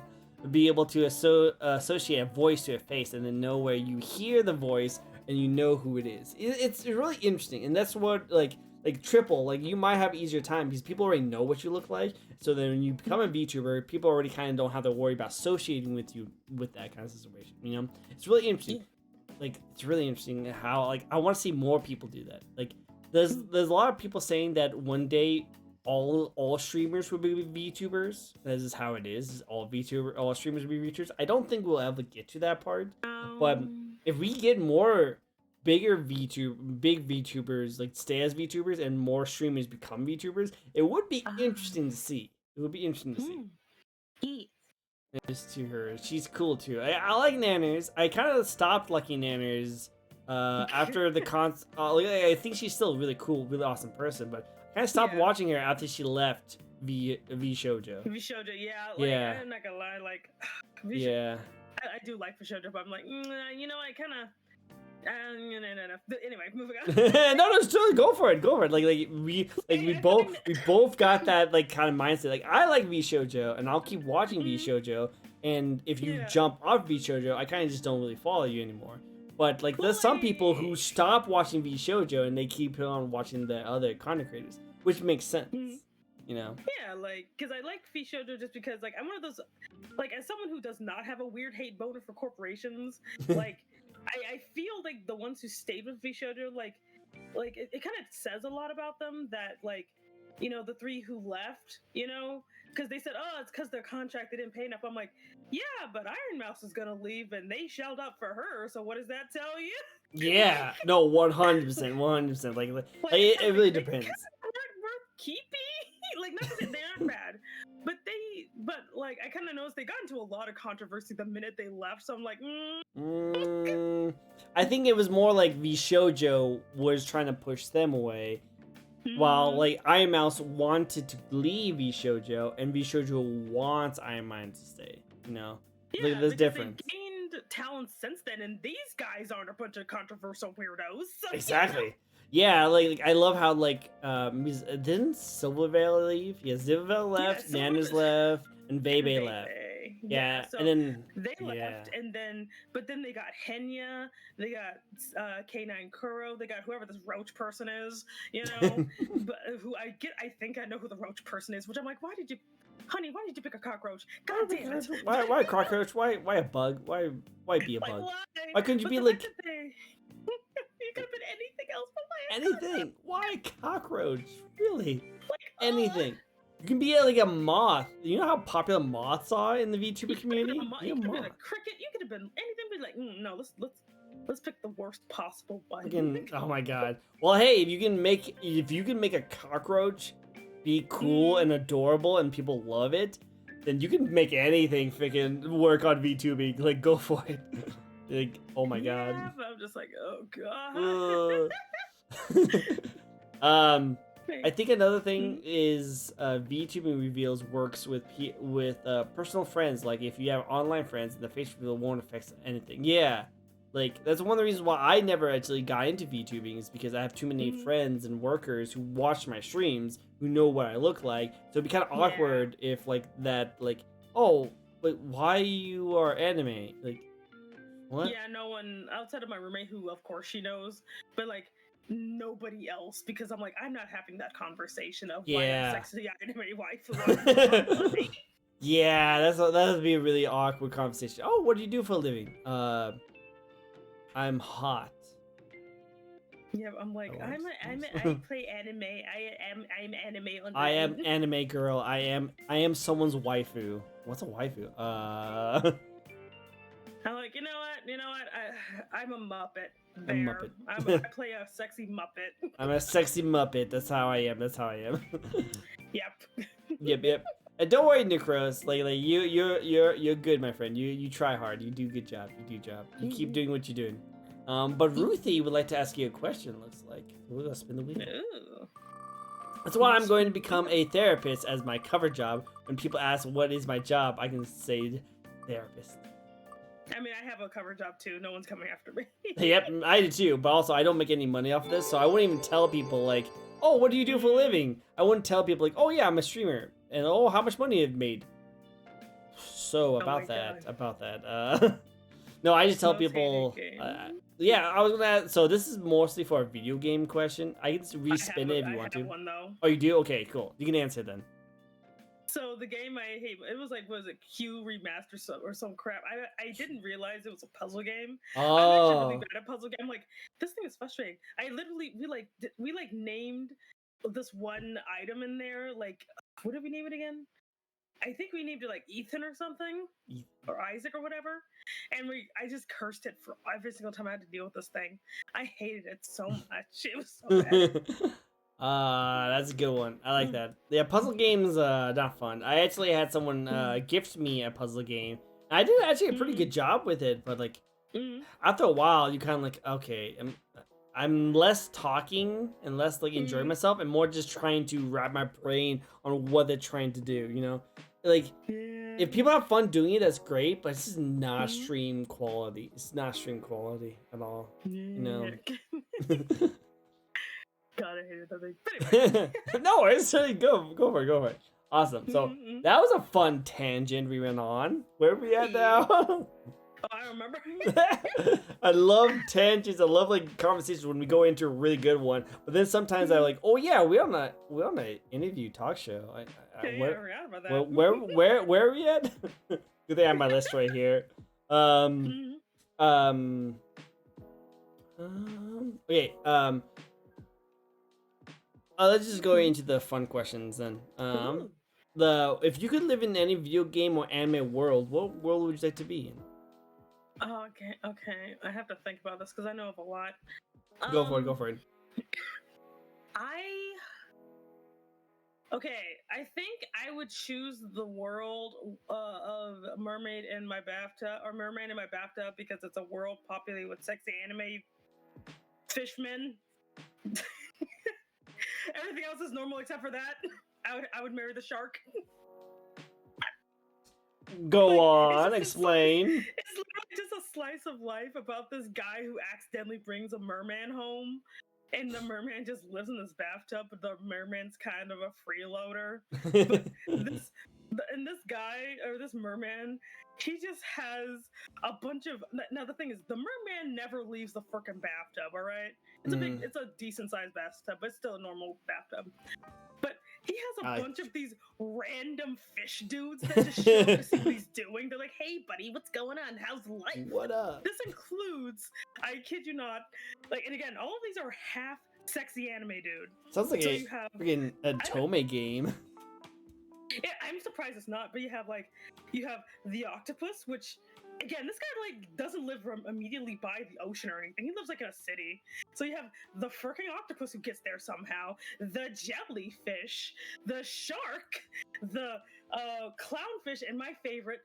Be able to associate a voice to a face, and then know where you hear the voice and you know who it is. It's really interesting, and that's what like Triple, like you might have easier time because people already know what you look like. So then when you become a VTuber, people already kind of don't have to worry about associating with you with that kind of situation. You know, it's really interesting. Like it's really interesting how like I want to see more people do that. Like there's a lot of people saying that one day all streamers will be VTubers. That is how it is. All streamers will be VTubers. I don't think we'll ever get to that part. But if we get more big VTubers like stay as VTubers and more streamers become VTubers, it would be interesting to see. Just to her, she's cool too. I like Nanners. I kind of stopped liking Nanners after the I think she's still a really cool, really awesome person, but I kind of stopped watching her after she left VShojo. Yeah. I'm not gonna lie, like I do like VShojo, but I'm like, you know, I kind of. No. Anyway, moving on. No, totally go for it. Like we both got that like kind of mindset. Like I like VShojo, and I'll keep watching VShojo. And if you jump off VShojo, I kind of just don't really follow you anymore. But like, there's some people who stop watching VShojo and they keep on watching the other content creators, which makes sense. You know? Yeah, like, because I like VShojo just because, like, I'm one of those, like, as someone who does not have a weird hate boner for corporations, like. I feel like the ones who stayed with VShojo, like it kind of says a lot about them that, like, you know, the three who left, you know, because they said, oh, it's because their contract, they didn't pay enough. I'm like, yeah, but Iron Mouse is gonna leave and they shelled up for her, so what does that tell you? Yeah, no, 100%. Like it really depends. We're keepy, like, not to say they aren't bad, but like I kind of noticed they got into a lot of controversy the minute they left, so I'm like, I think it was more like VShojo was trying to push them away, while like Iron Mouse wanted to leave VShojo, and VShojo wants Iron Man to stay. You know, yeah, there's difference. They gained talent since then, and these guys aren't a bunch of controversial weirdos. Exactly. Yeah, like I love how like didn't Silverveil leave? Yeah, Silverveil left, Nanners left, and Bebe left. Yeah, so and then they left, and then they got Henya, they got K9 Kuro, they got whoever this Roach person is, you know, but I think I know who the Roach person is, which I'm like, why did you pick a cockroach? God damn it! Why a cockroach? Why a bug? Why be a bug? Why couldn't you be like? You could have been anything else but anything. Why cockroach? Really? Like anything. You can be like a moth. You know how popular moths are in the VTuber community? You could have been a cricket. You could have been anything. Be like, no, let's pick the worst possible one. Oh my god. Well, hey, if you can make a cockroach be cool and adorable and people love it, then you can make anything freaking work on VTubing. Like, go for it. Like, oh my god. But I'm just like, oh I god. think another thing is VTubing reveals works with personal friends. Like if you have online friends, the face reveal won't affect anything. Yeah, like that's one of the reasons why I never actually got into VTubing is because I have too many friends and workers who watch my streams who know what I look like. So it'd be kind of awkward if oh, but why you are anime? Like, what? Yeah, no one outside of my roommate who, of course, she knows, but like. Nobody else, because I'm like, I'm not having that conversation of why I'm sexy anime waifu. Yeah, that would be a really awkward conversation. Oh, what do you do for a living? I'm hot. Yeah, I'm like, I play anime. I'm anime on. I am anime girl. I am someone's waifu. What's a waifu? I'm like, you know what? I'm a Muppet. There. A Muppet. I play a sexy Muppet. I'm a sexy Muppet. That's how I am. Yep. Yep. And don't worry, Nikros. Like you're good, my friend. You try hard. You do good job. You keep doing what you're doing. But Ruthie would like to ask you a question. Looks like we're gonna spin the wheel. Ooh. That's why I'm going to become a therapist as my cover job. When people ask what is my job, I can say therapist. I mean, I have a cover job too. No one's coming after me. Yep, I do too. But also, I don't make any money off of this, so I wouldn't even tell people like, "Oh, what do you do for a living?" I wouldn't tell people like, "Oh yeah, I'm a streamer," and "Oh, how much money I've made." So about that. No, I just tell people. Yeah, I was gonna ask, so this is mostly for a video game question. I can just respin it if you want to. One, though. Oh, you do? Okay, cool. You can answer then. So the game I hate, it was like, was it Q Remaster or some crap? I didn't realize it was a puzzle game. Oh. I'm actually really bad at puzzle game. I'm like, this thing is frustrating. We named this one item in there, like, what did we name it again? I think we named it like Ethan or something, or Isaac or whatever. And I just cursed it for every single time I had to deal with this thing. I hated it so much. It was so bad. That's a good one. I like that. Yeah, puzzle games, not fun. I actually had someone gift me a puzzle game. I did actually a pretty good job with it, but like after a while, you kind of like, okay, I'm less talking and less like enjoying myself, and more just trying to wrap my brain on what they're trying to do. You know, like if people have fun doing it, that's great, but it's just not stream quality. It's not stream quality at all. You know. God, I hated that thing. Anyway. No, it's really good. Go for it. Awesome. So that was a fun tangent we went on. Where are we at now? Oh, I remember. I love tangents. I love like conversations when we go into a really good one. But then sometimes I'm like, oh yeah, we're on a interview talk show. I forgot about that. Where are we at? Good thing I have my list right here. Okay. Let's just go into the fun questions then. If you could live in any video game or anime world, what world would you like to be in? Oh, okay. I have to think about this because I know of a lot. Go for it. I think I would choose the world of Mermaid in My Bathtub, or Merman in My Bathtub, because it's a world populated with sexy anime fishmen. Everything else is normal except for that. I would marry the shark. Go on, explain. It's literally just a slice of life about this guy who accidentally brings a merman home, and the merman just lives in this bathtub, but the merman's kind of a freeloader. But this guy, or this merman, he just has a bunch of... Now the thing is, the merman never leaves the frickin' bathtub, alright? It's a decent sized bathtub, but it's still a normal bathtub. But he has a bunch of these random fish dudes that just show up to see what he's doing. They're like, hey buddy, what's going on? How's life? What up? This includes, I kid you not, like, and again, all of these are half sexy anime, dude. Sounds like a freaking Otome game. Yeah, I'm surprised it's not, but you have the octopus, which again, this guy like doesn't live immediately by the ocean or anything. He lives like in a city. So you have the freaking octopus who gets there somehow, the jellyfish, the shark, the clownfish, and my favorite.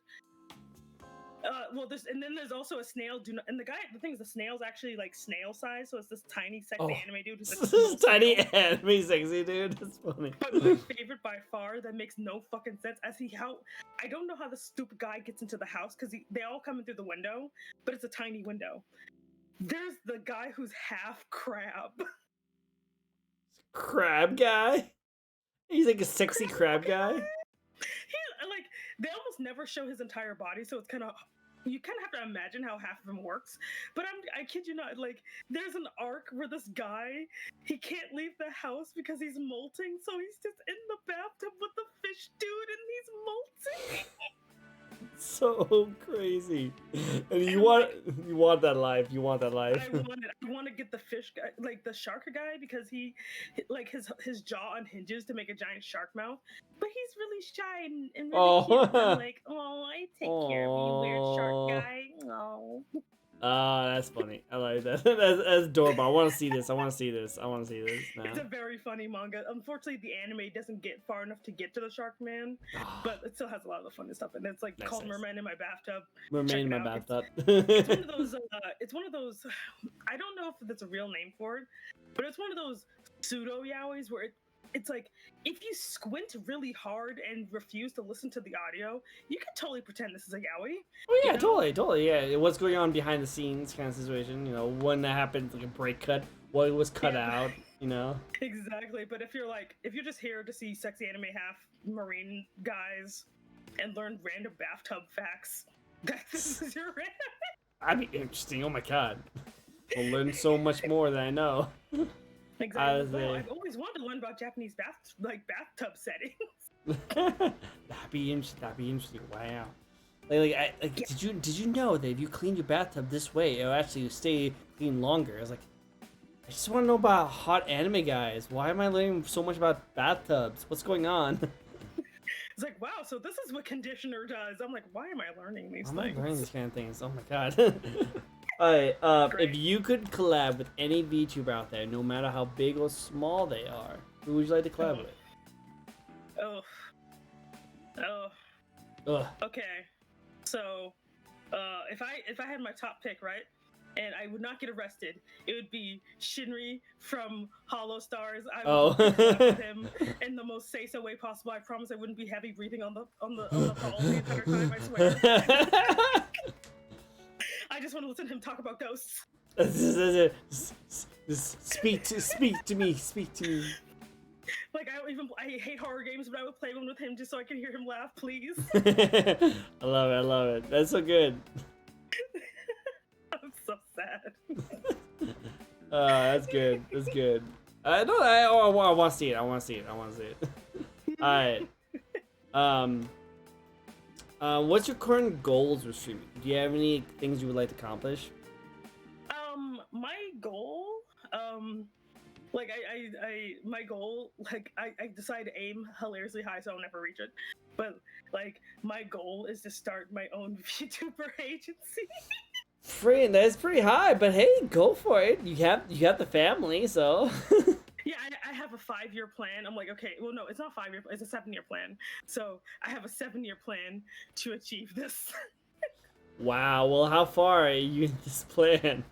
There's also a snail. The thing is, the snail's actually like snail size, so it's this tiny, sexy anime dude. This tiny anime sexy dude. That's funny. But my favorite by far, that makes no fucking sense. I don't know how the stupid guy gets into the house because they all come in through the window, but it's a tiny window. There's the guy who's half crab. Crab guy? He's like a sexy crab guy? They almost never show his entire body, so it's you kind of have to imagine how half of him works. But I kid you not, like, there's an arc where this guy, he can't leave the house because he's molting, so he's just in the bathtub with the fish dude, and he's molting. So crazy. And you want that life. You want that life. I want to get the fish guy, like the shark guy, because he, like, his jaw unhinges to make a giant shark mouth, but he's really shy and really cute. I'm like, I take care of you, weird shark guy. Oh. That's funny. I like that. That's adorable. I want to see this. Now. It's a very funny manga. Unfortunately, the anime doesn't get far enough to get to the Shark Man, but it still has a lot of the funny stuff. And it's like called Merman in My Bathtub. Merman in My Bathtub. It's one of those. It's one of those. I don't know if that's a real name for it, but it's one of those pseudo yaois where it's like if you squint really hard and refuse to listen to the audio, you can totally pretend this is a yaoi. Oh yeah, totally. Yeah, what's going on behind the scenes kind of situation. You know, when that happens, like a break cut, what was cut out. You know. Exactly, but if you're just here to see sexy anime half marine guys and learn random bathtub facts, this is your random. That'd be interesting. Oh my god, we'll learn so much more than I know. Exactly. I've always wanted to learn about Japanese bathtub settings. That'd be interesting. Wow. Did you know that if you clean your bathtub this way, it'll actually stay clean longer? I was like, I just want to know about hot anime guys. Why am I learning so much about bathtubs? What's going on? It's like, wow, so this is what conditioner does. I'm like, why am I learning these things? Why am I learning these kind of things? Oh my god. Alright, if you could collab with any VTuber out there, no matter how big or small they are, who would you like to collab with? Okay. So, if I had my top pick, right, and I would not get arrested, it would be Shinri from Hollow Stars. I would collab with him in the most say-so way possible. I promise I wouldn't be heavy breathing on the call the entire time. I swear. I just want to listen to him talk about ghosts. Speak to me. Like I hate horror games, but I would play one with him just so I can hear him laugh, please. I love it. That's so good. I'm so sad. That's good. I want to see it. All right. What's your current goals with streaming? Do you have any things you would like to accomplish? My goal, my goal, I decide to aim hilariously high so I'll never reach it. But like, my goal is to start my own VTuber agency. Friend, that's pretty high, but hey, go for it. You have the family, so. Yeah, I have a 5-year plan. I'm like, okay, well, no, it's not 5-year. It's a 7-year plan. So I have a 7-year plan to achieve this. Wow. Well, how far are you in this plan?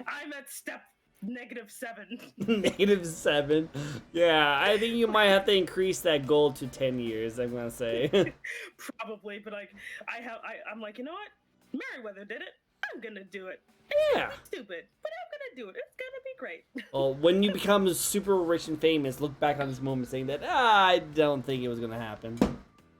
I'm at step -7. -7. Yeah, I think you might have to increase that goal to 10 years. I'm gonna say. Probably, but like, I'm like, you know what? Merriweather did it. I'm gonna do it. Yeah. It's stupid, but I'm gonna do it. It's gonna be great. Well, when you become super rich and famous, look back on this moment saying that I don't think it was gonna happen.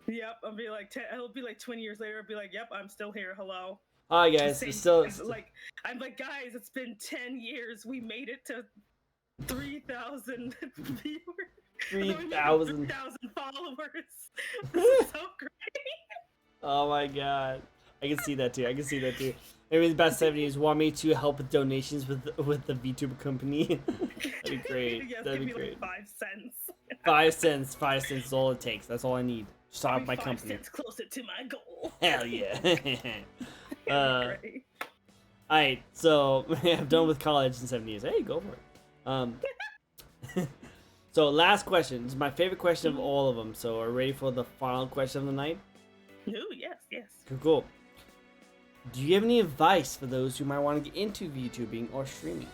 Yep, I'll be like, it'll be like 20 years later. I'll be like, yep, I'm still here. Hello. Hi guys. Still. Like, I'm like, guys, it's been 10 years. We made it to 3,000 viewers. 3,000 followers. This is so great. Oh my god. I can see that too. Maybe the best 70s want me to help with donations with the VTuber company. That'd be great. Yes, That'd be great. Like 5 cents. 5 cents. 5 cents is all it takes. That's all I need. Start my company. 5 cents closer to my goal. Hell yeah. Great. Alright, so I'm done with college in 7 years. Hey, go for it. So last question. This is my favorite question of all of them. So are you ready for the final question of the night? Ooh, yes. Cool. Do you have any advice for those who might want to get into VTubing or streaming?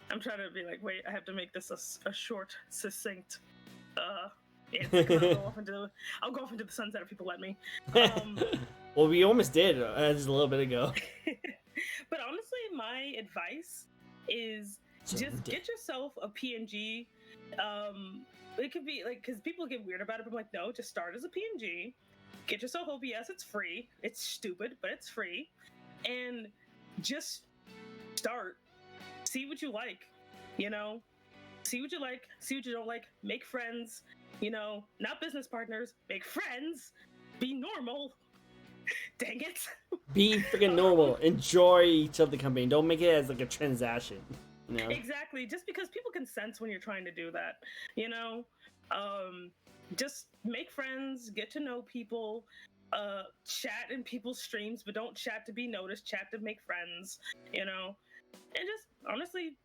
I'm trying to be like, wait, I have to make this a short, succinct answer. 'Cause I'll go off into the sunset if people let me. Well, we almost did just a little bit ago. But honestly, my advice is just get yourself a PNG. It could be like, because people get weird about it, but I'm like, no, just start as a PNG. Get yourself OBS. It's free. It's stupid, but it's free. And just start. See what you like, see what you like, see what you don't like, make friends, not business partners, make friends, be normal. Dang it. Be freaking normal. Enjoy each other's company. Don't make it as like a transaction. Exactly. Just because people can sense when you're trying to do that, just make friends, get to know people, chat in people's streams, but don't chat to be noticed, chat to make friends, and just honestly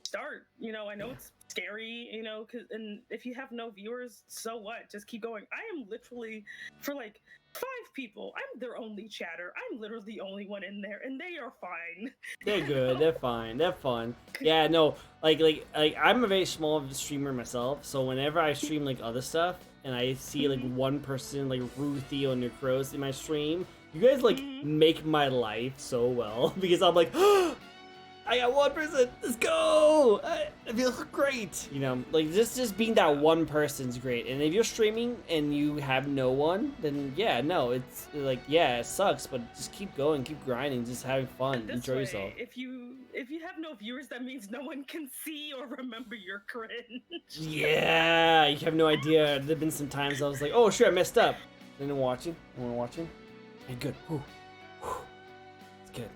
start. I know it's scary, and if you have no viewers, so what? Just keep going. I am literally, for like 5 people, I'm their only chatter. I'm literally the only one in there, and they are fine. They're good. They're fine. They're fun. Yeah, no, like I'm a very small streamer myself, so whenever I stream like other stuff and I see like one person like Ruthie or Necros in my stream, you guys like make my life so well because I'm like, I got one person. Let's go. I feel great. Like just being that one person's great. And if you're streaming and you have no one, then yeah, no, it's like it sucks, but just keep going, keep grinding, just having fun, enjoy yourself. If you have no viewers, that means no one can see or remember your cringe. Yeah, you have no idea. There've been some times I was like, oh sure, I messed up. And then watching. Hey, good. Whew. It's good.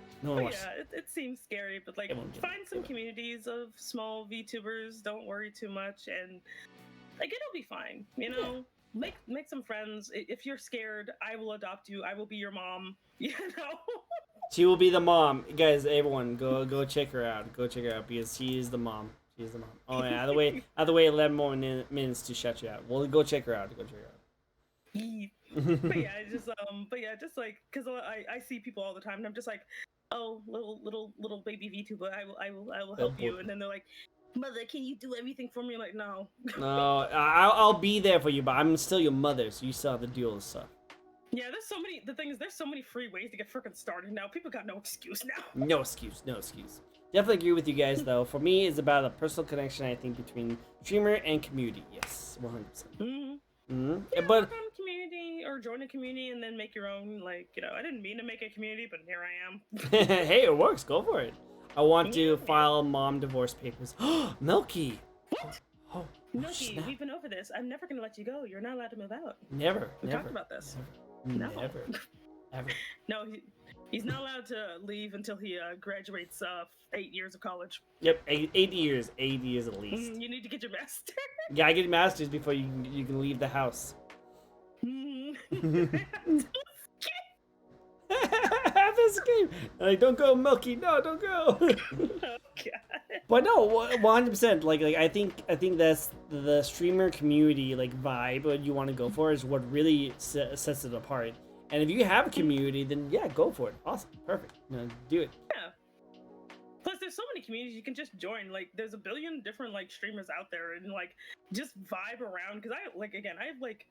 It seems scary, but like find some communities of small VTubers. Don't worry too much, and like it'll be fine. Make some friends. If you're scared, I will adopt you. I will be your mom. She will be the mom, guys. Everyone, go check her out. Go check her out because she is the mom. Oh yeah. Either way, 11 more minutes to shut you out. Well, go check her out. But just like, because I see people all the time, and I'm just like, oh, little baby VTuber, I will help you. And then they're like, mother, can you do everything for me? I'm like, no. No, I'll be there for you, but I'm still your mother, so you still have to do all this stuff. Yeah, the thing is, there's so many free ways to get freaking started now. People got no excuse now. No excuse. Definitely agree with you guys, though. For me, it's about a personal connection, I think, between streamer and community. Yes, 100%. Yeah, but work on community or join a community and then make your own. Like, I didn't mean to make a community, but here I am. Hey, it works. Go for it. I want to file mom divorce papers. Milky. What? Oh, Milky, we've been over this. I'm never gonna let you go. You're not allowed to move out. Never. We talked about this. Never. Ever. No, he's not allowed to leave until he graduates 8 years of college. Yep, 8 years. 8 years at least. You need to get your master's. Yeah, I get master's before you can leave the house. This game. Like, don't go, Milky. No, don't go. Oh, God. But no, 100%. Like I think that's the streamer community like vibe. What you want to go for is what really sets it apart. And if you have a community, then yeah, go for it. Awesome, perfect. Do it. Yeah. Plus, there's so many communities you can just join. Like, there's a billion different like streamers out there, and like just vibe around. Because I have like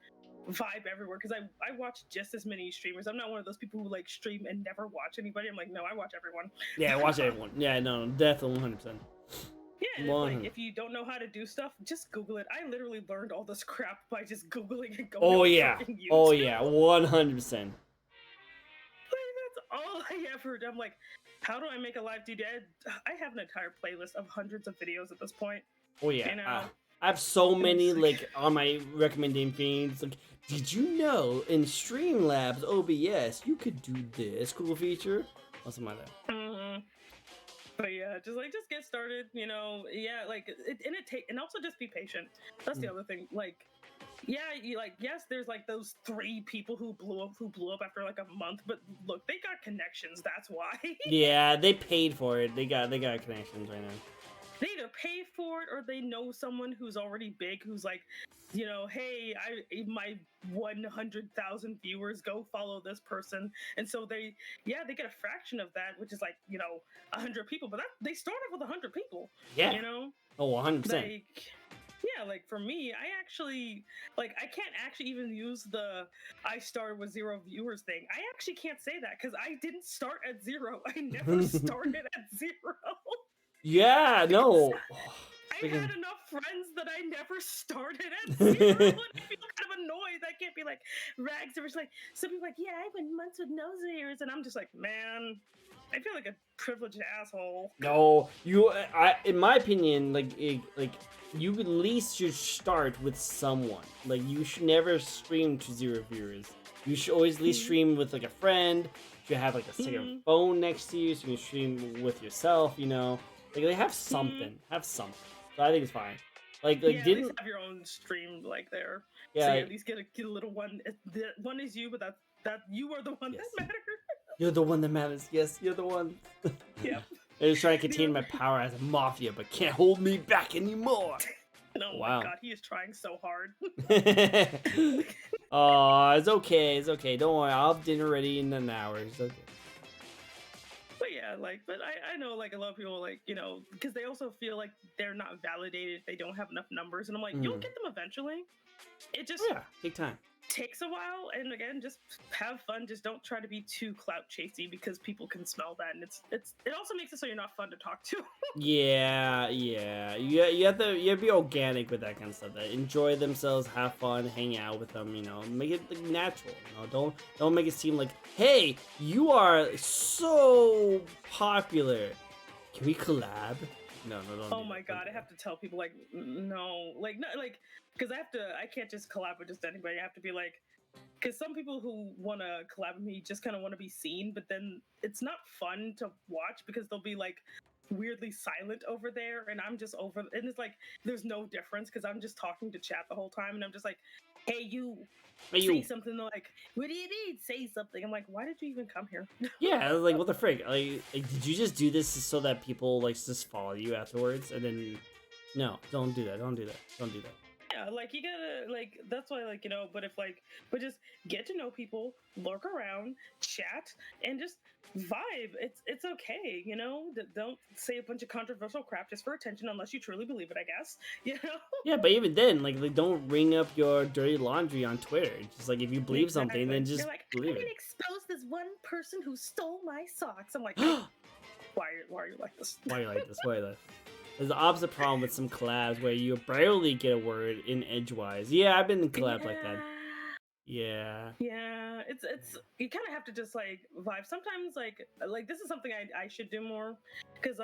vibe everywhere. Because I watch just as many streamers. I'm not one of those people who like stream and never watch anybody. I'm like, no, I watch everyone. Yeah, watch everyone. Yeah, no, definitely 100%. Yeah, like, if you don't know how to do stuff, just Google it. I literally learned all this crap by just Googling and going. Oh yeah, 100%. That's all I ever done. I'm like, how do I make a live dude? I have an entire playlist of hundreds of videos at this point. Oh yeah, I have so many like on my recommending things. Like, did you know in Streamlabs OBS you could do this cool feature? Or something like that. But yeah, just get started, Yeah, like and also just be patient. That's the other thing. Like, Yeah, you like yes, there's like those 3 people who blew up after like a month, but look, they got connections. That's why. Yeah, they paid for it. They got connections right now. They either pay for it or they know someone who's already big, who's like, hey, my 100,000 viewers, go follow this person, and so they get a fraction of that, which is like 100 people, but they started with 100 people. Yeah. Oh, 100%. Like. Yeah, like for me, I actually I can't actually even use the I started with 0 viewers thing. I actually can't say that because I didn't start at 0. I never started at 0. Yeah, no. I had enough friends that I never started at 0. And I feel kind of annoyed. I can't be like Rags. There was like some people like, yeah, I went months with no zeros, and I'm just like, man, I feel like a privileged asshole. No, in my opinion, like you at least should start with someone. Like you should never stream to 0 viewers. You should always at least stream with like a friend. You should have like a second phone next to you so you can stream with yourself. Like they have something. Have something. So I think it's fine. Like yeah, at least have your own stream like there. Yeah, so at least get a little one. The one is you, but that you are the one that matters. You're the one that matters. Yes, you're the one. Yep. I was trying to contain my power as a mafia, but can't hold me back anymore. Oh my god, he is trying so hard. Oh, it's okay. It's okay. Don't worry. I'll have dinner ready in an hour. It's okay. But yeah, but I know a lot of people because they also feel like they're not validated. They don't have enough numbers, and I'm like, you'll get them eventually. It just take time. Takes a while, and again, just have fun. Just don't try to be too clout chasey because people can smell that, and it also makes it so you're not fun to talk to. Yeah. You have to be organic with that kind of stuff. Enjoy themselves, have fun, hang out with them. Make it natural. Don't make it seem like, hey, you are so popular. Can we collab? No, don't. Oh my god, I have to tell people no, because I can't just collab with just anybody. I have to be because some people who want to collab with me just kind of want to be seen, but then it's not fun to watch because they'll be weirdly silent over there, and I'm just over, and it's there's no difference because I'm just talking to chat the whole time, and I'm just hey you. Say something what do you mean? Say something. I'm like, why did you even come here? Yeah, what the frick? Did you just do this so that people just follow you afterwards? And then, no, don't do that. Don't do that. Yeah, you gotta that's why but just get to know people, lurk around, chat, and just vibe. It's okay, Don't say a bunch of controversial crap just for attention unless you truly believe it, I guess. Yeah, but even then, don't ring up your dirty laundry on Twitter. Just if you believe something, then just believe it. I'm gonna expose this one person who stole my socks. I'm like, why are you like this? Why are you like this? There's the opposite problem with some collabs where you barely get a word in edgewise. Yeah, I've been in collabs like that. Yeah. Yeah, it's you kind of have to just vibe. Sometimes this is something I should do more because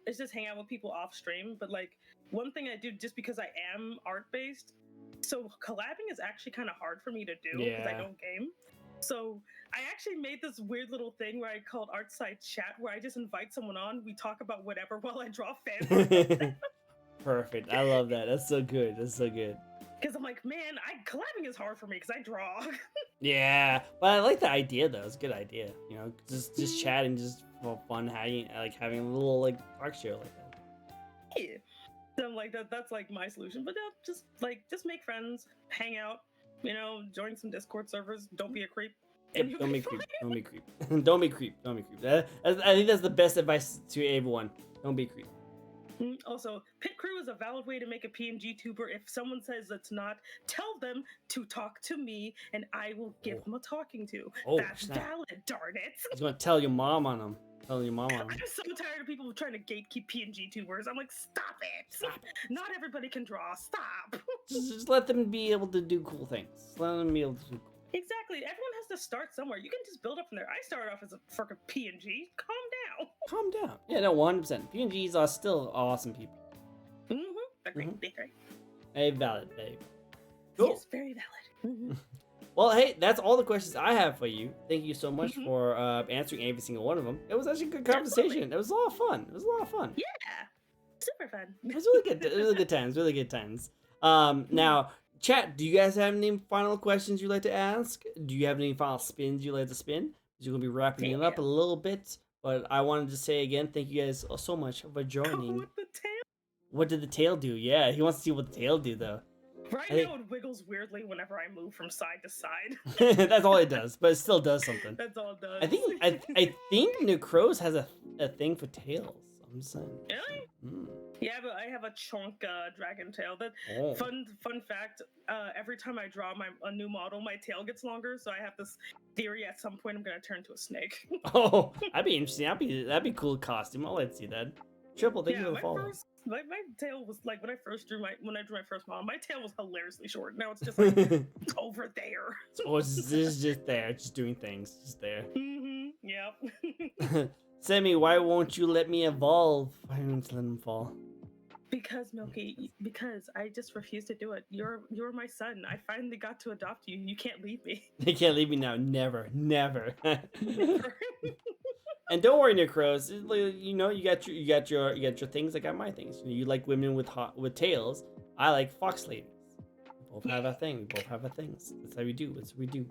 it's just hang out with people off stream. But one thing I do just because I am art based, so collabing is actually kind of hard for me to do because I don't game. So I actually made this weird little thing where I called Artside Chat, where I just invite someone on, we talk about whatever while I draw fan. Perfect. I love that. That's so good. Because I'm like, man, collabing is hard for me because I draw. Yeah, but I like the idea though. It's a good idea. Just chatting, just for fun, having a little talk show like that. Yeah. So I'm that's my solution. But just make friends, hang out. Join some Discord servers. Don't be a creep. Yep, don't be creep. Don't be creep. Don't be creep. I think that's the best advice to everyone. Don't be creep. Also, Pit Crew is a valid way to make a PNG tuber. If someone says it's not, tell them to talk to me, and I will give them a talking to. That's valid, darn it. I was gonna tell your mom on them. I'm so tired of people trying to gatekeep PNG tubers. I'm like, stop it. Not everybody can draw. Stop. Just let them be able to do cool things. Let them be able to do cool. Exactly. Everyone has to start somewhere. You can just build up from there. I started off as a fucking PNG. Calm down. Yeah, no, 100%. PNGs are still awesome people. They're great. They're great. Very valid. Cool. Yes, very valid. Well, hey, that's all the questions I have for you. Thank you so much for answering every single one of them. It was actually a good conversation. Absolutely. It was a lot of fun. Yeah. Super fun. It was really good. Really good times. Now, Chat, do you guys have any final questions you'd like to ask? Do you have any final spins you'd like to spin? We're going to be wrapping it up a little bit, but I wanted to say again, thank you guys so much for joining. What the tail? What did the tail do? Yeah, he wants to see what the tail do, though. Right now, it wiggles weirdly whenever I move from side to side. That's all it does, but it still does something. That's all it does. I think Necros has a thing for tails. I'm just saying. Really? Mm. Yeah, but I have a chunk dragon tail. That fun fact. Every time I draw a new model, my tail gets longer. So I have this theory: at some point, I'm gonna turn into a snake. Oh, that'd be interesting. That'd be cool costume. I'll let you see that. Triple, thank you for the follow. My tail was like when I drew my first model, my tail was hilariously short. Now it's just like it's over there. Oh, it's just there, just doing things, just there. Yep. Sammy, why won't you let me evolve? Why won't you let him fall? Because Milky, because I just refuse to do it. You're my son. I finally got to adopt you. You can't leave me. They can't leave me now. Never. And don't worry, Necros. You know, you got your things. I got my things. You like women with tails. I like fox ladies. We both have a thing. We both have a things. That's how we do. That's what we do.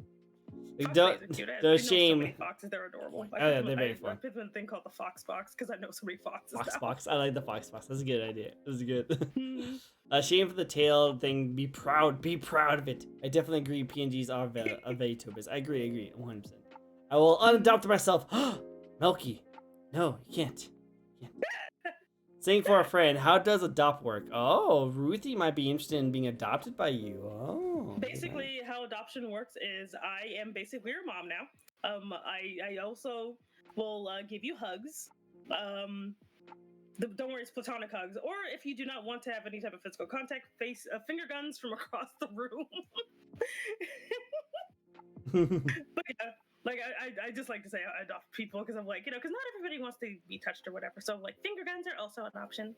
The shame. So many foxes, they're adorable. They're very fun. I've been a thing called the fox box because I know so many foxes. Fox. I like the fox box. That's a good idea. That's good. Shame for the tail thing. Be proud of it. I definitely agree. PNGs are Vtubers. I agree. 100%. I will unadopt myself. Milky, no, you can't. Sing for a friend. How does adopt work? Oh, Ruthie might be interested in being adopted by you. Oh. Basically, how adoption works is I am basically your mom now. I also will give you hugs. Don't worry, it's platonic hugs. Or if you do not want to have any type of physical contact, finger guns from across the room. But yeah. Like, I just like to say I adopt people because I'm like, because not everybody wants to be touched or whatever. So, like, finger guns are also an option.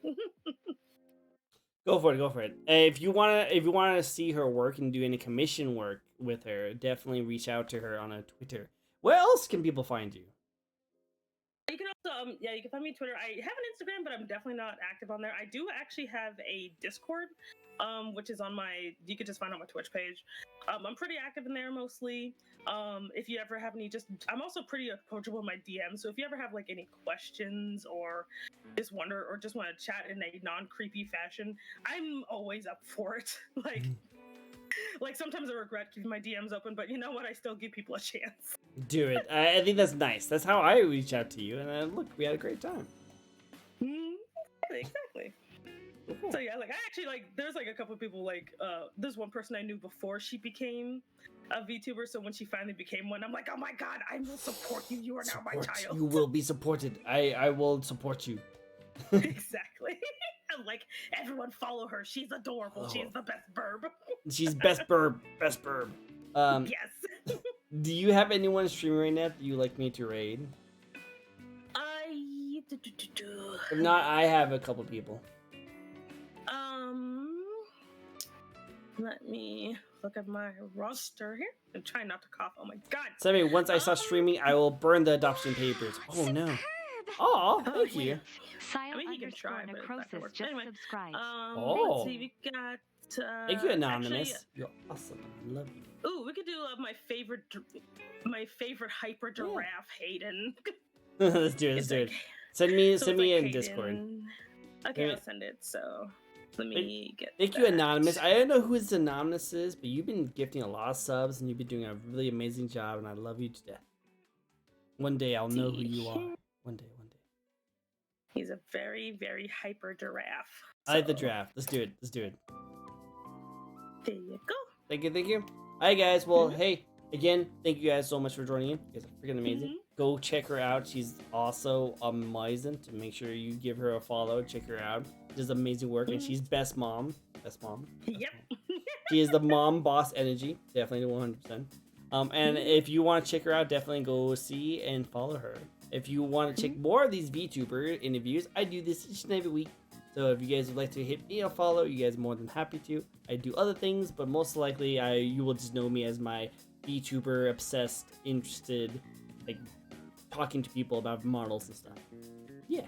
Go for it. If you wanna see her work and do any commission work with her, definitely reach out to her on a Twitter. Where else can people find you? You can also, you can find me on Twitter. I have an Instagram, but I'm definitely not active on there. I do actually have a Discord, which is you could just find on my Twitch page. I'm pretty active in there mostly. If you ever have any, I'm also pretty approachable in my DM. So if you ever have like any questions or just want to chat in a non-creepy fashion, I'm always up for it. Like sometimes I regret keeping my DMs open, but you know what? I still give people a chance. Do it. I think that's nice. That's how I reach out to you, and look, we had a great time. Exactly. So yeah, like I actually there's like a couple of people there's one person I knew before she became a VTuber, so when she finally became one, I'm like, oh my god, I will support you. You are now my child. You will be supported. I will support you. Exactly. I'm like, everyone follow her. She's adorable. She's the best burb. She's best burb. Yes. Do you have anyone streaming right now that you like me to raid? If not, I have a couple people. Let me look at my roster here. I'm trying not to cough. Oh my god. Sammy, once I start streaming, I will burn the adoption papers. Oh no. Oh, thank you. I mean, he can try, but Necrosis just anyway, subscribed. let's see, we got. Thank you, Anonymous. Actually, you're awesome. I love you. Ooh, we could do my favorite hyper giraffe, Hayden. Let's do it. Send me in Discord. Okay, I'll send it. So let me get. Thank you, Anonymous. I don't know who this Anonymous is, but you've been gifting a lot of subs and you've been doing a really amazing job, and I love you to death. One day I'll know who you are. One day. He's a very, very hyper giraffe. I like the draft. Let's do it. There you go. Thank you. Alright, guys. Well, hey, again, thank you guys so much for joining in. You guys are freaking amazing. Go check her out. She's also amazing. To make sure you give her a follow. Check her out. She does amazing work, and she's best mom. Yep. She is the mom boss energy. Definitely 100%. And if you want to check her out, definitely go see and follow her. If you want to check more of these VTuber interviews, I do this each and every week. So if you guys would like to hit me a follow, you guys are more than happy to. I do other things, but most likely you will just know me as my VTuber obsessed, interested, like talking to people about models and stuff. Yeah.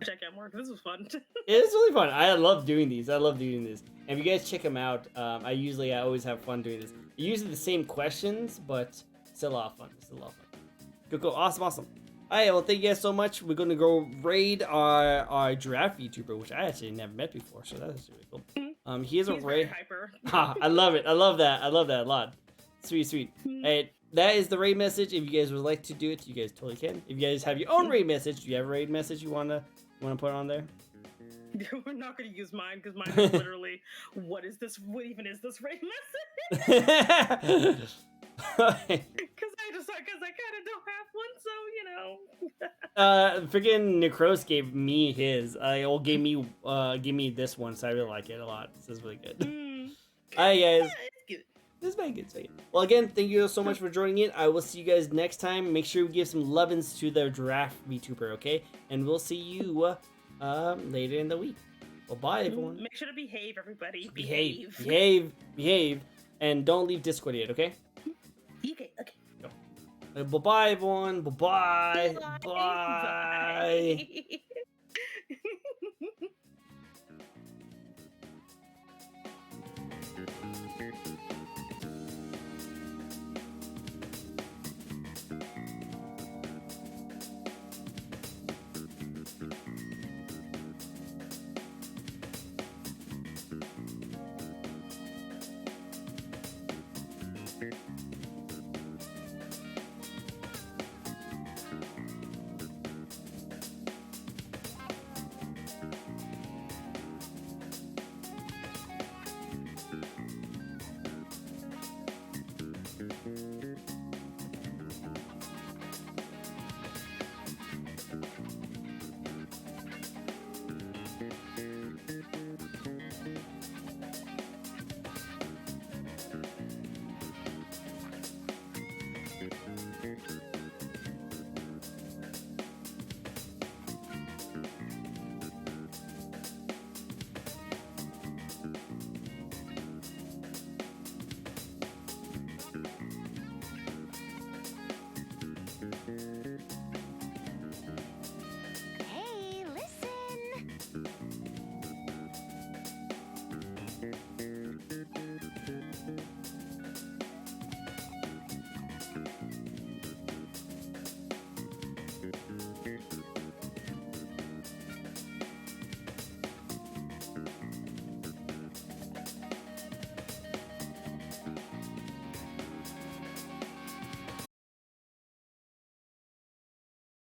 check out more. This was fun. It's really fun. I love doing these. I love doing this. And if you guys check them out, I always have fun doing this. Usually the same questions, but still a lot of fun. Still a lot of fun. Cool. Awesome. All right, well, thank you guys so much. We're going to go raid our giraffe VTuber, which I actually never met before, so that's really cool. He's a raid. Hyper. I love it. I love that a lot. Sweet. Hey, that is the raid message. If you guys would like to do it, you guys totally can. If you guys have your own raid message, do you have a raid message you wanna put on there? We're not gonna use mine because mine is literally, what is this? What even is this raid message? Because I kind of don't have one, so Freaking Necros gave me his. Gave me this one, so I really like it a lot. This is really good. Alright, guys. Yeah, it's good. This is very good. Well, again, thank you so much for joining in. I will see you guys next time. Make sure we give some lovin's to the giraffe VTuber, okay? And we'll see you later in the week. Well, bye, everyone. Make sure to behave, everybody. Behave. And don't leave Discord yet, okay? Okay. Bye-bye, everyone. Bye-bye. Bye. Bye.